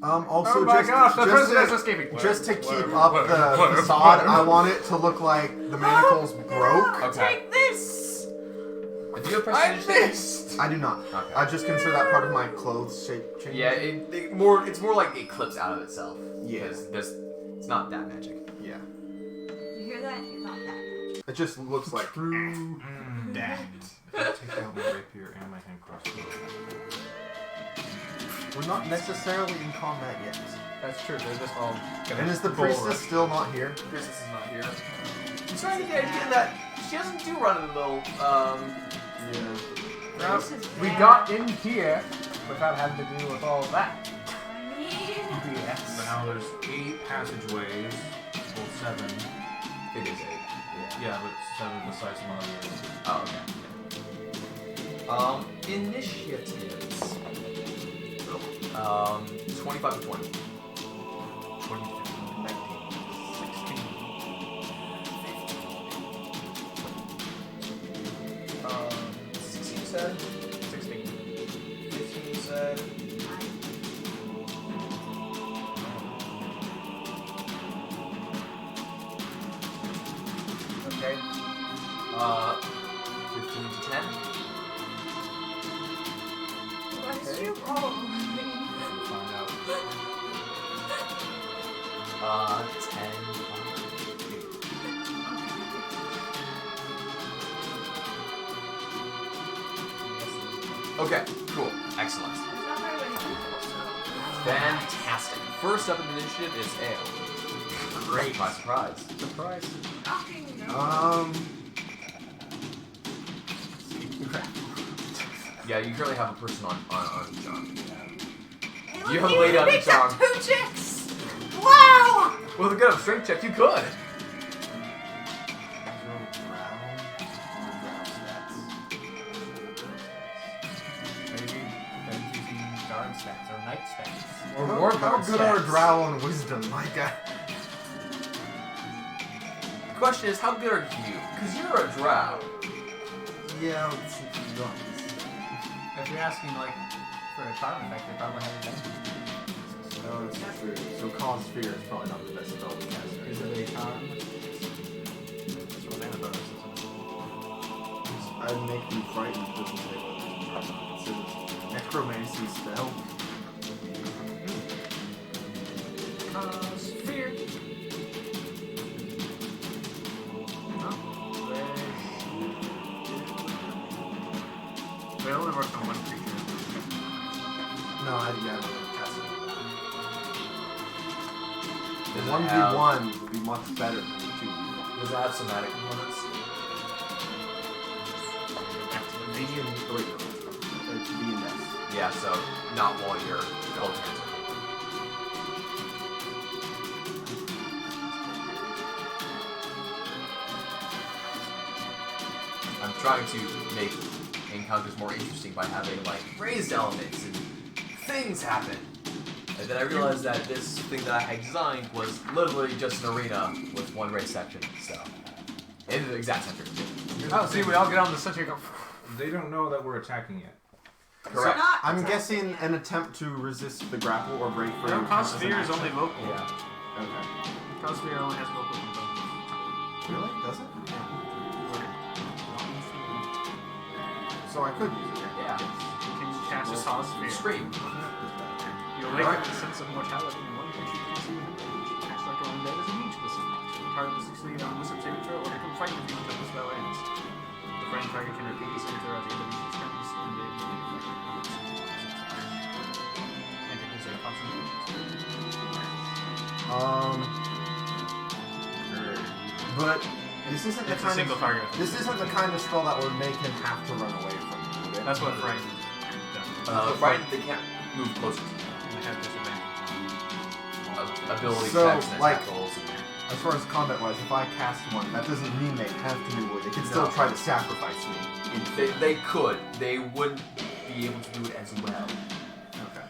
Also, Oh my just, gosh, the just prisoner is to, escaping. just to keep up the facade, I want it to look like the manacles broke. Okay. Take this! Do you have prestige? I do not. Okay. I just consider that part of my clothes shape change. Yeah, it's more like it clips out of itself. Yeah. Because it's not that magic. Yeah. You hear that? You're not that. It just looks like. That. Take out my rapier and my hand crossbow. We're not necessarily in combat yet. That's true. They're just all. And is the priestess still not here? Princess is not here. I'm starting to get the idea that she doesn't do run in the middle. Yeah. Well, This is we bad. got in here without having to deal with all of that. I need... But BS. now there's 8 passageways. Well, 7. It is 8. Yeah, but 7 besides some other. Oh, okay. Initiatives. 25 to 20. 20, 19. 16. 16 you said? 16. ahead. Okay. 15 to 10. What is Okay. your roll? We'll find out. 10. Okay, cool. Excellent. There's not very many people, so. Fantastic. First up in the initiative is Ale. Great. Surprise, surprise. Surprise. Shocking, no. Yeah, you currently have a person on each arm. Hey, You look, have a lady on picked each up arm. 2 chicks! Wow! With a good strength check, you could. Maybe then using guard stats or night stats. Or Or how guard good are stats. Drow and Wisdom? Micah? The question is, how good are you? Because you're a drow. Yeah, let's see if you got If you're asking like for a charm effect, they probably have it. No, that's not true. So Cause Fear is probably not the best spell to cast. Is it a charm? That's what I thought it was. I'd make them frightened if it doesn't say what it says necromancy spell. Cause fear. No. They only work on one creature. No, I don't cast it. The Does it 1v1 would be much better than the 2v1. Does it have somatic components? V and wait, it's V and S. Yeah, so not while you're cold hands. I'm trying to make encounters more interesting by having like raised elements and things happen. And then I realized that this thing that I had designed was literally just an arena with one raised section. So in the exact center. Oh, see, we all get on the center and go. They don't know that we're attacking yet. Correct. So not I'm exactly, guessing yeah. an attempt to resist the grapple or break free. No, counts cause as an fear is action. only local. Yeah. Okay. Cause fear only has local components. Really? Does it? So I could use it. Yeah. You can cast a cause fear. Scream. You awaken the sense of mortality in one creature you can see within range. Acts like your own dead is immune to this effect. The target will succeed on wisdom saving throw or become frightened of you until the spell ends. The frightened target can repeat the saving throw at the end of each turns and they will be affected by this. And it is a concentration. But this isn't the It's a kind single of target. this isn't the kind of spell that would make him have to run away from you, would it? That's what frightened does. Right, they can't move closer to you. And they have disadvantage. Ability So, checks and like- tackles. And As far as combat wise, if I cast one, that doesn't mean they have to move away. They can still No. try to sacrifice me. they could. They wouldn't be able to do it as well. Okay.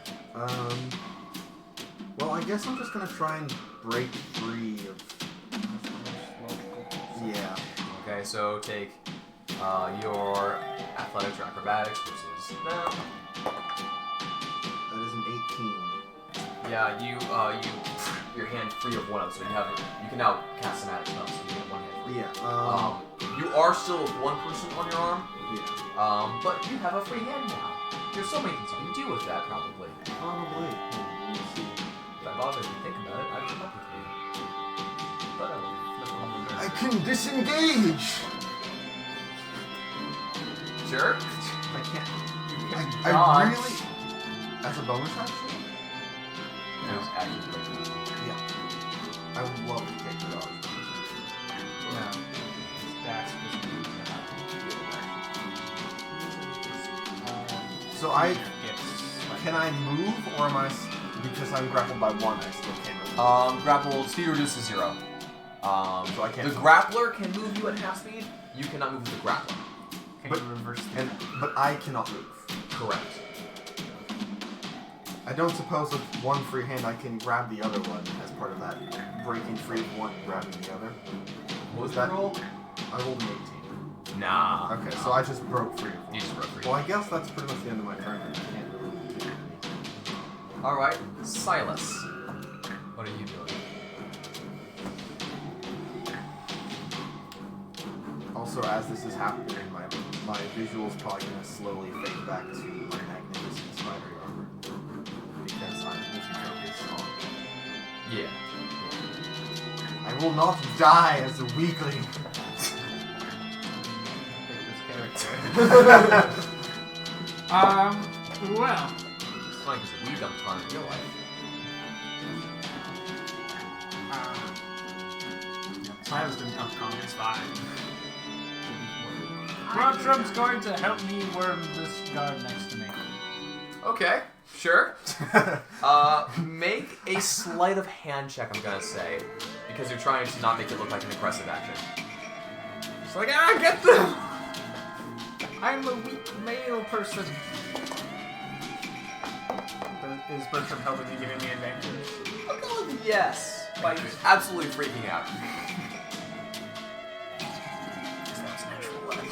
Well, I guess I'm just gonna try and break free of. Yeah. Okay, so take your athletics or acrobatics versus them. That is an 18. Yeah, your hand free of one of them, so you can now cast somatic spells. So you get one hand free. Yeah. You are still one person on your arm, Yeah. but you have a free hand now. There's so many things you can do with that, probably. Probably. If I bothered to think about it, I'd come up with you. But I won't. I can disengage. Sure. I can't. I dodge. really. As a bonus action? There's actually Yeah. I would love to take the dodge. No. That's So I yes. can I move or am I because I'm grappled by one? I still can't move. Grapple speed reduced to 0. So I can't The grappler can move you at half speed. You cannot move with the grappler. Can But- you reverse the but I cannot move. Correct. I don't suppose with one free hand I can grab the other one as part of that breaking free of one and grabbing the other. What was that that roll? I rolled an Nah. 18. Okay, so I just broke free. You just broke free. Well, I guess that's pretty much the end of my turn. I can't really do anything. Alright, Silas. What are you doing? Also, as this is happening, my visual's probably gonna slowly fade back to my magnificent spider armor. Because I'm mission focused on. Yeah. I will not die as a weakling. Well. It's funny because we dumped on in real life. Silas didn't come to Kong, it's fine. Broadtrum's going to help me worm this guard next to me. Okay, sure. Make a sleight of hand check, I'm gonna say. Because you're trying to not make it look like an aggressive action. It's like, get them! I'm a weak male person. Is Bertram helping me, giving me advantage? I'll go with yes. By absolutely freaking out. That's natural 11.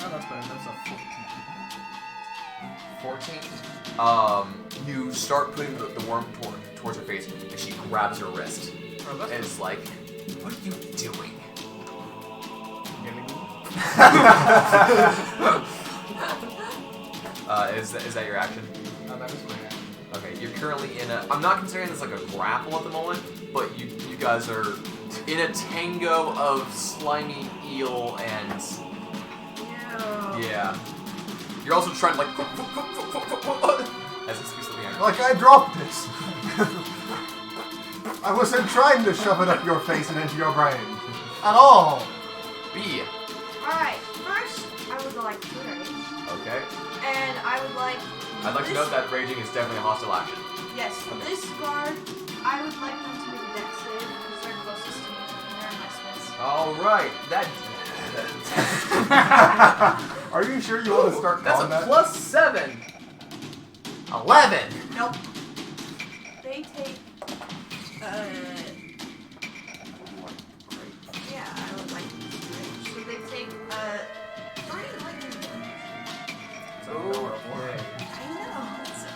Oh, that's better. That's a 14. You start putting the worm towards her face, and she grabs your wrist. Oh, And it's like, what are you doing? Is that your action? That is my action. Okay, you're currently in a... I'm not considering this like a grapple at the moment, but you guys are in a tango of slimy eel and... Yeah. You're also trying to like... As it speaks to the hand. Like I dropped this. I wasn't trying to shove it up your face and into your brain. At all. B. Alright, first I would like to rage. Okay. And I would like... I'd like to note that raging is definitely a hostile action. Yes, this guard, I would like them to make a dex save because they're closest to me and they're in my space. Alright, that... Are you sure you want to start That's calling a that? plus 7. 11. Nope. They take... yeah, I would like to rage. So they take, 3 lightning damage. So, okay. I know, that's so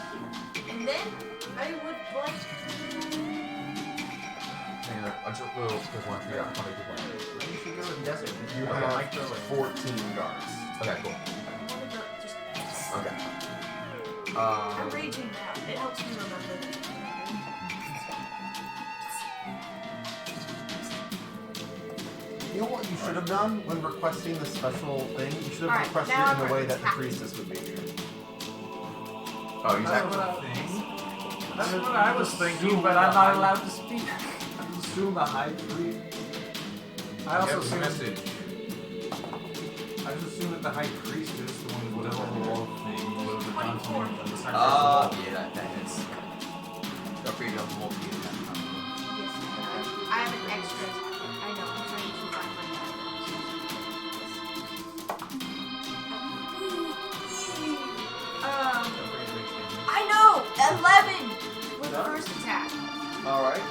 cute. And then, I would like to... There's one for you. How many people? You should go with desert. You Okay. have 14 guards. Okay, cool. I want to go just... Okay. I'm raging now. It helps me remember that. You know what you should have done when requesting the special thing? You should have Alright, requested now it in I'm the way that the happy. priestess would be here. Oh, he's actually... That's what I was thinking, but I'm not allowed to speak. Assume the high priest. I also Get the assume message. I just assume that the high priest is the one who does all the wall thing. Would have done something on the sacrifice of yeah, that hits. Don't forget you have multi attack. Yes, I have an extra attack. I know, I'm trying to find my I know! 11 with the first attack. Alright.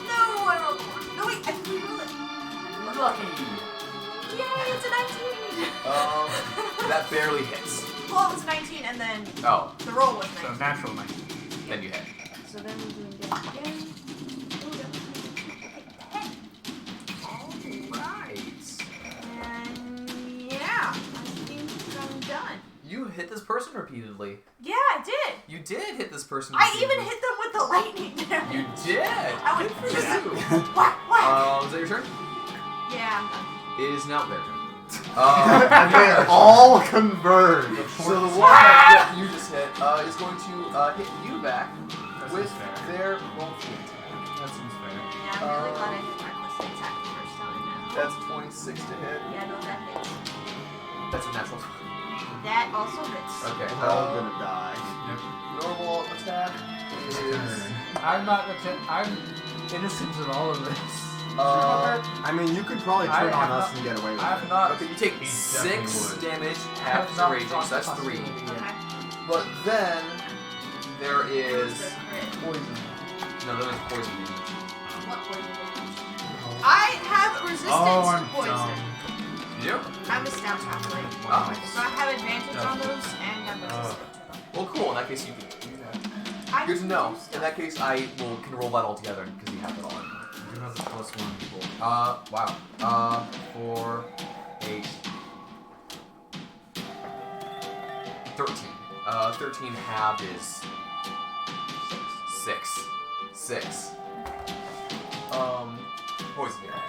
No, I rolled 4. No, wait, I re-rolled it. Lucky! Yay, it's a 19! That barely hits. Well, it was 19 and then Oh, the roll was so 19. natural 19. then you hit. So then we're doing damage again. Ooh, that was 10. Alright. And yeah, I think I'm done. You hit this person repeatedly. Yeah, I did. You did hit this person I repeatedly. even hit them with the lightning damage. You did! I went for Good that. for you. Whack, whack. Is that your turn? Yeah, I'm done. It is now their turn. And they all converge. So the one that you just hit is going to hit you back with their multi attack. That seems fair. Yeah, I'm really glad I hit my plus attack the first time now. That's 26 to hit. Yeah, no, that hits. That's a natural. That also hits. Okay. They're all gonna die. Normal attack is. I'm not I'm innocent of all of this. I mean, you could probably I turn on have us not- and get away with I have it. not. Okay, you take He 6 definitely would. damage I have after not raging, so dropped that's the 3. possibility yet. Okay. But then there is What's the crit? poison. No, there is poison. What poison damage? I have resistance to poison. you? I'm a scout athlete. Oh. So I have advantage on those, and I'm resistant to them. Well, cool. In that case, you can do that. Good to know. In that case, I can roll that all together because you have it all. You do have the +1 roll. Wow. 4, 8, 13. 13 halved is 6. Poison damage.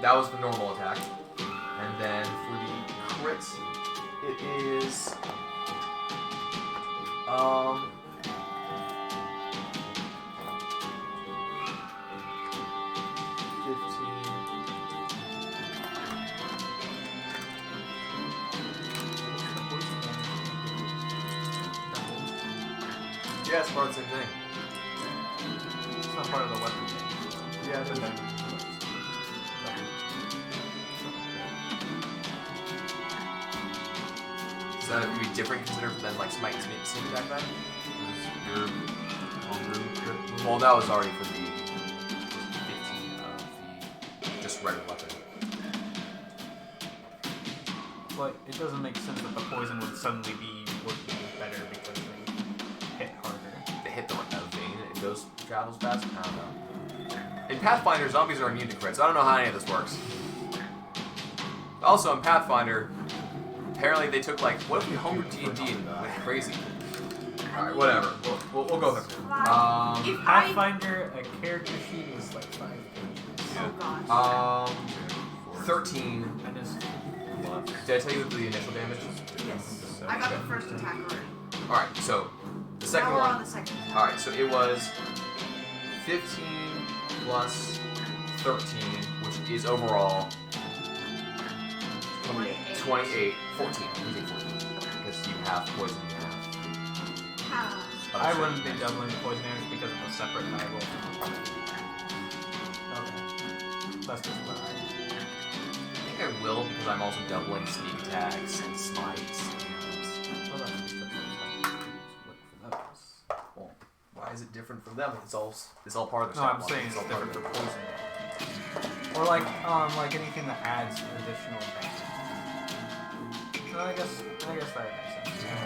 That was the normal attack, and then for the crit, it is 15. Yeah, it's part of the same thing. It's not part of the weapon thing. Yeah, it's okay. So that would be different considered than like smite and sneak attack then? Your homebrew crit. Well, that was already for the 15 of the just regular weapon. But it doesn't make sense that the poison would suddenly be working better because they hit harder. They hit the vein and it travels fast? I don't know. In Pathfinder, zombies are immune to crits. I don't know how any of this works. Also, in Pathfinder, apparently they took like, what if we homebrewed D&D and went crazy? Alright, whatever. We'll go there. If Pathfinder, a character sheet is like 5 pages. Oh gosh. 13. And is Did I tell you the initial damage? Yes. I got the first attack already. Alright, so the second Now we're one. on the second attack. Alright, so it was 15 plus 13, which is overall 28, 14. Because you have poison, you have. Ah. I wouldn't be doubling the poison damage because of a separate die roll. Okay. That's just what I I think I will because I'm also doubling sneak attacks and smites. well, that's just look for those. Well, why is it different from them? It's all part of the No, stat I'm block. saying it's all part different of for poison. Or like anything that adds additional damage. So I guess that makes sense.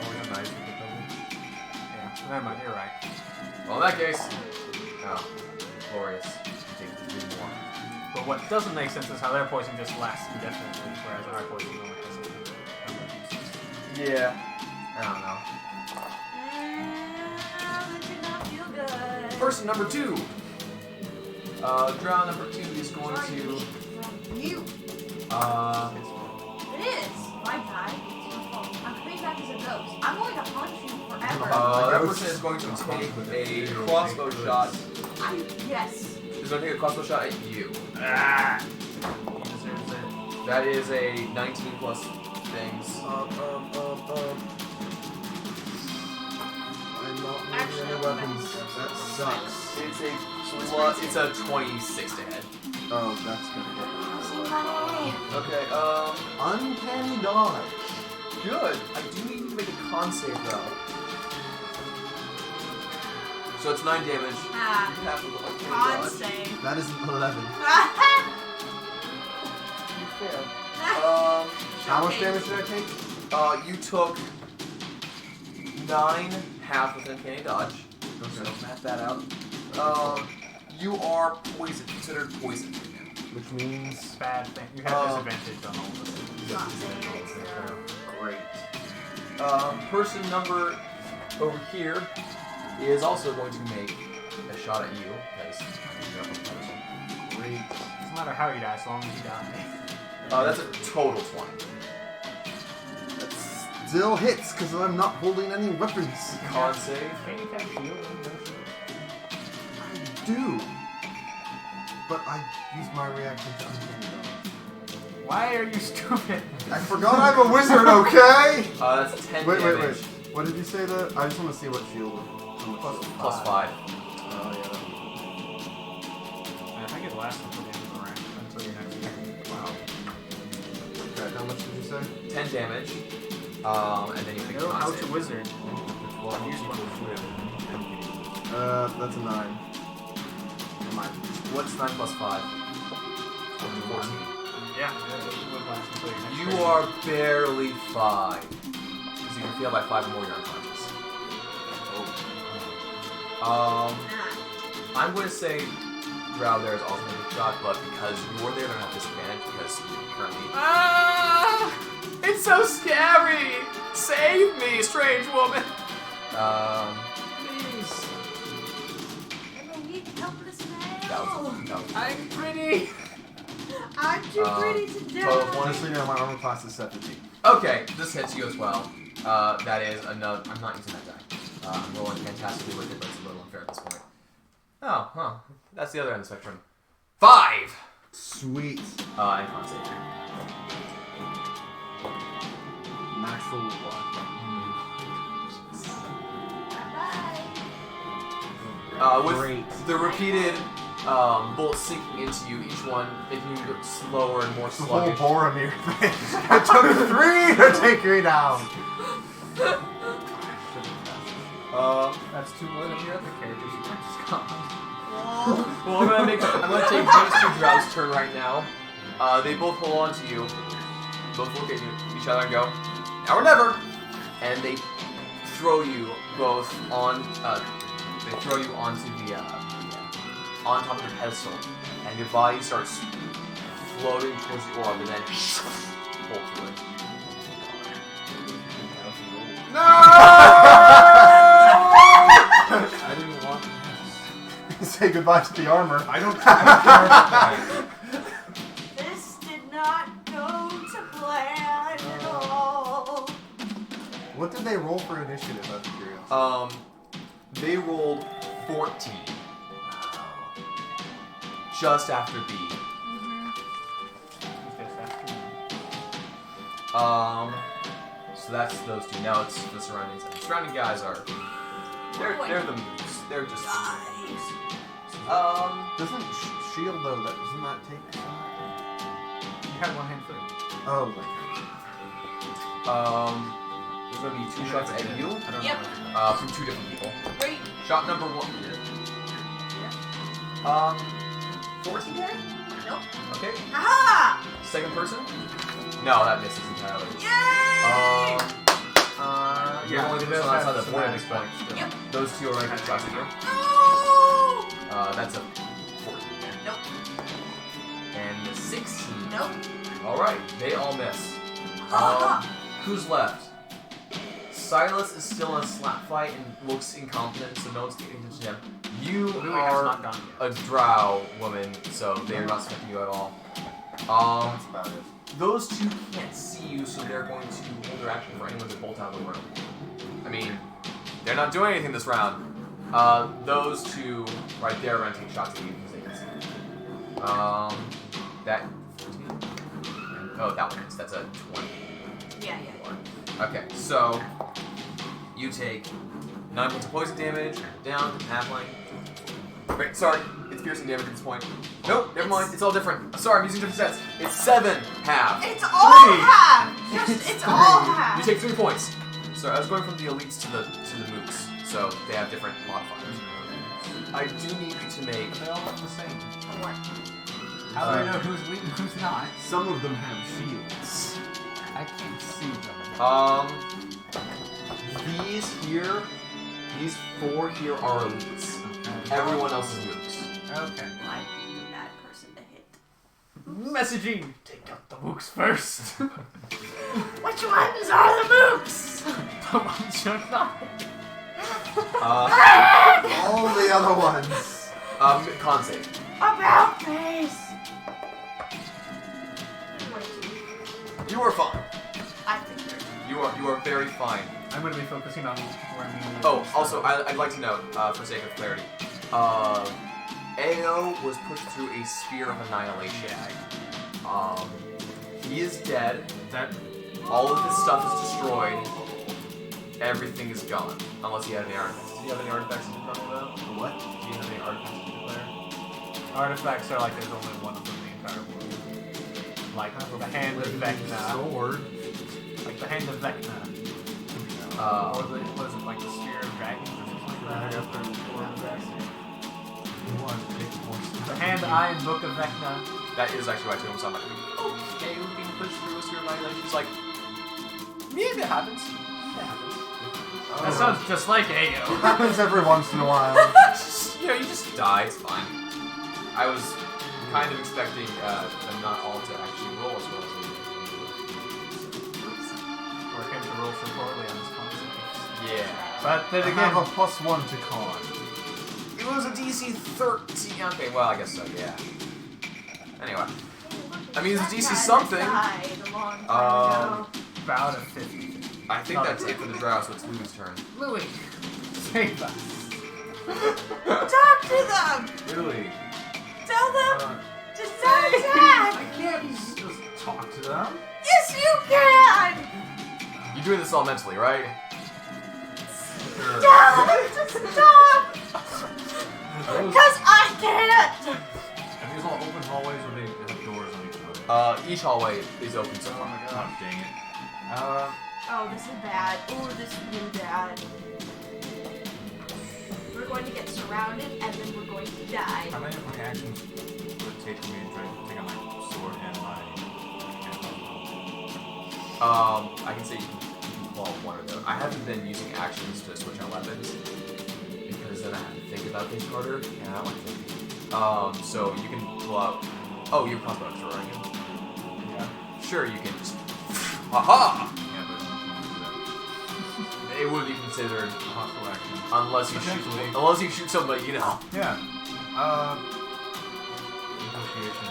Always nice with the double. Yeah, never mind, you're right. Well, in that case, oh, glorious. Take 3 more. But what doesn't make sense is how their poison just lasts indefinitely, whereas our poison only has a Yeah. I don't know. That did not feel good. Person number 2. Drow number 2 is going to. You. It is. My die. It's your fault. I'm coming back as a ghost. I'm going to punch you forever. That person is going to take a crossbow shot. Yes. He's going to take a crossbow shot at you. He deserves it. That is a 19 plus things. I'm not using Actually, any I'm weapons. gonna- That sucks. It's a 26 to hit. Oh, that's gonna Okay, Uncanny dodge. good. I do need you to make a con save though. So it's 9 damage. Ah. You have to look like Con save. That is an 11. You failed. How much damage did I take? You took 9 half with uncanny dodge. So math that out. You are poisoned, considered poisoned. Which means Bad thing. You have disadvantage on all of it. great. Person number over here is also going to make a shot at you because you're up on the pedestal. Great. Doesn't matter how you die, as long as you die. That's a total 20. That still hits because I'm not holding any weapons. Con save. Can you have shield? I do. But I used my reaction to uncanny dodge. Why are you stupid? I forgot I'm a wizard, okay? That's 10 Wait. damage. What did you say that? I just want to see what shield. Plus 5. Oh, yeah. I think it lasts until the end of the round, until your next turn. Wow. Okay, how much did you say? 10 damage. And then you take Know con how save. to wizard. Well, Use one of That's a 9. What's 9 plus 5? 14. Yeah. It would last until your next You turn. are barely fine. Because if you fail by 5 or more, you're unconscious. I'm going to say Drow there is also a shot, but because you were there, they're not disadvantaged because you're currently. Ah! It's so scary! Save me, strange woman! Please. I need helpless That now. was I'm pretty! I'm too pretty to die. total of 20. Just so you know, my armor class is 17. Okay, this hits you as well. That is another. I'm not using that die. I'm rolling fantastically with it, but it's a little unfair at this point. Oh, huh. That's the other end of the spectrum. 5! Sweet. And con save. Natural one. Bye. With the repeated bullets sinking into you, each one making you look slower and more The whole sluggish. Boromir thing. It took 3 to take me down. That's 2 more than your other characters you just got. Well, I'm gonna take these 2 Drow's turn right now. They both hold on to you. Both look at each other and go, now or never! And they throw you both on, they throw you onto the, on top of the pedestal. And your body starts floating towards the orb and then pull through it. I didn't want Say goodbye to the armor. I don't care. This did not go to plan at all. What did they roll for initiative? I'm curious. They rolled 14. Just after B. So that's those 2. Now it's the surroundings. The surrounding guys are they're the moves. They're just Doesn't shield though? Doesn't that take? You have 1 hand free. Oh. there's gonna be 2 shots at you. I don't Yep. know. From 2 different people. Great. Shot number 1. 14 hit? Nope. Okay. Aha! Second person? No, that misses entirely. Yay! You're only the person outside the board at this point. Yep. Those 2 are right shots at you. No! That's a 14. Nope. And the 16. Nope. Alright, they all miss. Aha! Who's left? Silas is still in a slap fight and looks incompetent, so no one's taking attention to him. You Louis has are not gone yet. a drow woman, so they are not affecting you at all. That's about it. Those 2 can't see you, so they're going to hold their action for anyone to bolt out of the room. I mean, they're not doing anything this round. Those 2 right there are going to take shots at you because they can see you. That 14? Oh, that one is. That's a 20. Yeah. Okay, so you take 9 points of poison damage, down to halfling. Wait, sorry, it's piercing damage at this point. Nope, never mind, it's all different. Sorry, I'm using different sets. It's 7 half. It's all half! Just, it's all half! You take 3 points. Sorry, I was going from the elites to the mooks, so they have different modifiers. I do need you to make. They all look the same. What? How do I know who's weak and who's not? Some of them have shields. I can't see them. These 4 here are elites. Everyone else is mooks. Okay. I'm the bad person to hit. Messaging! Take out the mooks first! Which ones are the mooks? The ones you're not. All the other ones. Con save. About face! You are fine. I think they're You are very fine. I'm going to be focusing on where me and Oh, also, I'd like to note, for sake of clarity, AO was pushed through a sphere of annihilation. He is dead. All of his stuff is destroyed. Everything is gone, unless he had any artifacts. Do you have any artifacts in front of them? What? Do you have any artifacts to declare? Artifacts are like there's only one of them in the entire world. Like the hand of Vecna. Sword. Like the hand of Vecna. Or the, what is it, like the spear of dragons or something like that? The hand, eye, and book of Vecna. that is actually what I told him. So I'm like, okay, we're being pushed through a sewer line. She's like, yeah, that happens. That happens. That sounds just like Ayo. Happens every once in a while. You know, you just die. It's fine. I was kind of expecting them not all to actually roll as well as they did. Or him to roll so poorly on this concept. Yeah. But then I again, have a +1 to con. It was a DC 13. Okay, well, I guess so, yeah. Anyway. I mean, it's That DC guy something. died a long time ago. about a 50. I think that's it for the draw, so it's Lou's turn. Louis, save us. Talk to them! Really? Tell them Uh, to not attack! I can't just talk to them. Yes, you can! You're doing this all mentally, right? Sure. Tell them to stop! Are those- Because I can't! Are these all open hallways or they have doors on each other? Each hallway is open so Oh far. my god, dang it. Oh, this is bad. Oh, this is really bad. We're going to get surrounded and then we're going to die. How many of my actions would it take for me to take out my sword and my I can say you can pull out one of those. I haven't been using actions to switch out weapons because then I have to think about things harder, and I don't like thinking. So you can pull out. Oh, you have crossbow extra, aren't you? Yeah. Sure, you can just. Haha! Yeah, but I don't do that. It would be considered Hostile action. unless Potentially. you shoot somebody, you know. Yeah. Negotiation.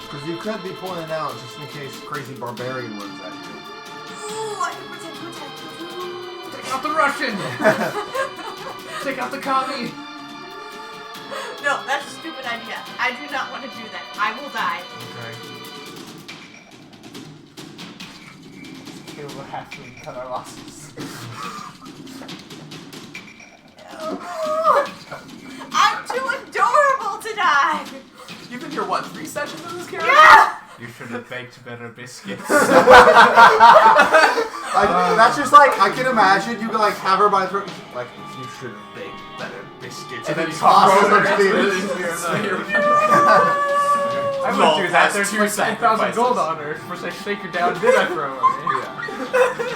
Because you could be pulling it out just in case crazy barbarian runs at you. Ooh, I can protect. Take out the Russian! Take out the commie! No, that's a stupid idea. I do not want to do that. I will die. Okay. Okay, we'll have to cut our losses. I'm too adorable to die. You've been here, what, 3 sessions of this character? Yeah. You should have baked better biscuits. That's just like, I can imagine you could like have her by the throat, like, you should have baked better biscuits. And then you toss toss her her to into the- I No, would do that. that's There's 2 like 10,000 gold sacrifices. on her. First I shake her down, then I throw her. Okay.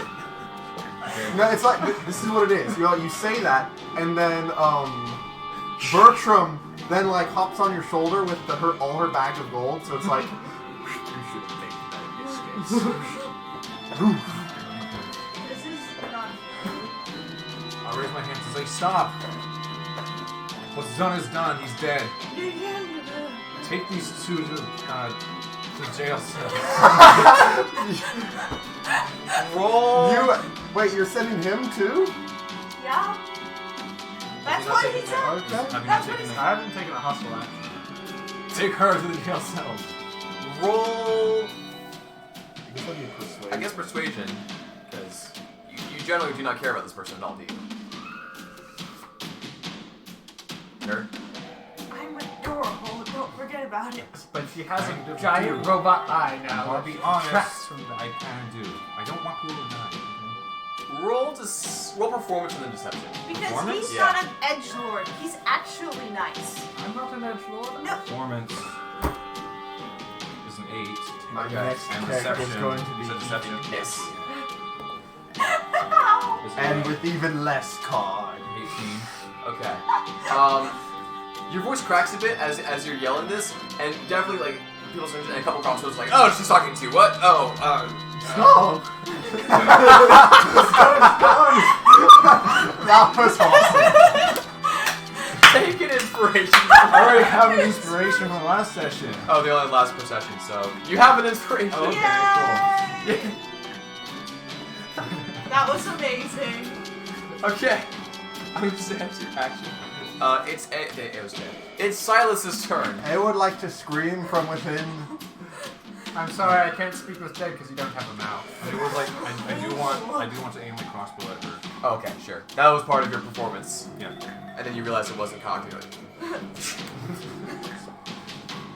No, it's like, this is what it is. You say that, and then, Bertram then like hops on your shoulder with all her bag of gold, so it's like, you should have baked better biscuits. This is not. I'll raise my hands and say, stop! What's done is done. He's dead. Take these two to jail cell. Roll! Wait, you're sending him too? Yeah. That's Have you not what taken he that? said. Okay. Have you not That's taken what that? I haven't taken a hostile action. Take her to the jail cell. Roll. This would be persuasion. I guess persuasion, because you generally do not care about this person at all, do you? Nerd? I'm adorable. Don't forget about it. But she has Kind a of giant do. robot eye now. I'll be that honest. detracts from I that. kind of do. I don't want people to die. Okay? Roll performance and then deception. Because Performance? he's Yeah. not an edgelord. He's actually nice. I'm not an edgelord. No. Performance is an 8. My Okay. next And character is deception going to is a be deception. Yes. Is and with even less card. 18. Okay. Your voice cracks a bit as you're yelling this, and definitely like people and a couple crossroads like, oh, she's talking to you. What? Oh, No! That was awesome. take an inspiration. I already have an inspiration from the last session. Oh, they only last per session, so you have an inspiration. Oh, okay, Yay! That was amazing. Okay. I'm just answer your action. It's Silas's turn. I would like to scream from within. I'm sorry, I can't speak with dead because you don't have a mouth. It was like I do want to aim my crossbow at her. Okay, sure. That was part of your performance, Yeah. and then you realized it wasn't cocked. You're like,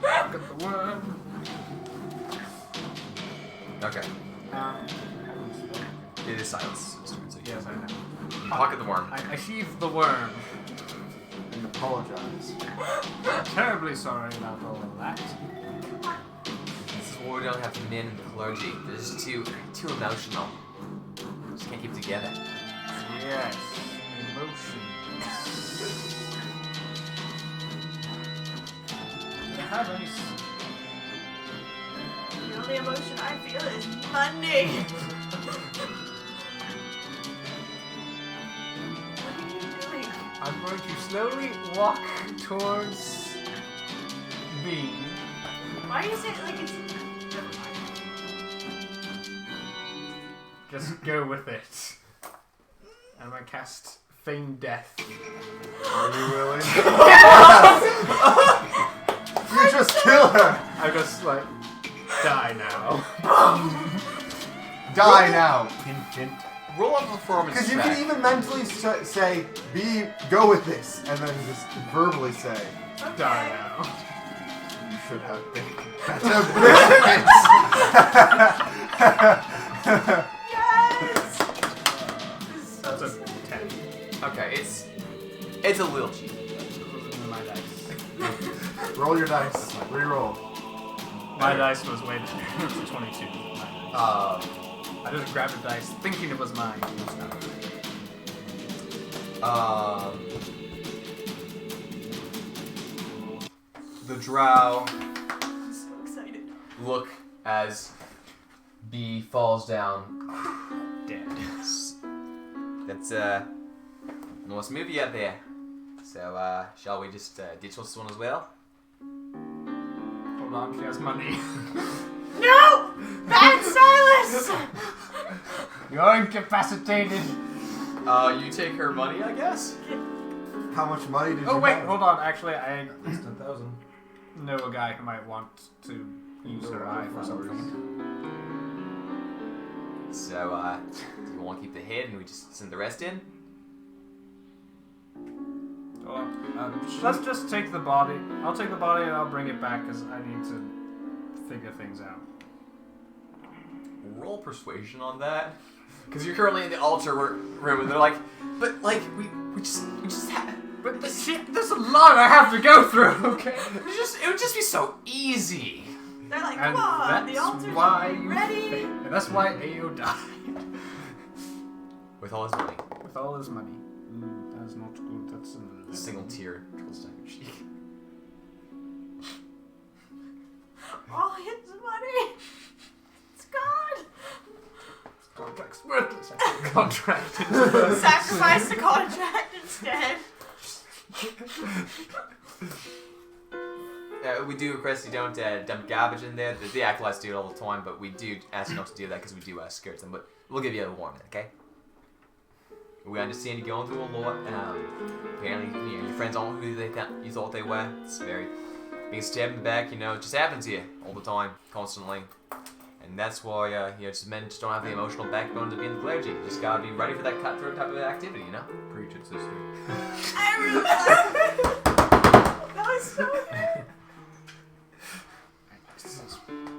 Look at the worm. okay, Um, it is Silas's turn. So yes, I know. pocket the worm. I sheathe the worm. And apologize. I'm terribly sorry about all of that. why we don't have men in the clergy. They're just too emotional. Just can't keep together. Yes. Emotion. Do you have any... The only emotion I feel is money. What are you doing? I'm going to slowly walk towards B. Why do you say it like it's... Never mind. Just go with it. And I'm going to cast Feign Death. Are you willing? You just kill her! I just, like, die now. Die now! Hint, hint. Roll a performance Because you check. can even mentally say, "B, go with this," and then just verbally say, Okay. Die now. "You should have been better." Yes! That's a 10. Okay, it's a little cheap. My dice. Roll your dice. Reroll. My dice was way better. It was a 22. I just grabbed a dice thinking it was mine. It's not. The drow I'm so excited. look as B falls down. Dead. That's nice movie out there. So shall we just ditch this one as well? Hold on, she has money. No! Bad Silas! You're incapacitated. You take her money, I guess. How much money did you Oh wait, have? hold on. Actually, I That's 10,000. know a guy who might want to use her eye for something. So do you want to keep the head and we just send the rest in? Hold on. Let's just take the body. I'll take the body and I'll bring it back because I need to figure things out. Roll persuasion on that. Because you're currently in the altar room and they're like, but like we just have. But shit, there's a lot I have to go through. Okay. It would just be so easy. They're like, And come on, the that's altar's why already you ready. And that's why Ao died. With all his money. With all his money. That's not good. That's A single tear trickles down your cheek. All his money. It's gone. contract's worthless. Contract. Sacrifice the contract instead. We do request you don't dump garbage in there. The acolytes do it all the time, but we do ask you not to do that because we do skirt them. But we'll give you a warning, okay? We understand you're going through a lot. Apparently, your friends aren't who you thought they were. It's very being stabbed in the back. It just happens here all the time, constantly, and that's why just men just don't have the emotional backbone to be in the clergy. You just gotta be ready for that cutthroat type of activity, Preach it, sister. I really like it. That was so good. This is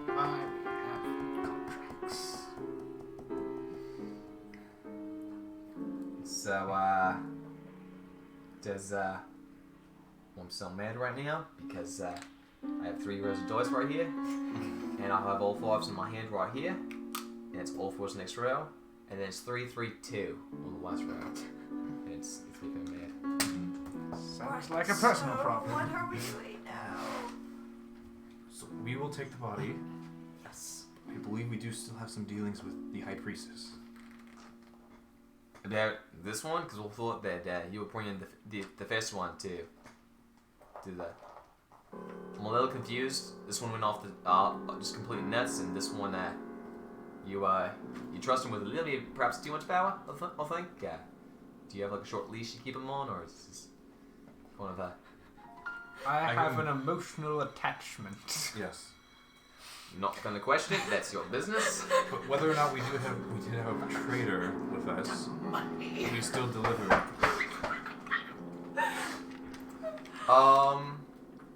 why we have contracts. So, does I'm so mad right now because I have 3 rows of dice right here, and I have all 5s in my hand right here, and it's all 4s next row, and then it's 3, 3, 2 on the last row, and it's making me mad. Sounds like a personal So, problem. What are we doing now? So we will take the body. Yes. I believe we do still have some dealings with the High Priestess. About this one, because we thought that you were bringing the first one to do that. I'm a little confused. This one went off the just completely nuts, and this one you trust him with a little bit, perhaps too much power. I think. Do you have like a short leash you keep him on, or is this kind of a? I have an emotional attachment. Yes. Not gonna question it. That's your business. But whether or not we did have a traitor with us, we still deliver.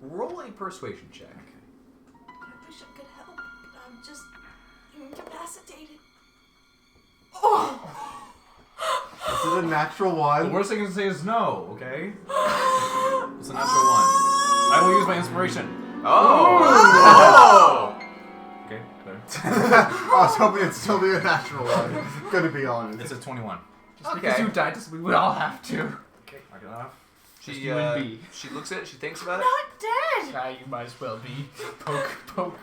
Roll a persuasion check. I wish I could help, but I'm just incapacitated. Oh! Is it a natural The one? worst thing to say is no, okay? It's a natural one. I will use my inspiration. Oh! Okay. I was hoping it'd still be a natural one. Gonna be honest. It's a 21. Just because you died, we would all have to. Okay, I get off. Just you and B. She looks at it, she thinks about it. Not dead! Ah, you might as well be. Poke.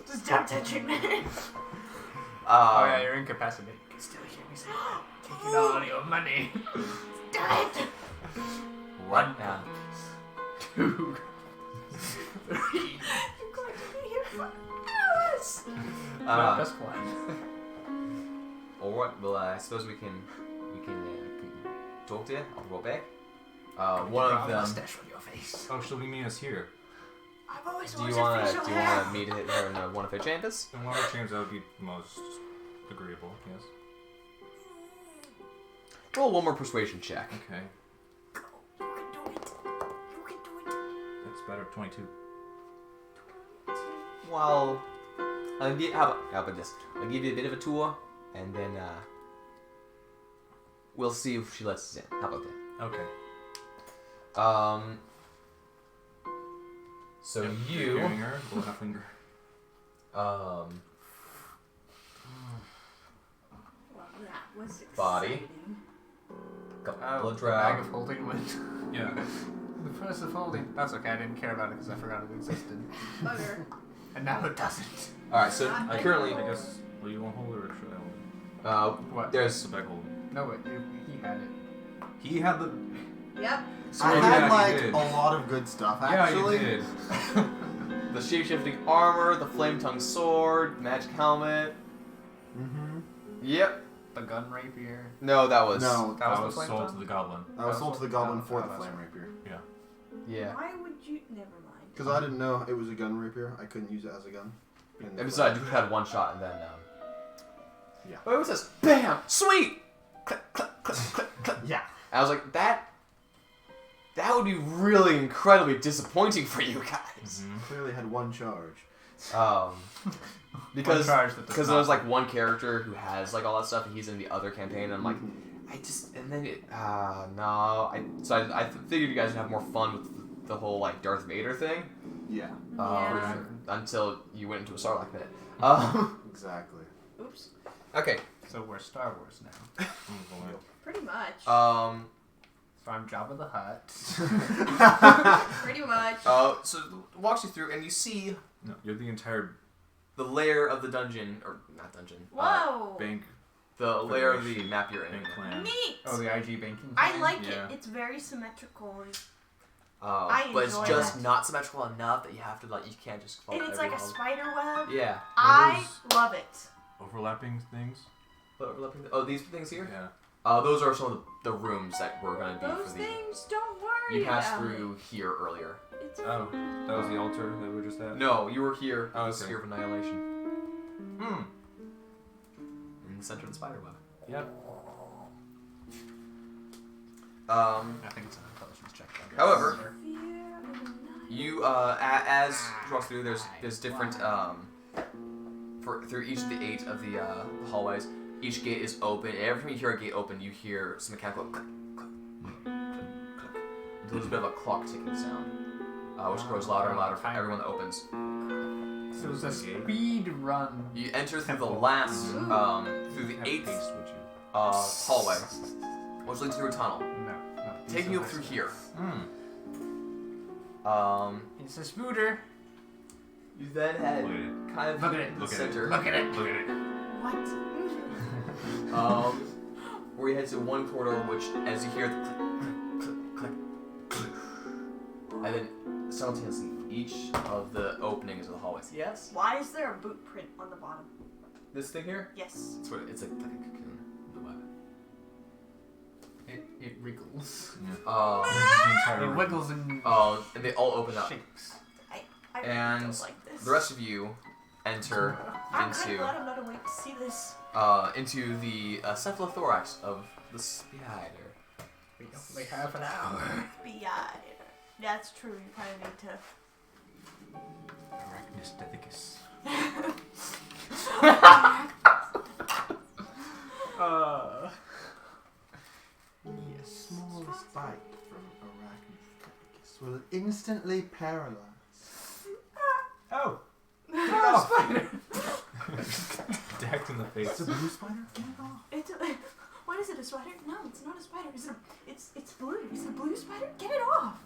Just don't touch it, man. Oh yeah, you're incapacitated. You can still hear me say taking all your money. Dead! What now? 2, 3. You're going to be here for hours! That's fine. Alright, well, I suppose we can talk to you. I'll roll back. One of them. Mustache on your face. Oh, she'll be meeting us here. I've always Do you wanted want facial to hair. meet her in one of her chambers? In one of our chambers, that would be most agreeable, yes. Roll one more persuasion check. Okay, You can do it. You can do it. that's better. 22. Well, how about this? I'll give you a bit of a tour, and then we'll see if she lets us in. How about that? Okay. So Yep, you, you're hearing her, blow that finger. Well, that was exciting. Body. Got blood bag drag. of holding went. Yeah. The purse of holding. That's okay, I didn't care about it because I forgot it existed. Bugger. And now it doesn't. All right, so Not currently, I guess, will you want hold it or should I hold it? What? there's It's a bag hold. No, wait, he had it. He had the... Yep. so I we had you like did. a lot of good stuff Yeah, actually. you did. the shape-shifting armor, the flame-tongue sword, magic helmet. Mm-hmm. Yep. The gun rapier. No, that was No, That was I the was flame sold tongue? to the goblin. I was sold to the goblin for the that's flame right. rapier. Yeah. Why would you? Never mind. Because I didn't know it was a gun rapier. I couldn't use it as a gun. And besides, you had one shot, and then Yeah. Oh, it was this. Bam! Sweet. Click, click, click, click, click. Yeah. I was like, that would be really incredibly disappointing for you guys. Clearly had one charge. Because One charge that does there's not- like one character who has like all that stuff, and he's in the other campaign, and I'm like, I figured you guys would have more fun with the whole like Darth Vader thing. Yeah. Yeah. Until you went into a Sarlacc pit. Exactly. Oops. Okay. So we're Star Wars now. Pretty much. So So I'm Jabba the Hutt. Pretty much. so it walks you through, and you see No, you're the entire the layer of the dungeon, or not dungeon. Whoa. bank The layer of the map you're in. bank clan. Neat. Oh, the IG banking. I plan? like Yeah. it. It's very symmetrical. I But it's enjoy just that. not symmetrical enough that you have to like, you can't just follow And it's like a every spider web. Yeah. I love it. Overlapping things? But overlapping. Oh, these things here. Yeah. Those are some of the rooms that were gonna be Those for the. things, don't worry You passed about through it. here earlier. It's Oh, that was the altar that we were just at? No, you were here. Oh, I was okay. here of annihilation. In the center of the spider web. Yep. I think it's an intelligence check. However, Fear of the night. you as you walk through, there's different through each of the 8 of the hallways. Each gate is open. And every time you hear a gate open, you hear some mechanical click, click, click, click, click. Until there's a bit of a clock ticking sound, which grows louder and louder for everyone that opens. So it was a speed run. You enter through the last, through the 8th Haste, would you? hallway, which leads through a tunnel, No. taking you through here. It's a spooter. You then head Look at it. kind of Look at it. to the Look at it. center, Look at it. Look at it. What? where you head to one corridor, which as you hear the click, click, click, click, and then simultaneously each of the openings of the hallways. Yes. Why is there a boot print on the bottom? This thing here. Yes. It's like a cocoon. The web. It wriggles. The entire It wiggles and And they all open up. shakes. I And don't like this. the rest of you enter I'm kind of into glad I'm not awake to see this. into the cephalothorax of the spider. We only have an hour. Yeah, that's true. You kind of need to. Arachnistethicus. Yes. Smallest bite from Arachnistethicus will instantly paralyze. Oh! Spider! in the face. It's a blue spider? Get it off. It's a, what is it? A spider? No, it's not a spider. It's blue. Is it a blue spider? Get it off.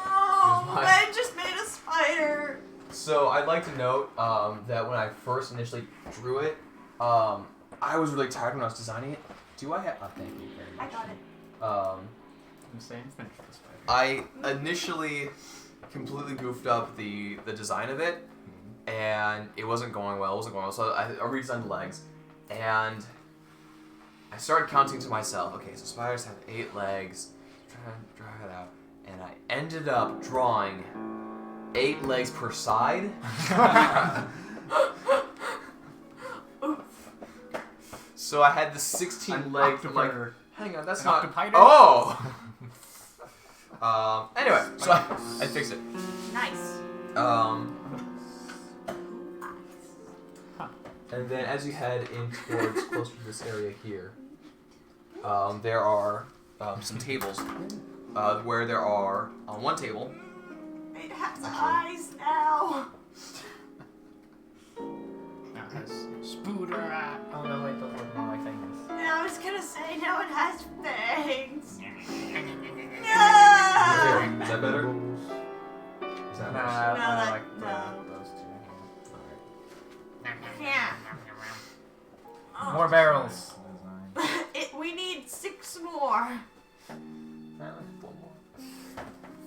Oh, Here's my- Ben just made a spider. So I'd like to note that when I first initially drew it, I was really tired when I was designing it. Do I have? Oh, thank you very I much. got it. I'm saying finish the spider. I initially completely goofed up the design of it, and it wasn't going well. So I redesigned the legs, and I started counting to myself. Okay, so spiders have 8 legs. Trying to draw it out, and I ended up drawing 8 legs per side. So I had the 16 leg. Like, hang on, that's An not. octopider? Oh. Anyway, so I fixed it. Nice. And then as you head in towards closer to this area here, there are some tables where there are on one table. It has eyes now. Now it has Spooder. Oh no, wait, those look more like fingers. And I was gonna say now it has fangs. Is No. that better? Is that Nah, worse? No, I that- like no. those two. Yeah. More barrels. We need 6 more. One more.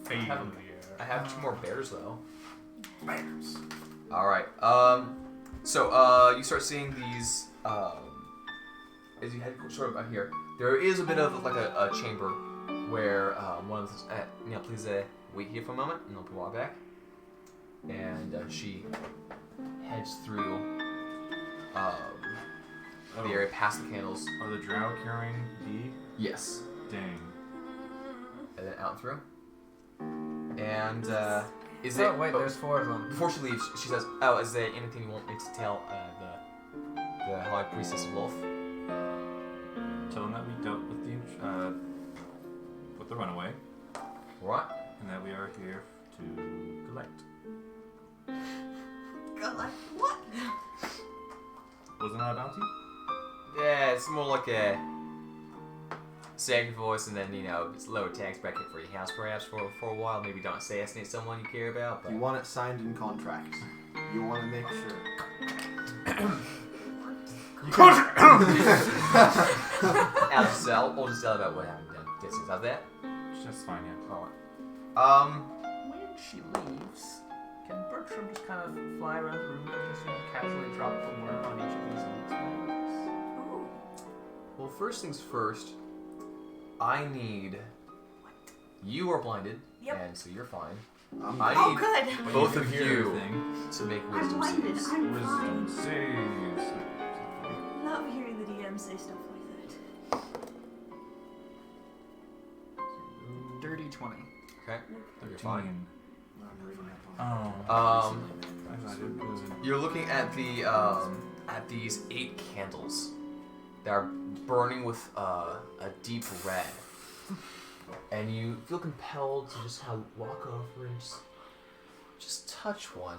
Failure. I have 2 more bears though. Bears. All right. So you start seeing these as you head sort of out here. There is a bit of like a chamber where one of the please wait here for a moment, and I'll walk back. And she heads through the area past the candles. Are the drow carrying D? Yes. Dang. And then out and through. And is it? Oh wait, there's 4 of them. Before she leaves, she says, "Oh, is there anything you want me to tell the High Priestess of Wolf?" Tell them that we dealt with the runaway, What? and that we are here to collect. Like, what? Wasn't that a bounty? Yeah, it's more like a sacrifice, and then it's lower tax bracket for your house, perhaps for a while. Maybe don't assassinate someone you care about. But You want it signed in contract. You want to make sure. I'll just tell about what happened then. Distance of that. That's fine, yeah. Alright. When she leaves, can Bertram just kind of fly around the room and just casually drop a worm on each of these spiders? Ooh. Well, first things first. I need. You are blinded, Yep. and so you're fine. I Oh, need good. both You of can hear you everything. to make I'm wisdom blinded. saves. I'm Wisdom fine. saves. Love hearing the DM say stuff like that. Dirty 20. Okay. You're fine. Oh. You're looking at these 8 candles that are burning with a deep red, and you feel compelled to just walk over and just touch one,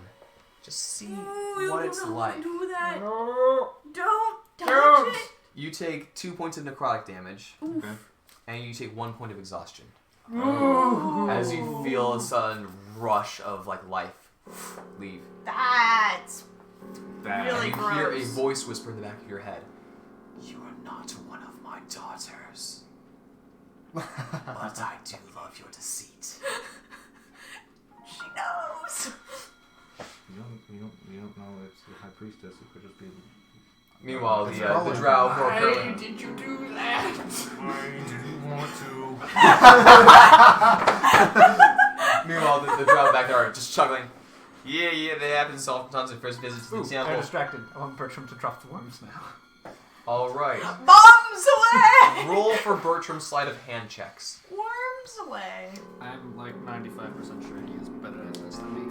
just see what it's like. Don't do that. No! Don't touch Don't. it. You take 2 points of necrotic damage, Okay. and you take 1 point of exhaustion Ooh. as you feel a sudden rush of life leave. That's That. Really? And you hear a gross. voice whisper in the back of your head, "You are not one of my daughters, but I do love your deceit." she knows. You don't know it's the high priestess. It could just be. Meanwhile, That's the probably- drow who are Why currently... did you do that? I didn't want to. Meanwhile, the drow back there are just chuckling. Yeah, they happen sometimes in first visits to Ooh, the I'm temple. distracted. I want Bertram to drop the worms now. Alright. Bombs away. Roll for Bertram's sleight of hand checks. Worms away. I'm like 95% sure he is better at this than me.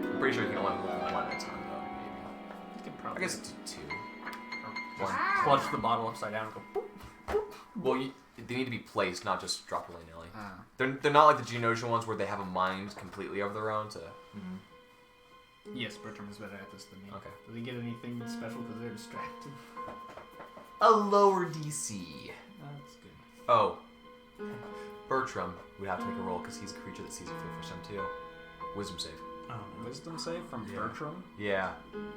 I'm pretty sure you can only roll 1 at a time, though, maybe. He can I probably guess do 2. just clutch the bottle upside down and go boop. Well, they need to be placed, not just dropped willy-nilly. Ah. They're not like the Geonosian ones where they have a mind completely of their own to... Yes, Bertram is better at this than me. Okay. Do they get anything special because they're distracted? A lower DC. That's good. Oh. Bertram would have to make a roll because he's a creature that sees it for the first time too. Wisdom save. Oh, wisdom save from Bertram? Yeah.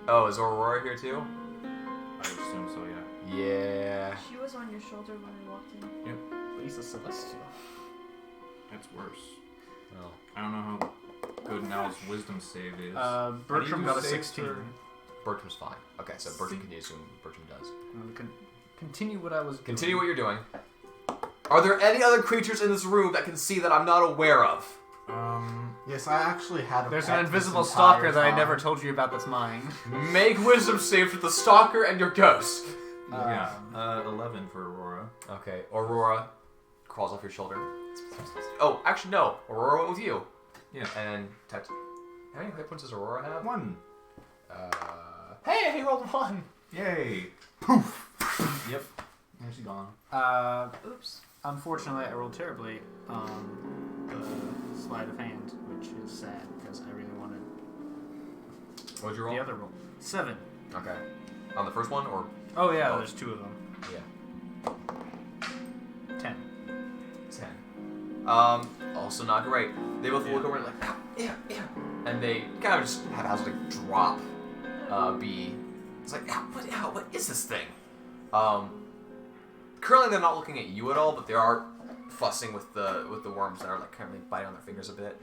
Oh, is Aurora here too? I assume so, yeah. Yeah. She was on your shoulder when we walked in. At least a celestial. It's worse. Oh. I don't know how good Now's wisdom save is. Bertram got a saves 16. for- Bertram's fine. Okay, so Bertram can assume Bertram does. I'm gonna continue what I was doing. Continue what you're doing. Are there any other creatures in this room that can see that I'm not aware of? Yes, I actually had a There's pet an this invisible entire stalker that I time. never told you about that's mine. Make wisdom saves with the stalker and your ghost. 11 for Aurora. Okay, Aurora crawls off your shoulder. Oh, actually no. Aurora went with you. Yeah. And touch. How many hit points does Aurora have? 1. Hey, he rolled 1. Yay. Poof. Yep. And she's gone. Oops. Unfortunately, I rolled terribly on the sleight of hand, which is sad because I really wanted What'd you roll? the other roll. 7. Okay. On the first one or? Oh yeah, Oh. there's 2 of them. Yeah. 10. 10. Also not great. They both look over and like, yeah. And they kind of just haphazardly drop B. It's like, what is this thing? Currently they're not looking at you at all, but they are fussing with the worms that are like kind of biting on their fingers a bit.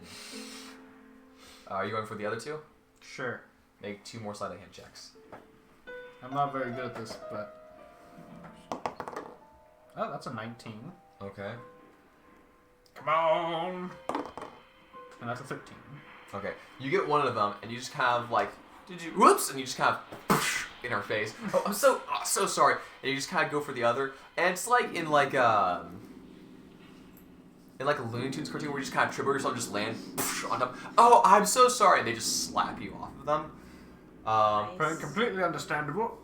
Are you going for the other 2? Sure. Make 2 more sleight of hand checks. I'm not very good at this, but... Oh, that's a 19. Okay. Come on! And that's a 13. Okay. You get one of them, and you just kind of like, whoops, and you just kind of in her face. Oh, I'm so sorry. And you just kind of go for the other, and it's like in like a Looney Tunes cartoon where you just kind of trip over yourself, and just land on top. Oh, I'm so sorry. And they just slap you off of them. Nice. Completely understandable.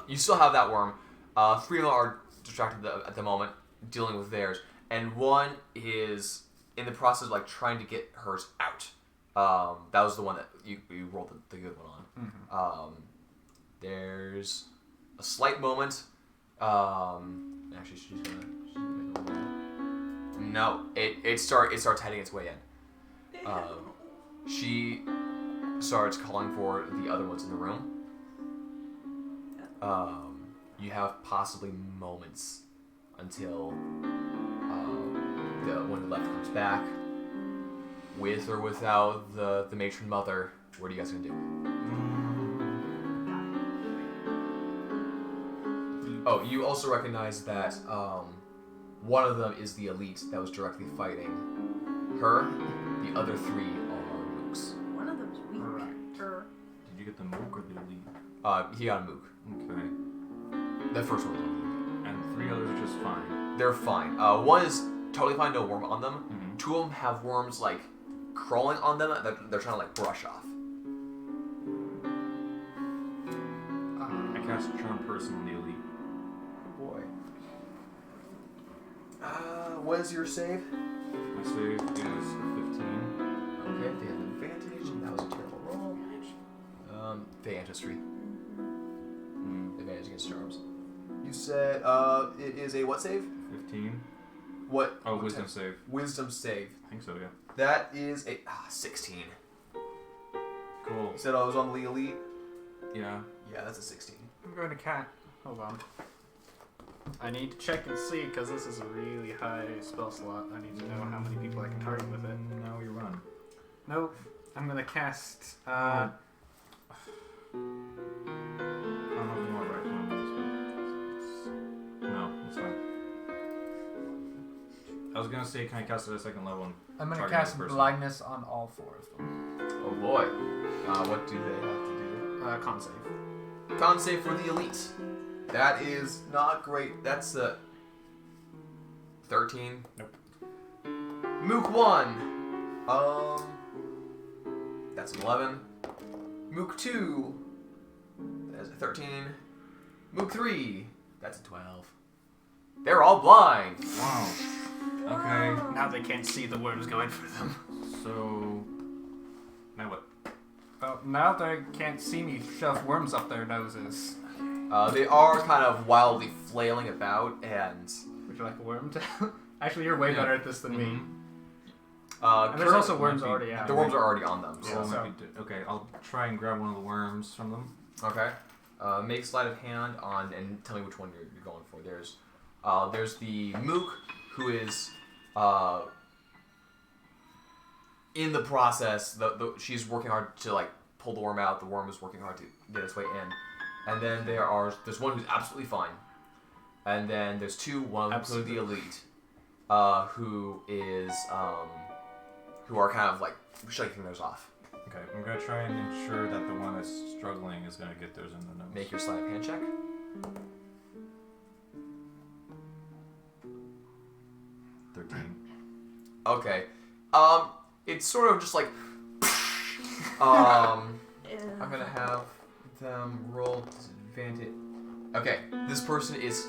You still have that worm. 3 of them are distracted at the moment, dealing with theirs, and one is in the process of like trying to get hers out. That was the one that you rolled the good one on. Mm-hmm. There's a slight moment. Actually, she's gonna make a roll. No, it starts heading its way in. She starts calling for the other ones in the room. You have possibly moments until the one who left comes back, with or without the matron mother. What are you guys gonna do? Oh, you also recognize that one of them is the elite that was directly fighting her. The other 3 are mooks. One of them's weak. Right. Did you get the mook or the elite? He got a mook. Okay. The first one was an elite. And 3 others are just fine. They're fine. One is totally fine, no worm on them. Mm-hmm. 2 of them have worms like crawling on them that they're trying to like brush off. I cast Charm Person on the elite. Boy. What is your save? My save is a 15. Okay, they have advantage. That was a terrible roll. Advantage 3. Advantage against charms. You said it is a what save? 15. What? Oh, what wisdom type? save. Wisdom save. I think so, yeah. That is a 16. Cool. You said I was on the elite. Yeah. Yeah, that's a 16. I'm going to cat. Hold on. I need to check and see because this is a really high spell slot. I need to know how many people I can target with it. Now you run. Nope. I'm going to cast... I don't know if you want to write down this, but no, it's fine. I was gonna say, can I cast it at 2nd level? I'm gonna Target cast the person. blindness on all 4 of them. Oh boy. What do they have to con save. do? Con save for the elite. That is not great. That's a 13. Nope. Mook 1. That's an 11. Mook 2. That's a 13. Mook 3. That's a 12. They're all blind. Wow. Okay. Now they can't see the worms going for them. So now what? Well, now they can't see me shove worms up their noses. They are kind of wildly flailing about, and Would you like a worm to... Actually, you're way better at this than me. And there's current- also worms already out. the worms are already on them. Yeah, So. so- Okay, I'll try and grab one of the worms from them. Okay. Make sleight of hand on and tell me which one you're going for. There's the Mook who is in the process. She's working hard to like pull the worm out. The worm is working hard to get its way in. And then there's one who's absolutely fine. And then there's two. One of them the elite, who are kind of like shaking theirs off. Okay, I'm gonna try and ensure that the one that's struggling is gonna get theirs in the nose. Make your sleight of hand check. 13. Okay. It's sort of just like. I'm gonna have them roll disadvantage. Okay, this person is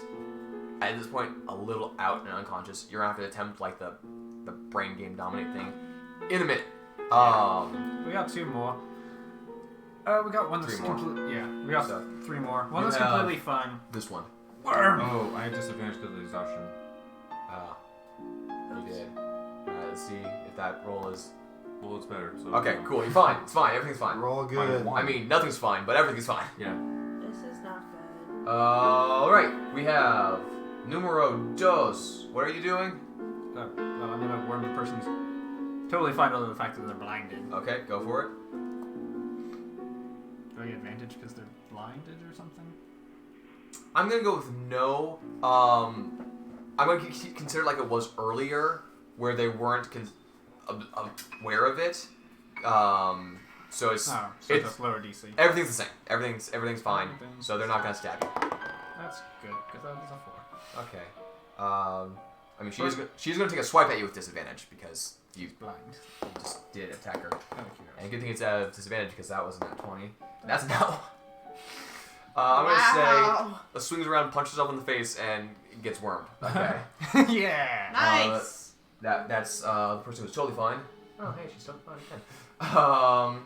at this point a little out and unconscious. You're gonna have to attempt like the brain game dominate thing in a minute. We got two more. We got one that's Three more. completely... Yeah, we got So, three more. One you that's have- completely fine. This one. Worm! Oh, I have disadvantage because of exhaustion. You did. Let's see if that roll is. Well, it's better. So Okay, cool. You're fine. It's fine. Everything's fine. Roll good. I mean, nothing's fine, but everything's fine. Yeah. This is not good. All right. We have numero dos. What are you doing? Well, I'm gonna worm the person's totally fine other than the fact that they're blinded. Okay, go for it. Do I get advantage because they're blinded or something? I'm gonna go with no. I'm gonna consider like it was earlier, where they weren't aware of it. So it's So it's just lower DC. everything's the same. Everything's fine. So they're not gonna stab you. That's good, because that was a 4. Okay. I mean, she's gonna take a swipe at you with disadvantage because you Blind. just did attack her. Out of And curiosity. good thing it's at disadvantage because that wasn't at 20. That's a no. I'm gonna say swings around, punches herself in the face, and gets wormed. Okay. Yeah! Nice. That's the person who's totally fine. Oh, hey, she's totally fine again.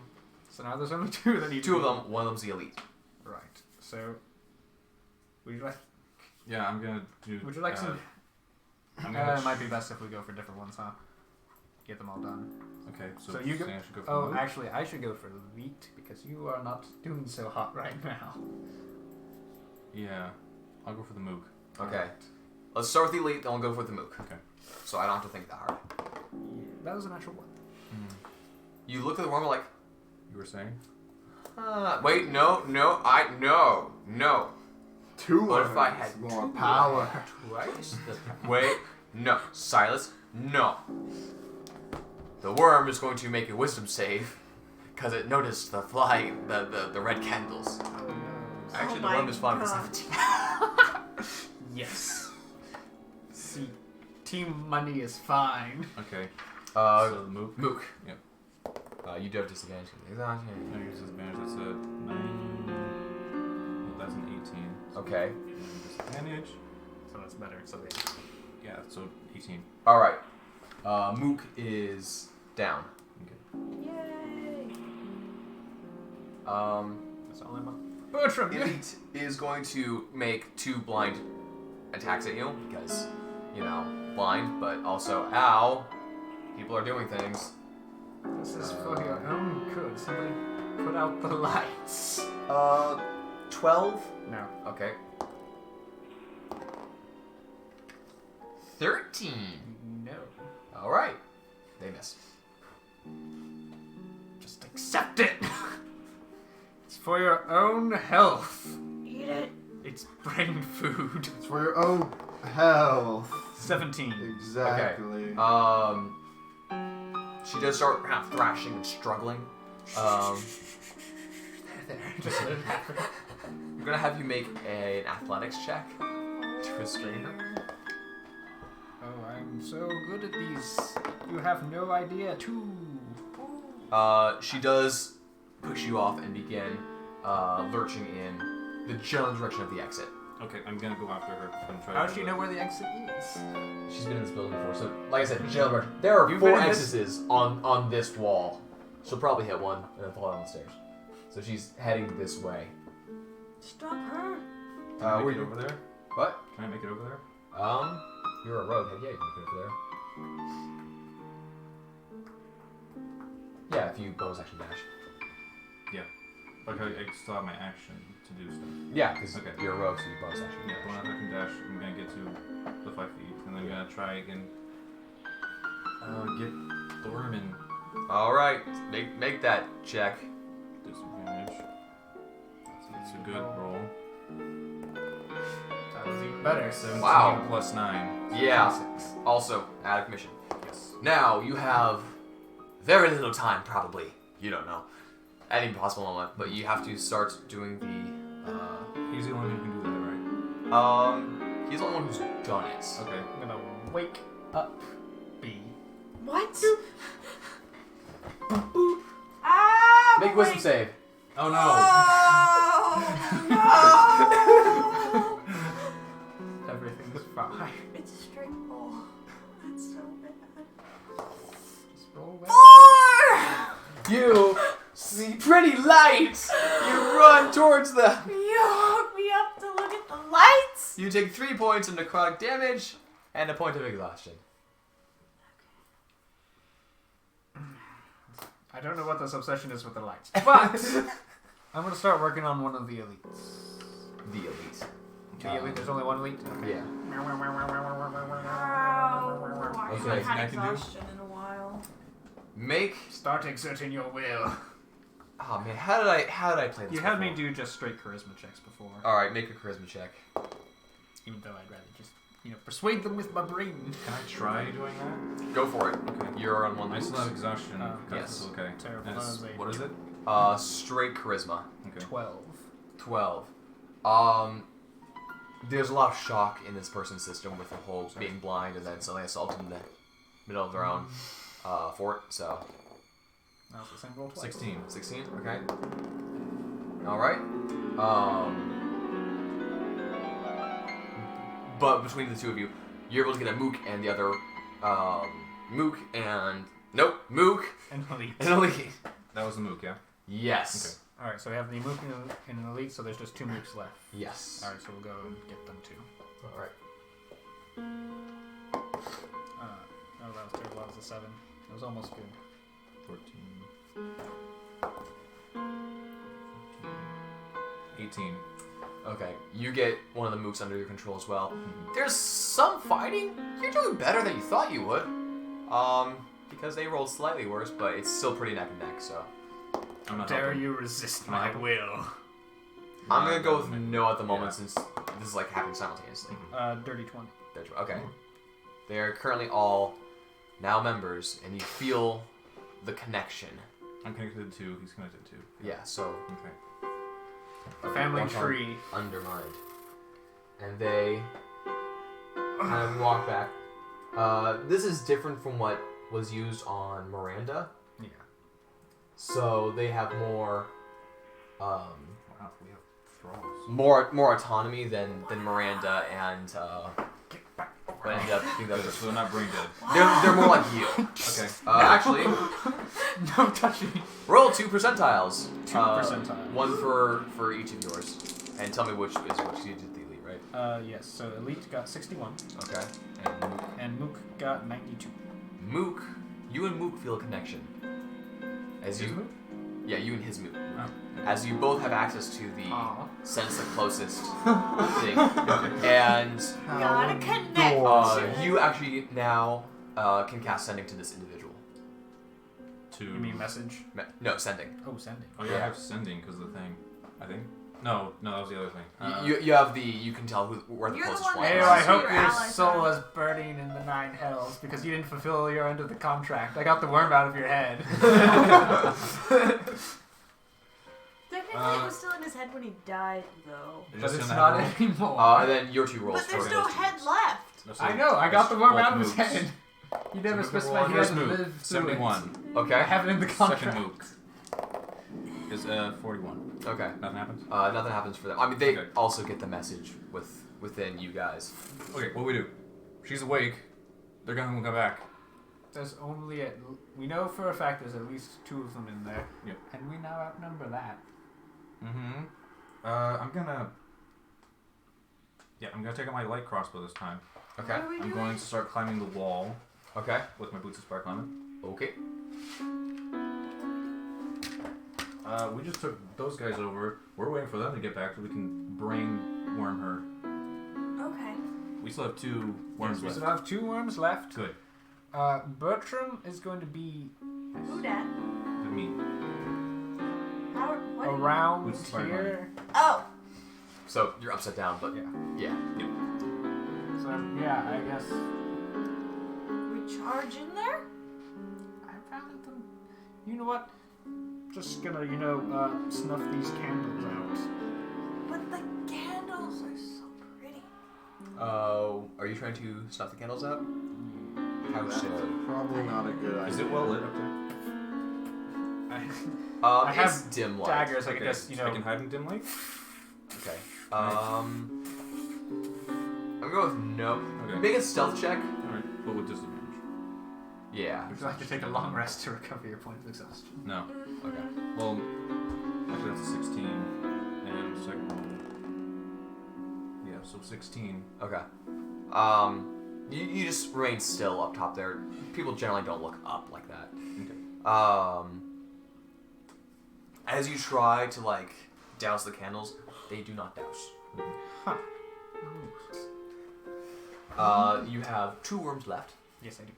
So now there's only two that need Two of them. One of them's the elite. Right. So, would you like? Yeah, I'm gonna do. Would you like some? I'm gonna It might be best if we go for different ones, huh? Get them all done. Okay, so, So you go- I should go for Oh, Luke? actually, I should go for elite because you are not doing so hot right now. Yeah, I'll go for the Mook. Okay. Let's start with the elite, then we'll go for the Mook. Okay. So I don't have to think that hard. Yeah, that was a natural one. You look at the worm like, You were saying? wait, no. Two What if I worms, had more two power? Twice? Wait, no. Silas, no. The worm is going to make a wisdom save because it noticed the the red candles. Actually, the my worm is fine with God. 17. Yes. See, team money is fine. Okay. So the Mook. Mook. Yep. You do have disadvantage. Exactly. I use disadvantage. That's a 9. Well, that's an 18. Okay. And disadvantage. So that's better. So they. Yeah, so 18. All right. Mook is down. Okay. Yay. That's all I'm on. Bertram, you. Elite is going to make 2 blind attacks at you because, blind, but also, ow, people are doing things. This is for your own good. Somebody put out the lights. 12? No. Okay. 13. No. All right. They miss. Just accept it. It's for your own health. Eat it. It's brain food. It's for your own health. 17. Exactly. She does start kind of thrashing and struggling. Just let it happen. I'm gonna have you make an athletics check to restrain her. Oh, I'm so good at these. You have no idea, too. She does push you off and begin lurching in the general direction of the exit. Okay, I'm gonna go after her and try How to does she know where the exit is? She's been in this building before, so like I said, general direction. There are You've 4 been in this- exits on this wall. She'll probably hit one and then fall down the stairs. So she's heading this way. Stop her. Can I where make it you? over there? What? Can I make it over there? You're a rogue. Yeah, you can put it over there. Yeah, if you bonus action dash. Like I still have my action to do stuff. Yeah, because Okay. you're a rogue, so you bonus action. Yeah, when I can dash, I'm gonna get to the 5 feet, and then I'm gonna try again. Get the worm in. All right, make that check. Disadvantage. That's a good roll. That was even better. 17 Wow. plus 9. Yeah. 26. Also, out of commission. Yes. Now you have very little time, probably. You don't know. Any possible moment, but you have to start doing the. He's the only one who can do that, He's the only one who's done it. right? Okay. I'm gonna wake up B. What? Ah! Make wisdom save. Oh no! Oh, no! Everything's fine. It's a straight roll. That's so bad. Just roll away. 4! You see pretty lights. You run towards them. You hooked me up to look at the lights? You take 3 points of necrotic damage and a point of exhaustion. I don't know what this obsession is with the lights, but I'm gonna start working on one of the elites. The elite. The elite, there's only one elite? Okay. Yeah. Wow. I Okay, haven't had I can do- exhaustion in a while. Make. Start exerting your will. Oh man, how did I play this? You had me before? do just straight charisma checks before. All right, make a charisma check. Even though I'd rather just, persuade them with my brain. Can I try doing that? Go for it. Okay. You're on one. I still have exhaustion. Oh, That's yes. okay. Terrible. And it's- That was a what is it? Straight charisma. Okay. 12. 12. There's a lot of shock in this person's system with the whole being blind and then suddenly assaulted in the middle of their own fort. So That was the same roll twice. 16. 16. Okay. All right. But between the two of you, you're able to get a mook and the other mook and mook And elite. and elite. That was the mook, yeah? Yes. Alright, so we have the mook and an elite, so there's just 2 mooks left. Yes. Alright, so we'll go and get them too. All right. Oh, that was terrible. That was a 7. It was almost good. 14. 18. Okay, you get one of the mooks under your control as well. There's some fighting. You're doing better than you thought you would. Because they rolled slightly worse, but it's still pretty neck and neck. So I'm not Dare helping. you resist Can I my help? will? I'm gonna go with no at the moment Yeah. since this is like happening simultaneously. Dirty 20. Okay. They are currently all now members, and you feel the connection. I'm connected to. He's connected to. Yeah. So Okay. A family One time. tree. undermined, and they kind of walk back. This is different from what was used on Miranda. Yeah. So they have more, Wow, we have thralls. more autonomy than Miranda and what ended up being the Good, other. so they're not brain dead. They're more like you. Okay. Actually, No touching. roll 2 percentiles. 2 percentiles. One for each of yours, and tell me which is which you did the elite, right? Yes, so elite got 61, Okay. And Mook. and mook got 92. Mook, you and Mook feel a connection. As His you, mook? yeah, you and his Mook. Oh. As you both have access to the Aw. sense the closest thing, and Gotta connect. you actually now can cast sending to this individual. To. You mean message? No, sending. Oh, sending. Oh yeah, I have sending because of the thing. I think. No, that was the other thing. You have the you can tell where the You're the closest one one that Ew, is. I Yes. hope Your your allies soul are. is burning in the 9 hells because you didn't fulfill your end of the contract. I got the worm out of your head. Technically, it was still in his head when he died, though. It's But just it's in that not roll. anymore. And then your 2 rolls. But there's for no those two head moves. left. That's I like- know, I got the worm both out of his mooks. head. You never So specified he First had to mook, live through 71. it. I Okay. have it in the Second contract. mook is 41. Okay. Nothing happens. Nothing happens for them. I mean, they Okay. also get the message within you guys. Okay, what do we do? She's awake. They're gonna come back. There's only we know for a fact there's at least 2 of them in there. Yep. And we now outnumber that. Mm-hmm. I'm gonna take out my light crossbow this time. Okay. What are we I'm doing? going to start climbing the wall Okay. with my boots of spark climbing. Okay. We just took those guys over. We're waiting for them to get back so we can brain worm her. Okay. We still have 2 worms We left. still have 2 worms left. Good. Bertram is going to be Who dat? Me. How? What? around Who's the here. Oh. So you're upside down, but Yeah. yeah. So yeah, I guess We charge in there? I found them. You know what? Just gonna, snuff these candles out. But the candles are so pretty. Are you trying to snuff the candles out? How That's so? probably not a good idea. Is it well lit up there? I It's have dim light. daggers. I Okay, can just, so I can hide in dim light? Okay. I'm gonna go with no. Okay. Make a stealth check. Alright, but with disadvantage. Yeah. Would you like to take a long rest to recover your point of exhaustion? No. Okay. Well, actually that's a 16. And second roll. Yeah, so 16. Okay. You just remain still up top there. People generally don't look up like that. Okay. As you try to douse the candles, they do not douse. Huh. You have 2 worms left. Yes, I do.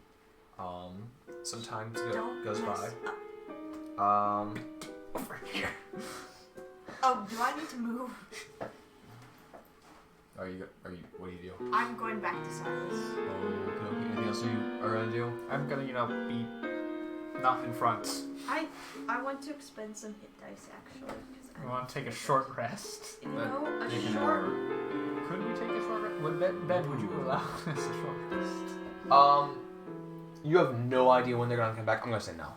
Some time Don't goes mess by. up. Over here. Oh, do I need to move? What do you do? I'm going back to Silas. Okay. Anything else you are gonna do? I'm gonna, be not in front. I want to expend some hit dice actually. 'Cause We want to take a short rest. a Take an short. hour. Could we take a short rest? Ben, would you allow us a short rest? You have no idea when they're gonna come back. I'm gonna say no.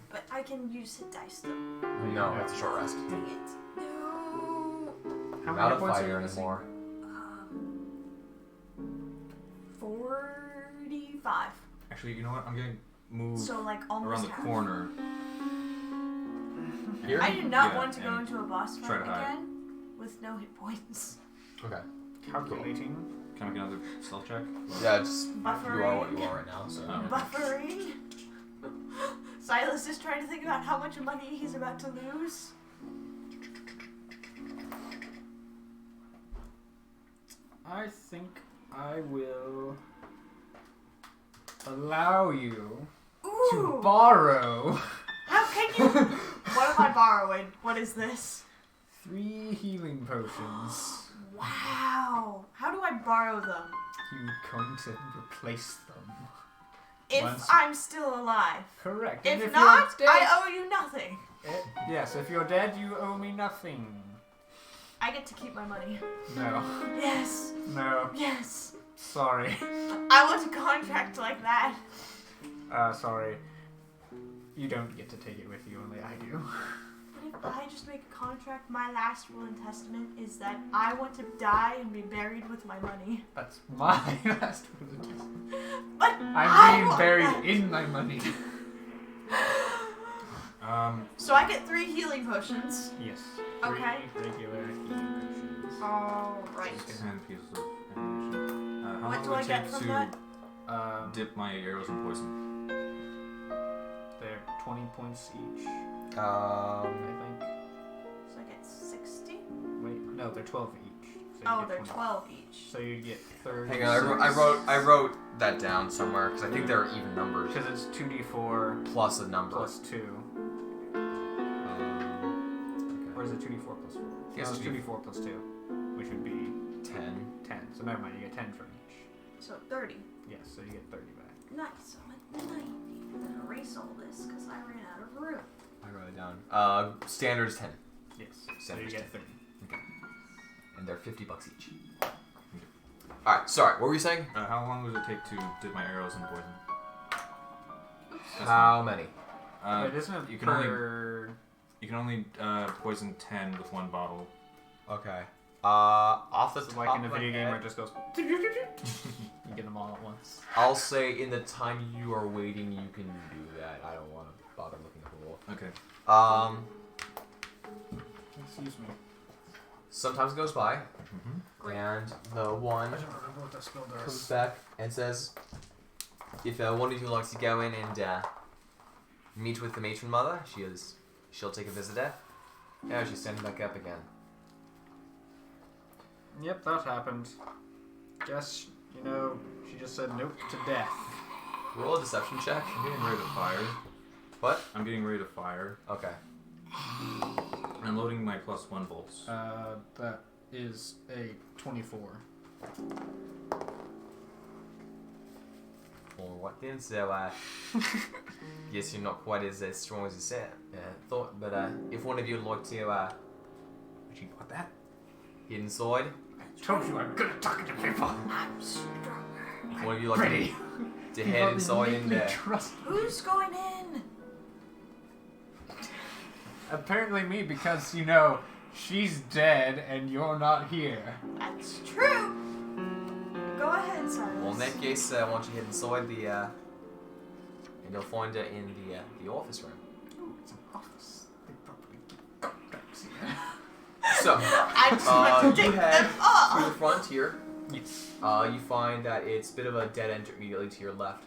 But I can use hit dice though. No, it's a short rest. Dang it. No. How I'm many not a points are fighter you missing? anymore. 45. Actually, you know what? I'm gonna move So almost around the half. corner. Here? I do not Yeah, want to go and into a boss try fight to hide. again with no hit points. Okay. Calculating. Can I make another stealth check? Yeah, just Buffering. you are what you are right now. So. Oh. Buffering. Silas is trying to think about how much money he's about to lose. I think I will allow you Ooh. to borrow How can you? What am I borrowing? What is this? 3 healing potions. Wow. How do I borrow them? You're going to replace them. If Once- I'm still alive. Correct. If, And if not, you're dead, I owe you nothing. Yes, if you're dead, you owe me nothing. I get to keep my money. No. Yes. No. Yes. Sorry. I want a contract like that. Sorry. You don't get to take it with you, only I do. But if I just make a contract, my last will and testament is that I want to die and be buried with my money. That's my last will. But I'm being want buried that. in my money. So I get 3 healing potions. Yes. Okay. 3 regular healing potions. Alright. 10 pieces of ammunition. How What long do would I it get take from to that? dip my arrows in poison? They're 20 points each, Um, I think. So I get 60? Wait, no, they're 12 each. So you Oh, get they're 20. 12 each. So you get 30. hang on, I wrote that down somewhere because I think there are even numbers Because it's 2d4 plus a number. plus 2. Or is it 2d4 plus 4? Yes, No, it's 2d4. 2d4 plus 2, which would be 10. 10. So never mind, you get 10 from each. So 30. Yes, so you get 30 back. Nice. I'm at 90. I'm gonna erase all this because I ran out of room. I wrote it down. Standard is 10, Yes, so you Standard get 30. and they're $50 each. All right, sorry. What were you saying? How long does it take to dip my arrows in poison? How many? It isn't you can per... You can only poison 10 with 1 bottle. Okay. Off the It's top like in a of my video game head, where it just goes... You get them all at once. I'll say in the time you are waiting, you can do that. I don't want to bother looking at the rule. Okay. Excuse me. Some time goes by, Mm-hmm. and the one I don't remember what that spell comes does. back and says, if one of you likes to go in and meet with the matron mother, she'll take a visitor. Yeah, she's standing back up again. Yep, that happened. Guess, she just said nope to death. Roll a deception check. I'm getting ready to fire. What? I'm getting ready to fire. Okay. I'm loading my +1 bolts. That is a 24. Or what then? So, guess you're not quite as strong as you said. Thought, but if one of you would like to, Would you want that? get inside, I told you I'm good at talking to people. I'm stronger. if one of you like Pretty. to head inside and Trust. Who's going in? Apparently me, because, she's dead and you're not here. That's true. Go ahead, Silas. well, in that case, why don't you head inside the, and you'll find her in the office room. Ooh, it's an office. They probably get contracts here. So, I just want to you take head them to off. the front here. Yes. You find that it's a bit of a dead end immediately to your left.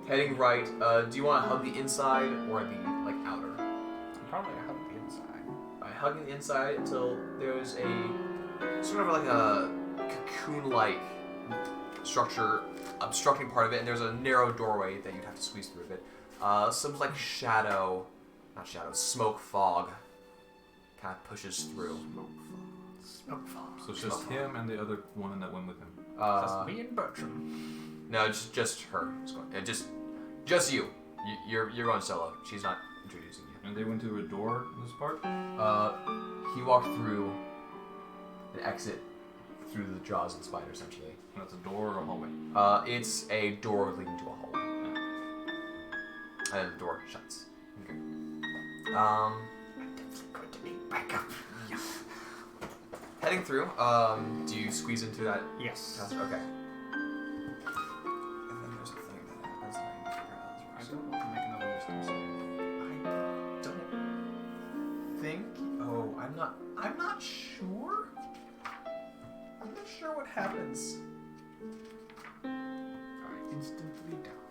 Heading right, do you want to hug the inside or the outer? Probably I hug the inside. Right, hugging the inside until there's a sort of like a cocoon-like structure obstructing part of it, and there's a narrow doorway that you'd have to squeeze through a bit. Some smoke fog kind of pushes through. Smoke fog. So it's just him and the other woman that went with him. Just me and Bertram. No, just her. Just you. You're going solo. She's not introducing you. And they went to a door in this part? He walked through an exit through the jaws of the spider, essentially. And that's a door or a hallway? It's a door leading to a hallway. And the door shuts. Okay. I'm definitely going to need backup. Heading through, do you squeeze into that? Yes. Okay. And then there's a thing that happens that I need to figure out how I this don't want to make another wisdom save. I don't think. Oh, I'm not sure. I'm not sure what happens. I instantly down.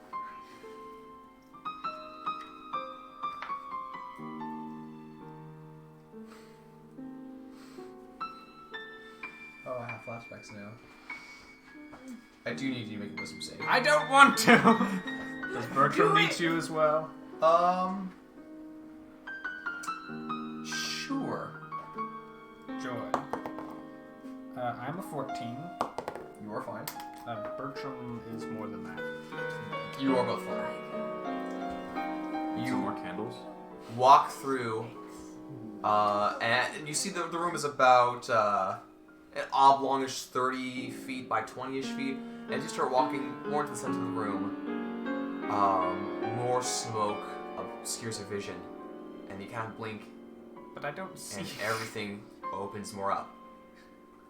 Oh, I have flashbacks now. I do need you to make a wisdom save. I don't want to! Does Bertram need you as well? Sure. Joy. I'm a 14. You are fine. Bertram is more than that. You are both fine. Need some more candles? Walk through, and you see the room is about an oblongish 30 feet by 20-ish feet. And as you start walking more into the center of the room, more smoke obscures your vision, and you kind of blink, But I don't see. and everything opens more up.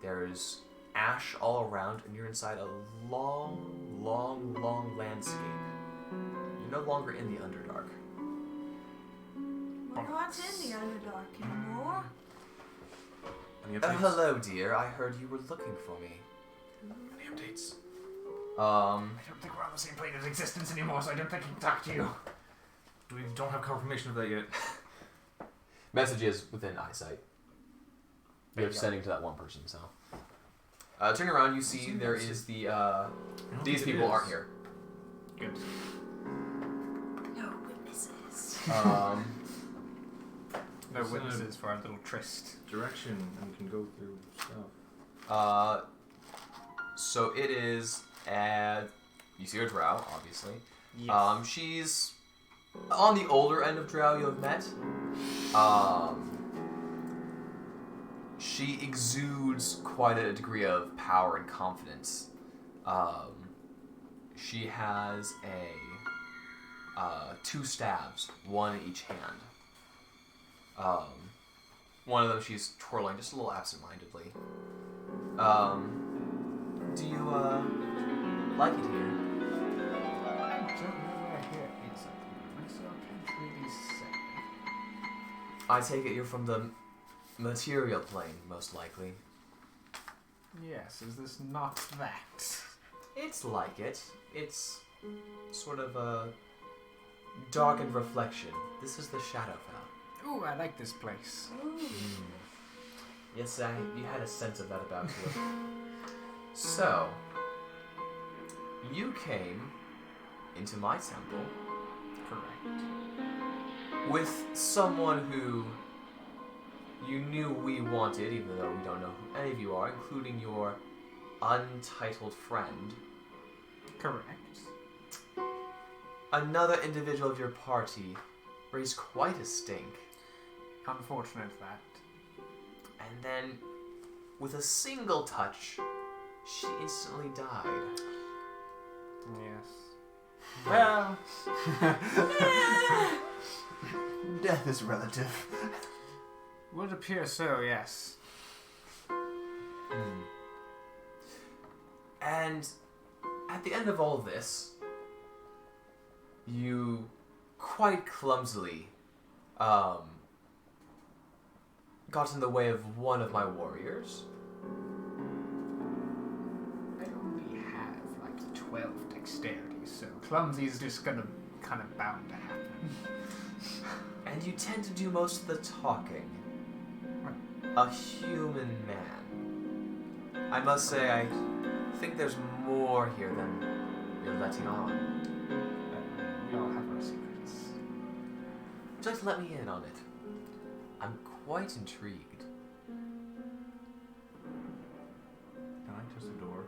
There's ash all around, and you're inside a long, long, long landscape. You're no longer in the Underdark. We're not in the Underdark anymore. Any Oh, updates? hello, dear. I heard you were looking for me. Any updates? Um, I don't think we're on the same plane of existence anymore, so I don't think I can talk to you. We don't have confirmation of that yet. message is within eyesight. You're sending to that one person, so. Turning around, you see there is the, these people aren't here. Good. No witnesses. No It's witnesses for our little tryst. Direction, and we can go through stuff. So it is, you see her drow, obviously. Yes. She's on the older end of drow you have met. She exudes quite a degree of power and confidence. She has two stabs, one in each hand. One of them she's twirling just a little absent-mindedly. Do you like it here? I don't know where here is at the moment, so I can't really say. I take it you're from the Material plane, most likely. Yes, is this not that? It's like it. It's sort of a darkened reflection. This is the Shadowfell. Ooh, I like this place. Yes, you had a sense of that about you. So, you came into my temple. Correct. With someone who you knew we wanted, even though we don't know who any of you are, including your untitled friend. Correct. Another individual of your party raised quite a stink. Unfortunate that. And then, with a single touch, she instantly died. Yes. Well, Death is relative. would appear so, yes. And at the end of all this, you quite clumsily got in the way of one of my warriors. I only have like 12 dexterity, so clumsy is just gonna kind of bound to happen. And you tend to do most of the talking. A human man. I must say, I think there's more here than you're letting on. We all have our secrets. Would you like to let me in on it? I'm quite intrigued. Can I test the door?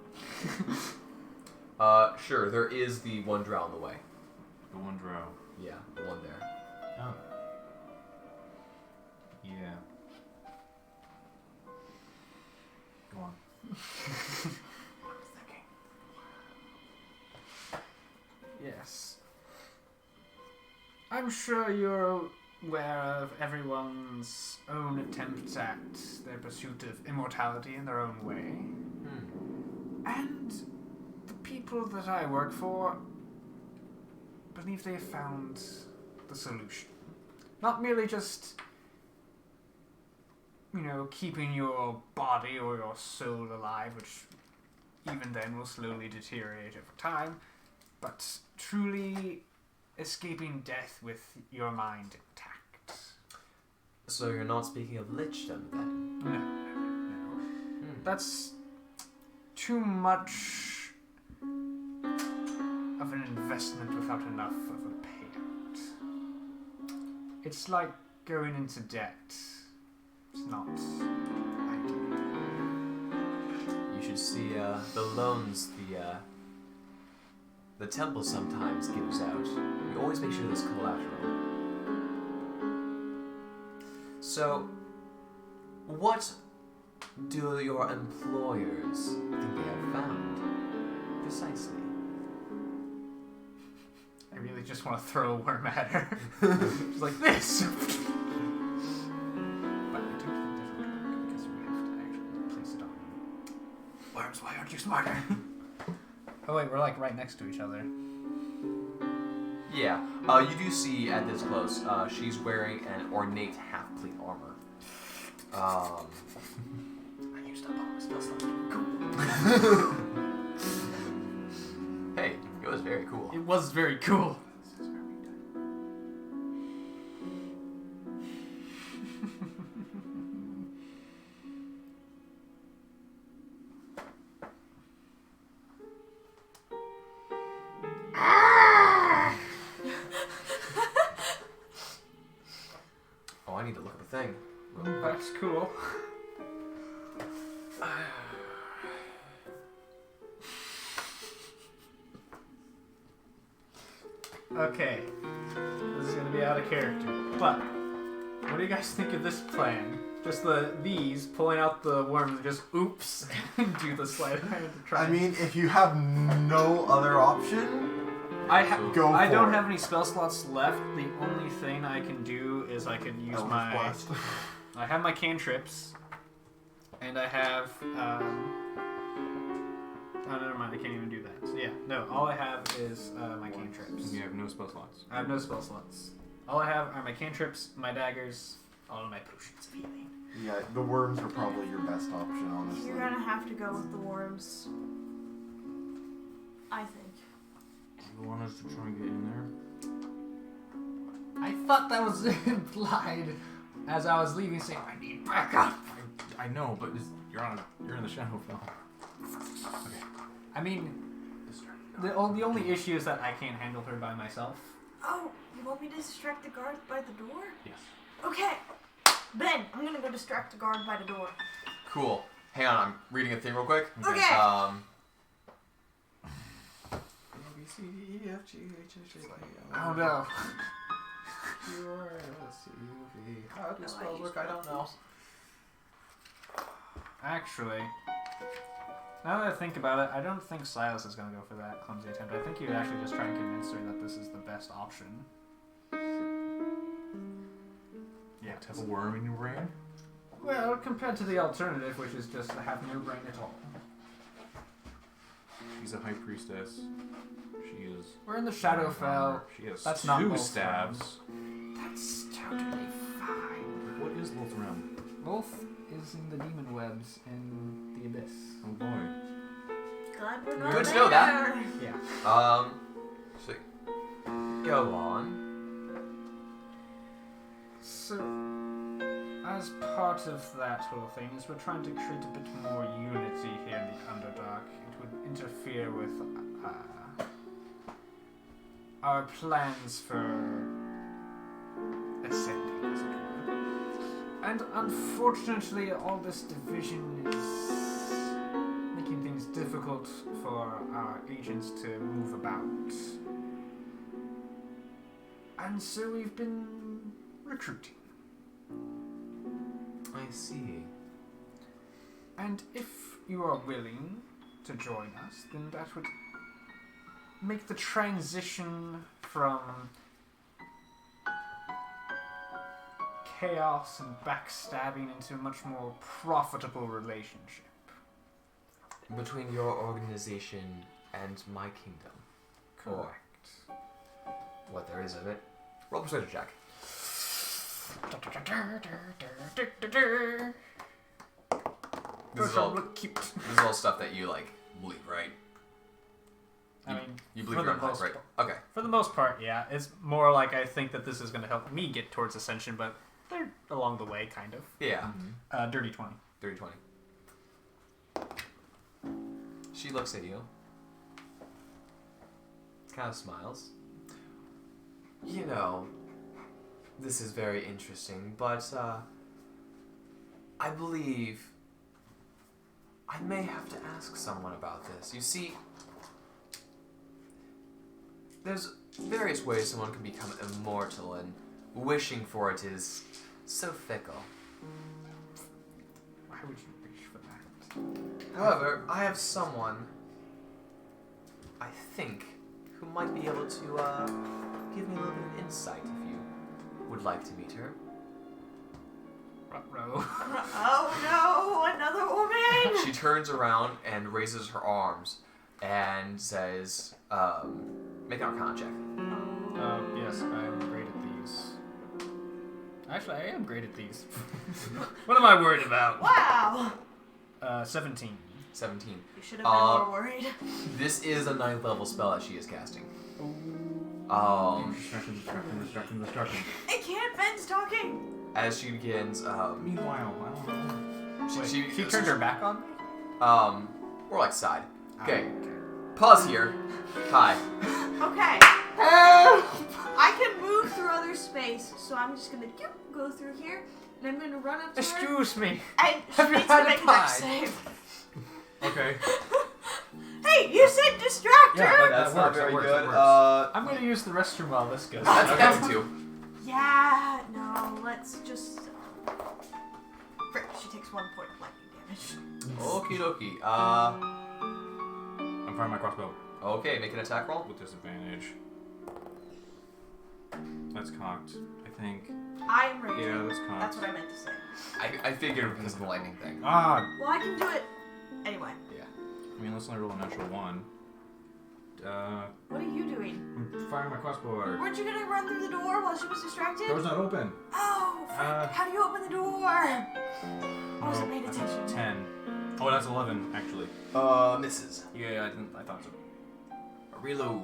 Sure, there is the one drow on the way. The one drow. Yeah, the one there. Oh. Yeah. Go on. Yes. I'm sure you're aware of everyone's own attempts at their pursuit of immortality in their own way. And the people that I work for believe they have found the solution. Not merely just, keeping your body or your soul alive, which even then will slowly deteriorate over time, but truly escaping death with your mind intact. So you're not speaking of Lichdom then? No. That's too much of an investment without enough of a payout. It's like going into debt. It's not ideal. You should see the loans the temple sometimes gives out. We always make sure there's collateral. So, what do your employers think they have found? Precisely. I really just want to throw a worm at her. She's like, this! But I don't think that would work because we have to actually place it on. Worms, why aren't you smarter? Oh wait, we're like right next to each other. Yeah, you do see at this close, she's wearing an ornate half-plate armor. I used up all my spell slots. Cool. Hey, it was very cool. It was very cool. Oh, I need to look up a thing. That's cool. Okay, this is gonna be out of character, but what do you guys think of this plan? Just these pulling out the worms and just oops and do the sleight of hand to try. I mean, if you have no other option, go I for don't it. have any spell slots left. The only thing I can do is I can use Eldritch Blast. I have my cantrips, and I have oh, never mind. I can't even do that. So yeah, no. All I have is my cantrips. You have no spell slots. I have no spell slots. All I have are my cantrips, my daggers, all of my potions of healing. Yeah, the worms are probably your best option, honestly. You're gonna have to go with the worms. I think. You want us to try and get in there? I thought that was implied as I was leaving, saying I need backup. I know, but you're in the shadow film. Okay. I mean, the only issue is that I can't handle her by myself. Oh, you want me to distract the guard by the door? Yes. Okay. Ben, I'm gonna go distract the guard by the door. Cool. Hang on, I'm reading a thing real quick. Okay. A, B, C, D, E, F, G, H, I, J, K, L, Oh no. Q, R, S, T, U, V. How do spells work? I don't know. Actually, now that I think about it, I don't think Silas is going to go for that clumsy attempt. I think he'd actually just try and convince her that this is the best option. Yeah, to have a worm in your brain? Well, compared to the alternative, which is just to have no brain at all. She's a high priestess. She is... We're in the Shadowfell. She has That's not 2 both stabs. That's totally fine. What is Lilith's realm? Wolf is in the demon webs in the abyss. Oh boy. Glad we're not Good to there. know that. Yeah. So, go on. So, as part of that whole thing, is we're trying to create a bit more unity here in the Underdark. It would interfere with our plans for ascending, as it were. And unfortunately, all this division is making things difficult for our agents to move about. And so we've been recruiting. I see. And if you are willing to join us, then that would make the transition from chaos and backstabbing into a much more profitable relationship. Between your organization and my kingdom. Correct. What there is of it. Roll a persuasion check. This is all stuff that you like believe, right? I mean, you believe for you're the on most right? Okay. For the most part, yeah. It's more like I think that this is going to help me get towards ascension, but they're along the way, kind of. Yeah. Dirty 20. 30-20. She looks at you. Kind of smiles. You know, this is very interesting, but I believe I may have to ask someone about this. You see, there's various ways someone can become immortal, and wishing for it is so fickle. Why would you wish for that? However, I have someone, I think, who might be able to give me a little bit of insight if you would like to meet her. Ruh-roh. Oh no, another woman! She turns around and raises her arms and says, make an Arcana check. Yes, I am great at these. Actually, I am great at these. What am I worried about? Wow! 17. 17. You should have been more worried. This is a 9th level spell that she is casting. Distraction. I can't, Ben's talking! As she begins, Meanwhile, I don't know. She turned her back on me? more like side. Okay. Pause here. Hi. Okay. I can move through other space, so I'm just gonna go through here, and I'm gonna run up to her. Excuse me. And she Have you needs had to a make a dex pie? save. Okay. Hey, you said distract Yeah, her! but That's that not works, very that works, good. that works. I'm gonna use the restroom while this goes. That's going to. Yeah, no, let's just... Frick, she takes 1 point of lightning damage. Okie dokie. I'm firing my crossbow Okay, make an attack roll. with disadvantage. That's cocked, I think. I am ready. Yeah, that's cocked. That's what I meant to say. I figured because of the lightning thing. Ah! Well, I can do it anyway. Yeah. I mean, unless I roll a natural 1. What are you doing? I'm firing my crossbow at her. Weren't you gonna run through the door while she was distracted? Door's not open. Oh, how do you open the door? I wasn't paying attention. 10. Oh, that's 11, actually. Misses. Yeah, I thought so. Reload.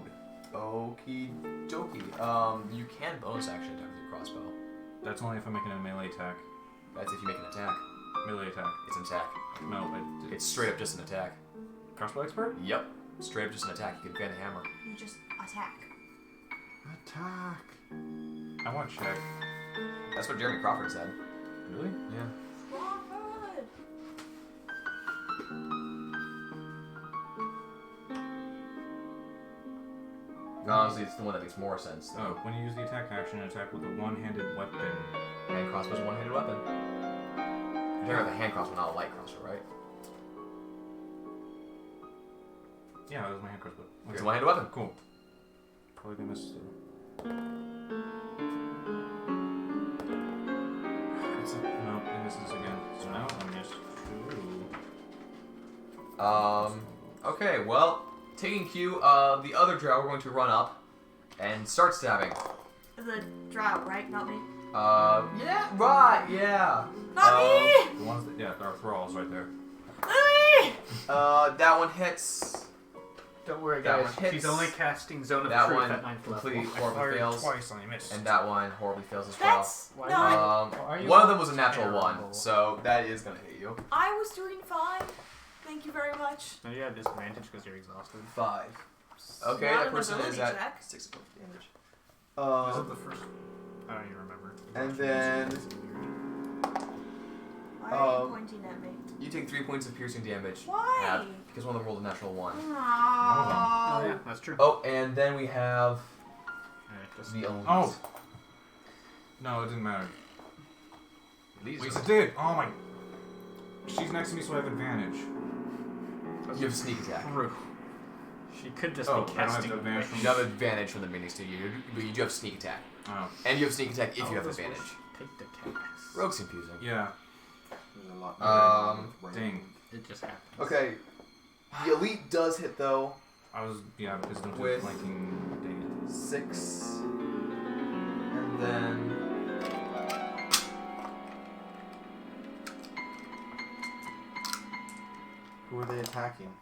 Okie dokie. You can bonus action attack with your crossbow. That's only if I'm making a melee attack. That's if you make an attack. Melee attack. It's an attack. No, It's straight up just an attack. Crossbow expert? Yep. Straight up just an attack. You can fan a hammer. You just attack. Attack. I want to check. That's what Jeremy Crawford said. Really? Yeah. Crawford. Honestly, it's the one that makes more sense. Oh, when you use the attack action, attack with a one-handed weapon. Hand crossbow's a one-handed weapon. You're talking about the hand crossbow, not a light crossbow, right? Yeah, that was my hand crossbow. Okay. It's a one-handed weapon. Cool. Probably gonna miss though. No, it misses again. So now I missed 2. Okay, well, taking cue, the other drow, we're going to run up and start stabbing. The drow, right? Not me. Yeah, right, yeah. Not me! The ones that, yeah, there are thralls right there. Me! That one hits. Don't worry, That guys. one hits. She's only casting Zone of That Truth one at 9th level. completely I horribly fired fails. twice and I missed. And that one horribly fails as That's Why not. Why are you one of them was a natural terrible? one, so that is gonna hit you. I was doing fine. Thank you very much. No, you have disadvantage because you're exhausted. 5. Okay, Not that an person is ability at check. 6 of damage. Is it the first? I don't even remember. And then Why are you pointing at me? you take 3 points of piercing damage. Why? Because one of them rolled a natural 1. Oh, Oh. yeah, that's true. Oh, and then we have Alright, just the elite. Oh! No, it didn't matter. These Wait, are- it did! Oh my... She's next to me, so I have advantage. you have sneak attack. True. She could just Oh, be I don't have casting to advance away. You have advantage from the minions to you, but you do have sneak attack. Oh. And you have sneak attack if you have this advantage. will Take the tax. Rogue's confusing. Yeah. There's a lot Dang. It just happened. Okay. The elite does hit though. I was, yeah, because don't With- do flanking. Dang 6. And then. Who are they attacking? it.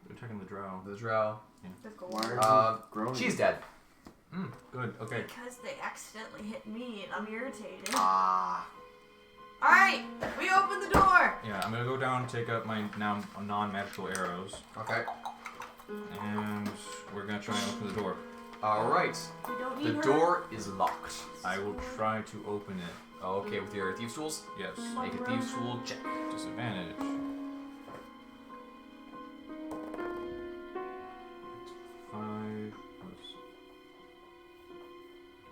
They're attacking the drow. The drow. The gold. Why are you groaning? She's dead. Good, okay. Because they accidentally hit me and I'm irritated. Ah. Alright, we open the door. Yeah, I'm gonna go down and take up my now non-magical arrows. Okay. And we're gonna try and open the door. Alright. We don't need The her. door is locked. I will try to open it. Okay, with your thieves' tools? Yes. Make a thieves' tool check. Disadvantage. It's 5 plus...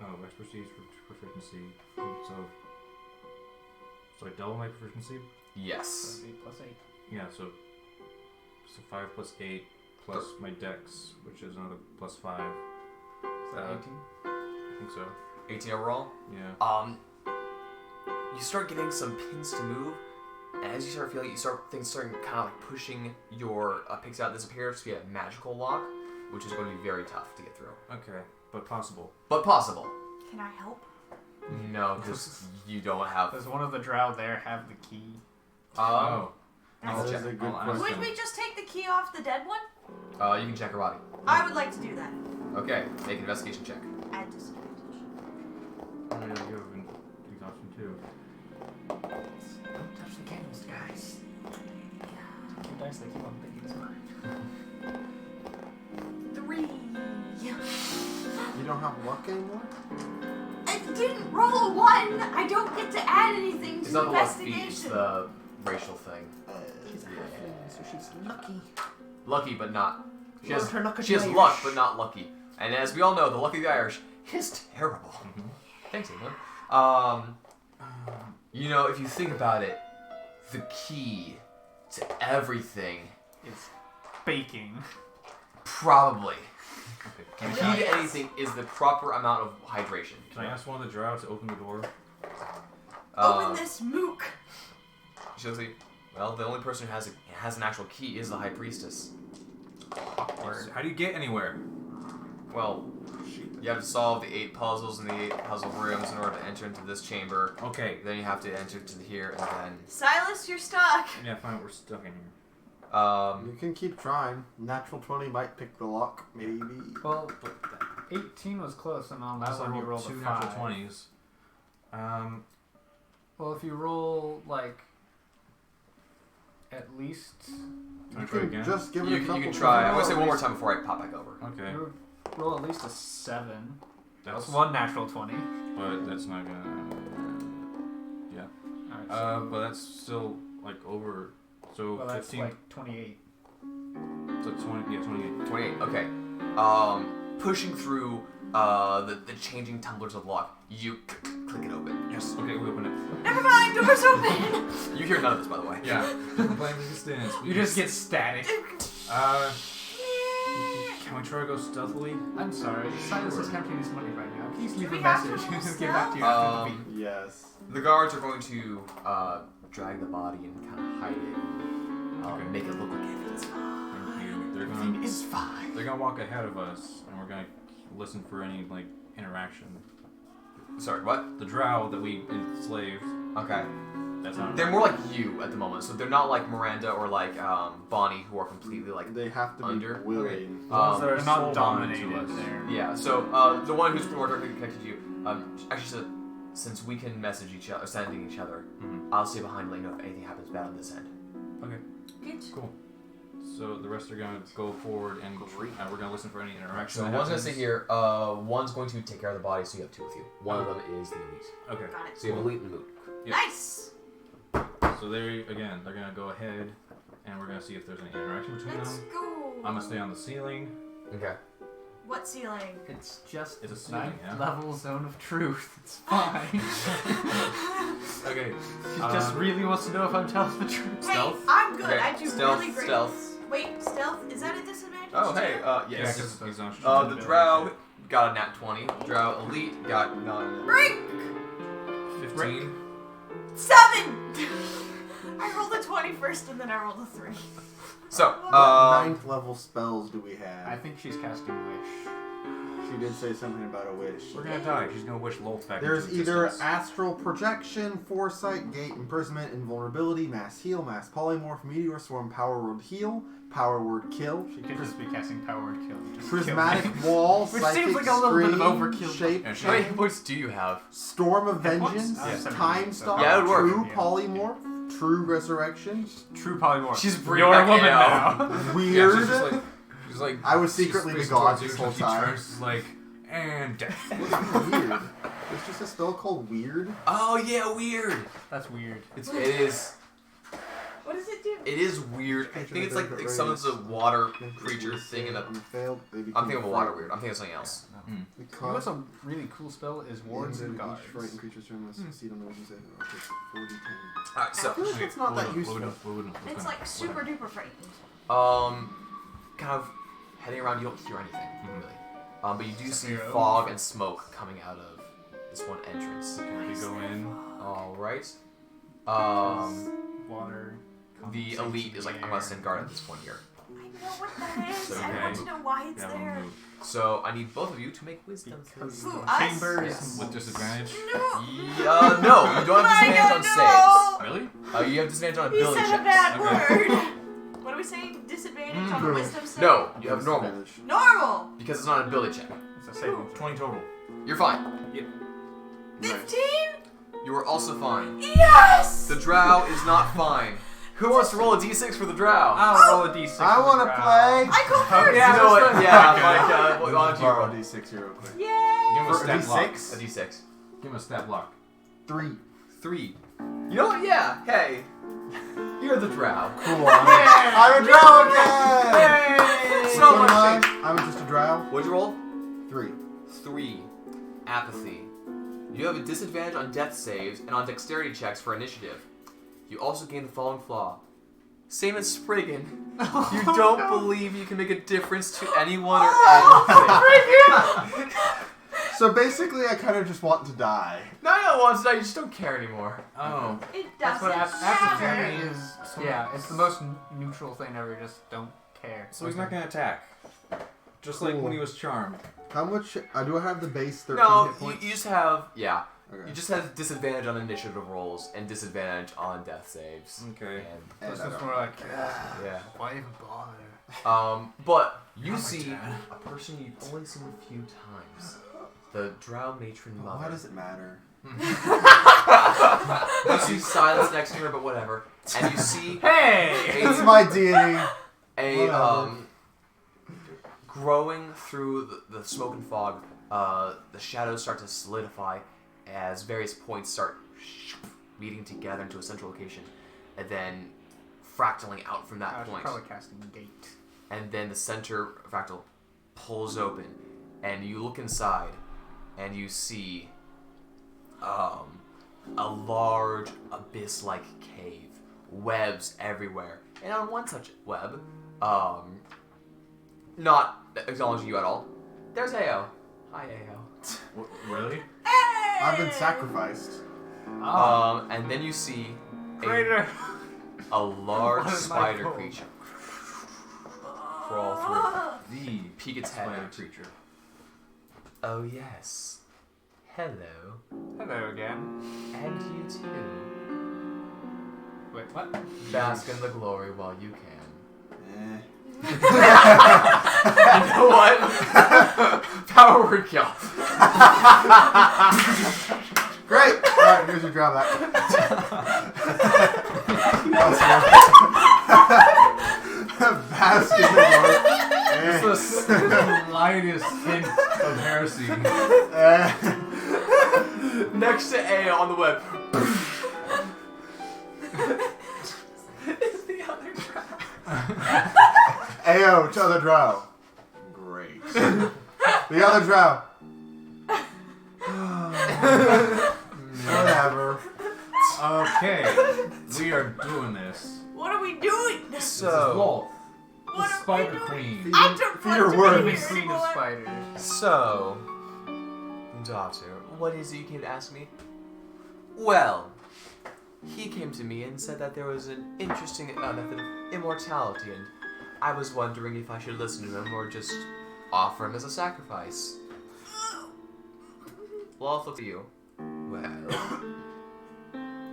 Oh, expertise for proficiency. So I double my proficiency? Yes. 8 plus 8. Yeah, so 5 plus 8 plus my dex, which is another plus 5. Is that 18? I think so. 18 overall? Yeah. You start getting some pins to move, and as you start feeling it, things starting kind of like pushing your picks out. This appears to be a magical lock, which is going to be very tough to get through. Okay, but possible. But possible. Can I help? No, because you don't have... Does one of the drow there have the key? Oh. I'll That check. is a good I'll ask question. Would we just take the key off the dead one? You can check her body. I would like to do that. Okay, make an investigation check. At disadvantage. Oh, yeah, you have an exhaustion too. Don't touch the candles, guys. Two dice, they keep on thinking it's mine. 3. You don't have luck anymore? I didn't roll a 1. I don't get to add anything It's to not the luck feat, investigation. it's the racial thing. She's a halfling, so she's lucky. Lucky, but not... She has, Learned her luck at she has the luck, Irish. but not lucky. And as we all know, the luck of the Irish is terrible. Mm-hmm. Thanks, England. You know, if you think about it, the key to everything, It's baking. probably. Okay. The key to anything is the proper amount of hydration. Can I ask one of the drow to open the door? Open this mook. She looks like, well, the only person who has an actual key is the High Priestess. Where Word. How do you get anywhere? Well, you have to solve the 8 puzzles in the 8 puzzle rooms in order to enter into this chamber. Okay. Then you have to enter to here, and then... Silas, you're stuck. Yeah, fine. We're stuck in here. You can keep trying. Natural 20 might pick the lock, maybe. Well, 18 was close, and on that Unless I one you rolled two a 5. natural 20s. Well, if you roll, like, at least... Can I You try can again? just give it You a can, couple you can try. I'm tries. going to say one more time before I pop back over. Okay. You roll at least a 7. That's That's one natural 20. But that's not gonna. Yeah. Alright, But that's still like over. So well, that's 15. like 28. So 20. Yeah, 28. 28, okay. Pushing through the changing tumblers of lock, you click it open. Yes. Okay, we open it. Never mind, door's open. You hear none of this, by the way. Yeah. Playing resistance. You just get static. Can we try to go stealthily? I'm sorry. Silas is counting his money right now. Please leave we a have to message. roll He'll get back to you stealth? after the beat. Yes. The guards are going to drag the body and kind of hide it. Okay. Make it look like everything's fine. Thank you. They're Everything gonna. is fine. They're gonna walk ahead of us, and we're gonna listen for any like interaction. Sorry, what? The drow that we enslaved. Okay. That's not. They're more like you at the moment, so they're not like Miranda or like Bonnie, who are completely like They have to be under. willing. The ones that are They're not soul bonded dominated to us. there. Yeah, so the one who's more directly connected to you, actually said, since we can message each other, sending each other, I'll stay behind and let you know if anything happens bad on this end. Okay. Good. Cool. So the rest are gonna go forward, and we're gonna listen for any interaction. So that one's gonna happens. stay here. One's going to take care of the body, so you have 2 with you. One of them is the elite. Okay. Got it. So you have elite and moot. Yep. Nice. So they're gonna go ahead, and we're gonna see if there's any interaction between Let's them. go. I'm gonna stay on the ceiling. Okay. What ceiling? It's just It's a a ceiling, yeah. level zone of truth. It's fine. Okay. She just really wants to know if I'm telling the truth. Hey, Stealth? I'm good. Okay, I do stealth, really great. stealth. Wait, stealth? Is that a disadvantage? Oh, hey, too? yes. Yeah, 'cause exhaustion. The drow got a nat 20. Drow elite got none. Break! 15. 7! I rolled a 20 first and then I rolled a 3. So, What 9th level spells do we have? I think she's casting Wish. She did say something about a wish. We're gonna die. She's gonna wish Lolth back There's into either existence. astral projection, foresight, gate, imprisonment, invulnerability, mass heal, mass polymorph, meteor swarm, power word heal, power word kill, She could just be casting Power Word Kill. Just prismatic kill me. wall, Which psychic seems like a little bit of scream, overkill. shape, Yeah, she- how many hit points do you have? storm of Hit points? vengeance, Yeah, 70. time stop, Yeah, it would work. true Yeah. polymorph, true resurrection, True polymorph. She's bringing You're a back woman AO. now. weird. Yeah, she's like. I was she's secretly the facing god towards this you, whole and she time. turns, like, and death. Weird. There's just a spell called weird. Oh yeah, weird. That's weird. It is. What does it do? It is weird. I think it's like some of the water creature thing in the. Failed, I'm thinking of a water weird. I'm thinking of something else. You know what's a really cool spell is Wards and Guards. Frightened creatures turn must succeed on the wisdom saving throw. Takes 4d10. Alright, so I feel like it's not that useful. It's like super duper frightened. kind of heading around. You don't hear anything really, but you do Except see for your own fog and smoke coming out of this one entrance. Can we go in? All right. Water. The elite is like, I'm gonna send guard at this point here. I know what that is. I Okay. want to know why it's Yeah, there. we'll move. So I need both of you to make wisdom. Because Who, the us? chambers Yes. With disadvantage? No. No, you don't have I disadvantage on don't know. Really? You have disadvantage on He ability said a checks. bad Okay. word. What are we saying? Disadvantage on the wisdom save? No, you have normal Normal. because it's not an ability check. It's a saving throw. 20 total. You're fine. 15? You are also fine. Yes! The drow is not fine. Who wants to roll a d6 for the drow? I'll roll a d6. I want to play. I go first. You know what? Yeah, Mike. Why don't you Borrow roll? a d6 here real quick. Yay! Give him a For a stat block. d6? A d6. Give him a stat block. 3. 3. You know what? Yeah. Hey, you're the drow. Cool. I'm a drow again! Hey! Which So one am much. I? I'm just a drow. What'd you roll? 3. 3. Apathy. You have a disadvantage on death saves and on dexterity checks for initiative. You also gain the following flaw. Same as Spriggan. You don't believe you can make a difference to anyone or anything. So basically, I kind of just want to die. No, you don't want to die, you just don't care anymore. Oh. It That's doesn't what apathy matter. is. Yeah, it's the most neutral thing ever. Just don't care. So he's not gonna attack. Just like when he was charmed. How much? Do I have the base 13 No, hit points? you just have Okay. You just have disadvantage on initiative rolls and disadvantage on death saves. Okay. And This I is don't- more like, Yeah. why even bother? But you Not my see dad. a person you've only seen a few times. The Drow matron mother. Why does it matter? You see Silas next to her, but whatever. And you see Hey! It's my deity. a growing through the smoke and fog, the shadows start to solidify as various points start meeting together into a central location, and then fractaling out from that I was point. probably casting Gate. And then the center fractal pulls open, and you look inside, and you see a large abyss-like cave, webs everywhere, and on one such web, not acknowledging you at all, there's Ao. Hi, Ao. Really? I've been sacrificed. And then you see Greater! a large What is my spider goal? creature crawl through, The peek its head spider out. creature. Oh yes. Hello. Hello again. And you too. Wait, what? Bask in the glory while you can. You know what? Power word kill. Great. All right, here's your drawback. Bask in the glory. It's the slightest hint of heresy. Next to Ao on the web. Is the other trap. Ao to other drow. Great. The other drow. Whatever. Okay, we are doing this. What are we doing? This is So, Wolf, the What are we Spider doing? Queen. I took Feed her fun to worms. be The here Queen of anymore. Spiders. daughter, what is it you came to ask me? Well, he came to me and said that there was an interesting method of immortality, and I was wondering if I should listen to him or just offer him as a sacrifice. Well, I'll look to you. Well,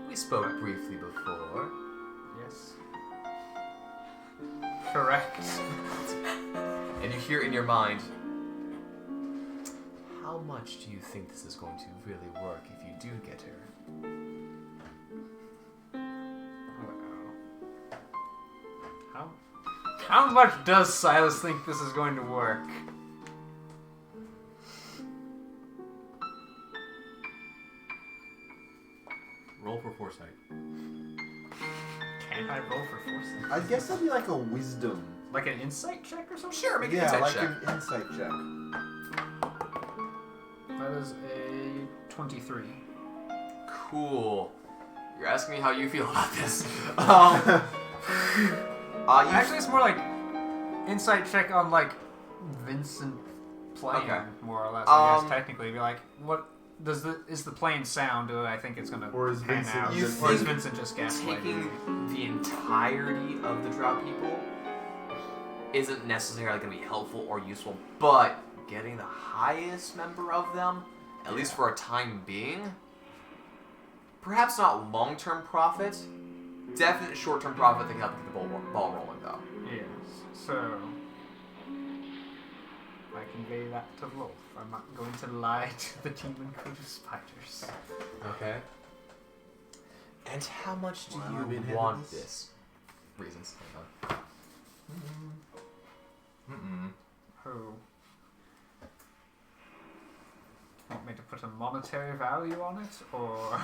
we spoke briefly before. Yes. Correct. And you hear in your mind, how much do you think this is going to really work if you do get her? Wow. How much does Silas think this is going to work? Roll for foresight. Can I roll for foresight? I guess that'd be like a wisdom. Like an insight check or something? Sure, make an Yeah, insight like check. an insight check. That is a 23. Cool. You're asking me how you feel about this. Actually, it's more like insight check on like Vincent playing, Okay. more or less. I Um, guess technically, be like, what is the playing sound? Do I think it's gonna Or is pan Vincent out? You Or is think Vincent just gaslighting? taking the entirety of the Drow people isn't necessarily going to be helpful or useful, but getting the highest member of them, at least for a time being, perhaps not long-term profit, definite short-term profit that can help get the ball rolling, though. Yes. So I convey that to Wolf. I'm not going to lie to the demon crew of spiders. Okay. And how much do Wow, you we want inherit this? this? Reasons. Mm-mm. Who? Want me to put a monetary value on it, or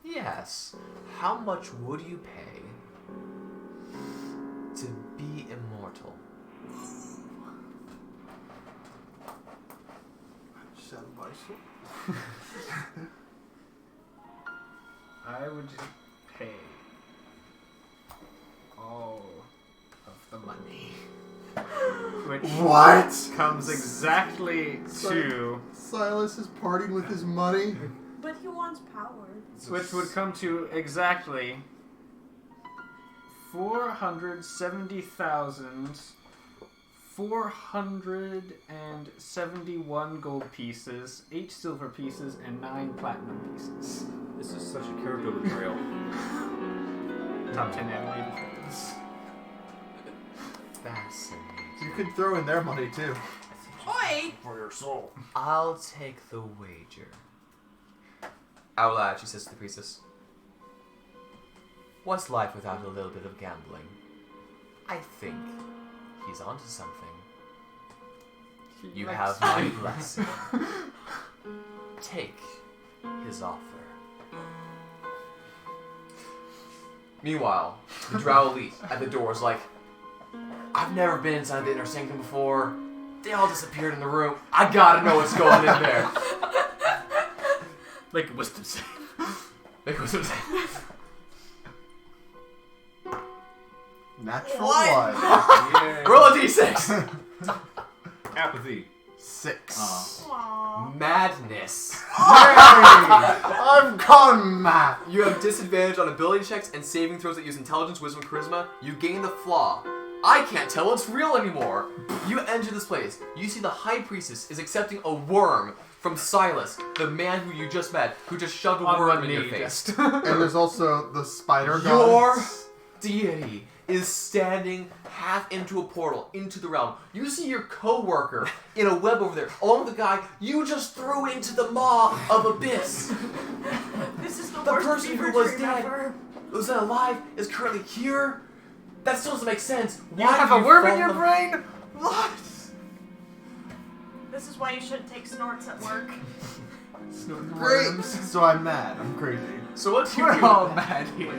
Yes. How much would you pay to be immortal? Sell my soul. I would pay all of the money, which What? comes exactly to, Silas is partying with his money. But he wants power. which would come to exactly 470,000 471 gold pieces, 8 silver pieces, and 9 platinum pieces. This is such a character betrayal. Top 10 anime defenders. Fascinating. You could throw in their money too. Oi! For your soul. I'll take the wager. Out loud, she says to the priestess. What's life without a little bit of gambling? I think he's onto something. You have my blessing. Take his offer. Meanwhile, the Drow elite at the door is like, I've never been inside the inner sanctum before. They all disappeared in the room. I gotta know what's going in there. Like a wisdom save. Make a wisdom save. Natural What? one. Yay. Roll a d6. Apathy. 6. Aww. Madness. I'm gone, Matt. You have disadvantage on ability checks and saving throws that use intelligence, wisdom, charisma. You gain the flaw. I can't tell what's real anymore. You enter this place. You see the high priestess is accepting a worm from Silas, the man who you just met, who just shoved a On worm one in your knee, face. And there's also the spider Your gods. deity is standing half into a portal into the realm. You see your co-worker in a web over there, along with the guy you just threw into the maw of abyss. This is the person worst who fever was dream dead. ever. Who's alive is currently here. That still doesn't make sense. You have a worm in your brain? What? This is why you shouldn't take snorts at work. Great. So I'm mad. I'm crazy. So what do you We're do? all mad here.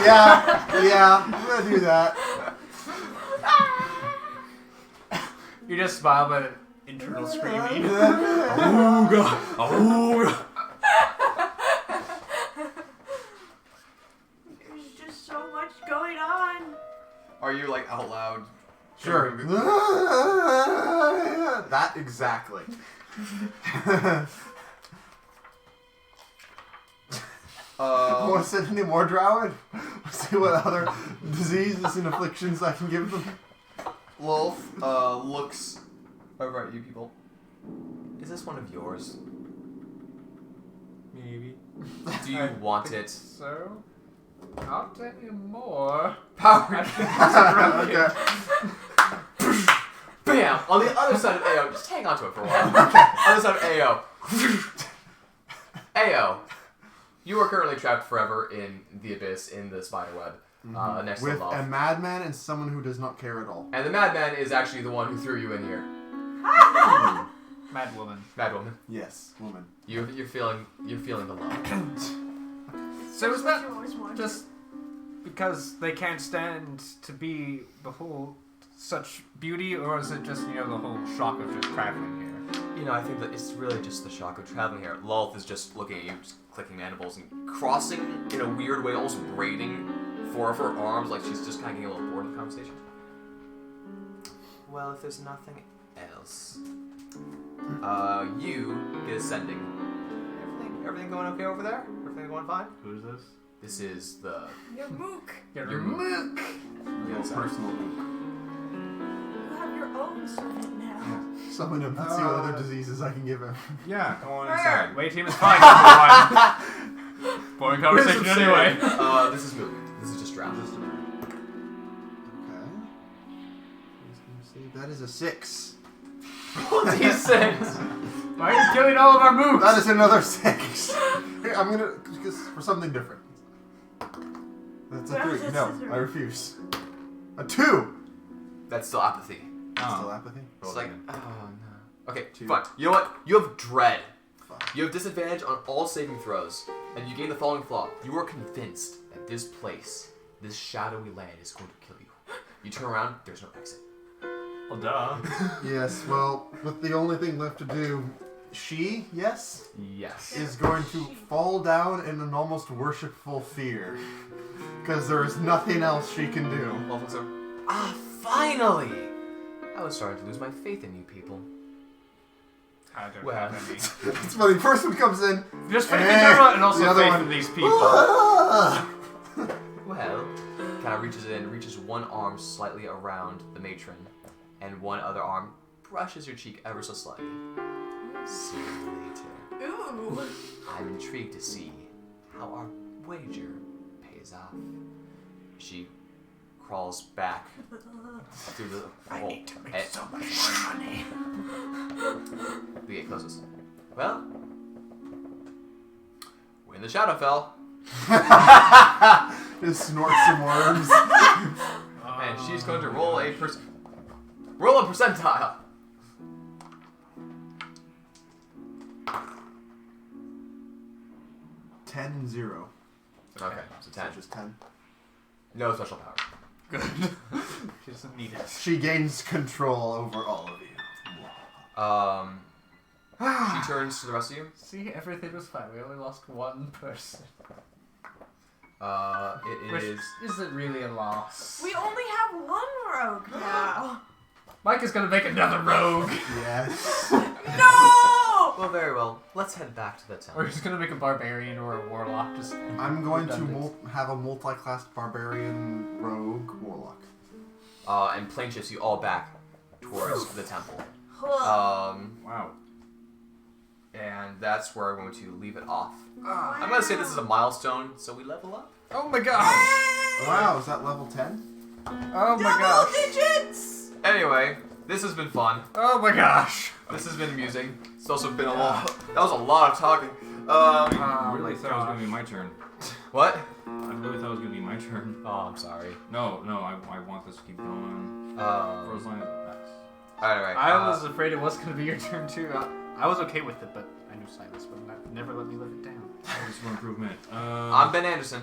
Yeah, I'm gonna do that. You just smile but internal screaming. Ooga. Ooga. There's just so much going on. Are you like out loud? Sure. That exactly. Want to send any more Drow? See what other diseases and afflictions I can give them. Lolth looks over at you people. Is this one of yours? Maybe. Do you want it? So, I'll tell you more. Power. Okay. Bam! On the other side of AO, just hang on to it for a while. On the other side of AO. AO, you are currently trapped forever in the abyss, in the spider web, next With to Love. a madman and someone who does not care at all. And the madman is actually the one who threw you in here. Mad woman. Mad woman. Yes, woman. You're feeling the love. So is that You always wanted. just because they can't stand to behold such beauty, or is it just, the whole shock of just traveling here? I think that it's really just the shock of traveling here. Lolth is just looking at you, just clicking mandibles and crossing in a weird way, almost braiding four of her arms, like she's just kind of getting a little bored of the conversation. Well, if there's nothing else, you get ascending. Everything going okay over there? Everything going fine? Who's this? This is the Your mook. your mook. Your personal. You have your own servant now. Summon him and see what other diseases I can give him. Yeah, go on inside. Wait, team is fine. Everyone. Boring conversation Wisdom anyway. save. This is mook. This is just drown. Okay. That is a 6. D6. Why are you killing all of our moves? That is another 6. Here, I'm gonna just for something different. That's a Well, 3. this No, is a- I refuse. A 2. That's still apathy. Still apathy. It's like, oh no. Okay, Two. fine. You know what? You have dread. Fuck. You have disadvantage on all saving throws, and you gain the following flaw. You are convinced that this place, this shadowy land, is going to kill you. You turn around, there's no exit. Well, duh. Yes. Well, with the only thing left to do, she Yes. is going to fall down in an almost worshipful fear, because there is nothing else she can do. Officer. Ah, finally! I was starting to lose my faith in you people. I don't Well. have any. It's funny. The first one comes in. Just faith in general, and also The other faith one- in these people. Ah! Well, kind of reaches one arm slightly around the matron, and one other arm brushes your cheek ever so slightly. See you later. Ooh. I'm intrigued to see how our wager pays off. She crawls back through the hole. I need to make so much more money. The gate closes. Well, when the shadow fell, Just snort some worms. and she's going to roll a percentile. Ten and 0. Okay, so 10. So just 10. No special power. Good. She doesn't need it. She gains control over all of you. She turns to the rest of you. See, everything was fine. We only lost one person. It Which is. isn't really a loss. We only have one rogue now. Mike is gonna make another rogue. Yes. No! Well, very well. Let's head back to the Or town. he's gonna make a barbarian or a warlock. Just I'm going redundant. to have a multi-class barbarian rogue warlock. And plane shifts you all back towards the temple. Wow. And that's where I'm going to leave it off. Wow. I'm going to say this is a milestone, so we level up. Oh my gosh! Wow, is that level 10? Oh my Double gosh! digits! Anyway, this has been fun. Oh my gosh! This has been amusing. It's also been a lot. That was a lot of talking. I really my thought it was gonna be my turn. What? I really thought it was gonna be my turn. Oh, I'm sorry. No, I want this to keep going for as long as it lasts. Alright. I was afraid it was gonna be your turn too. I was okay with it, but I knew Silas would never let me live it down. Just for improvement. I'm Ben Anderson.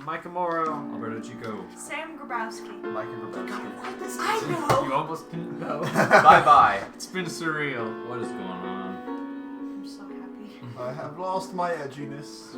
Mike Amoro. Alberto Chico. Sam Grabowski. Micah Grabowski. I know. You almost didn't know. Bye-bye. It's been surreal. What is going on? I'm so happy. I have lost my edginess.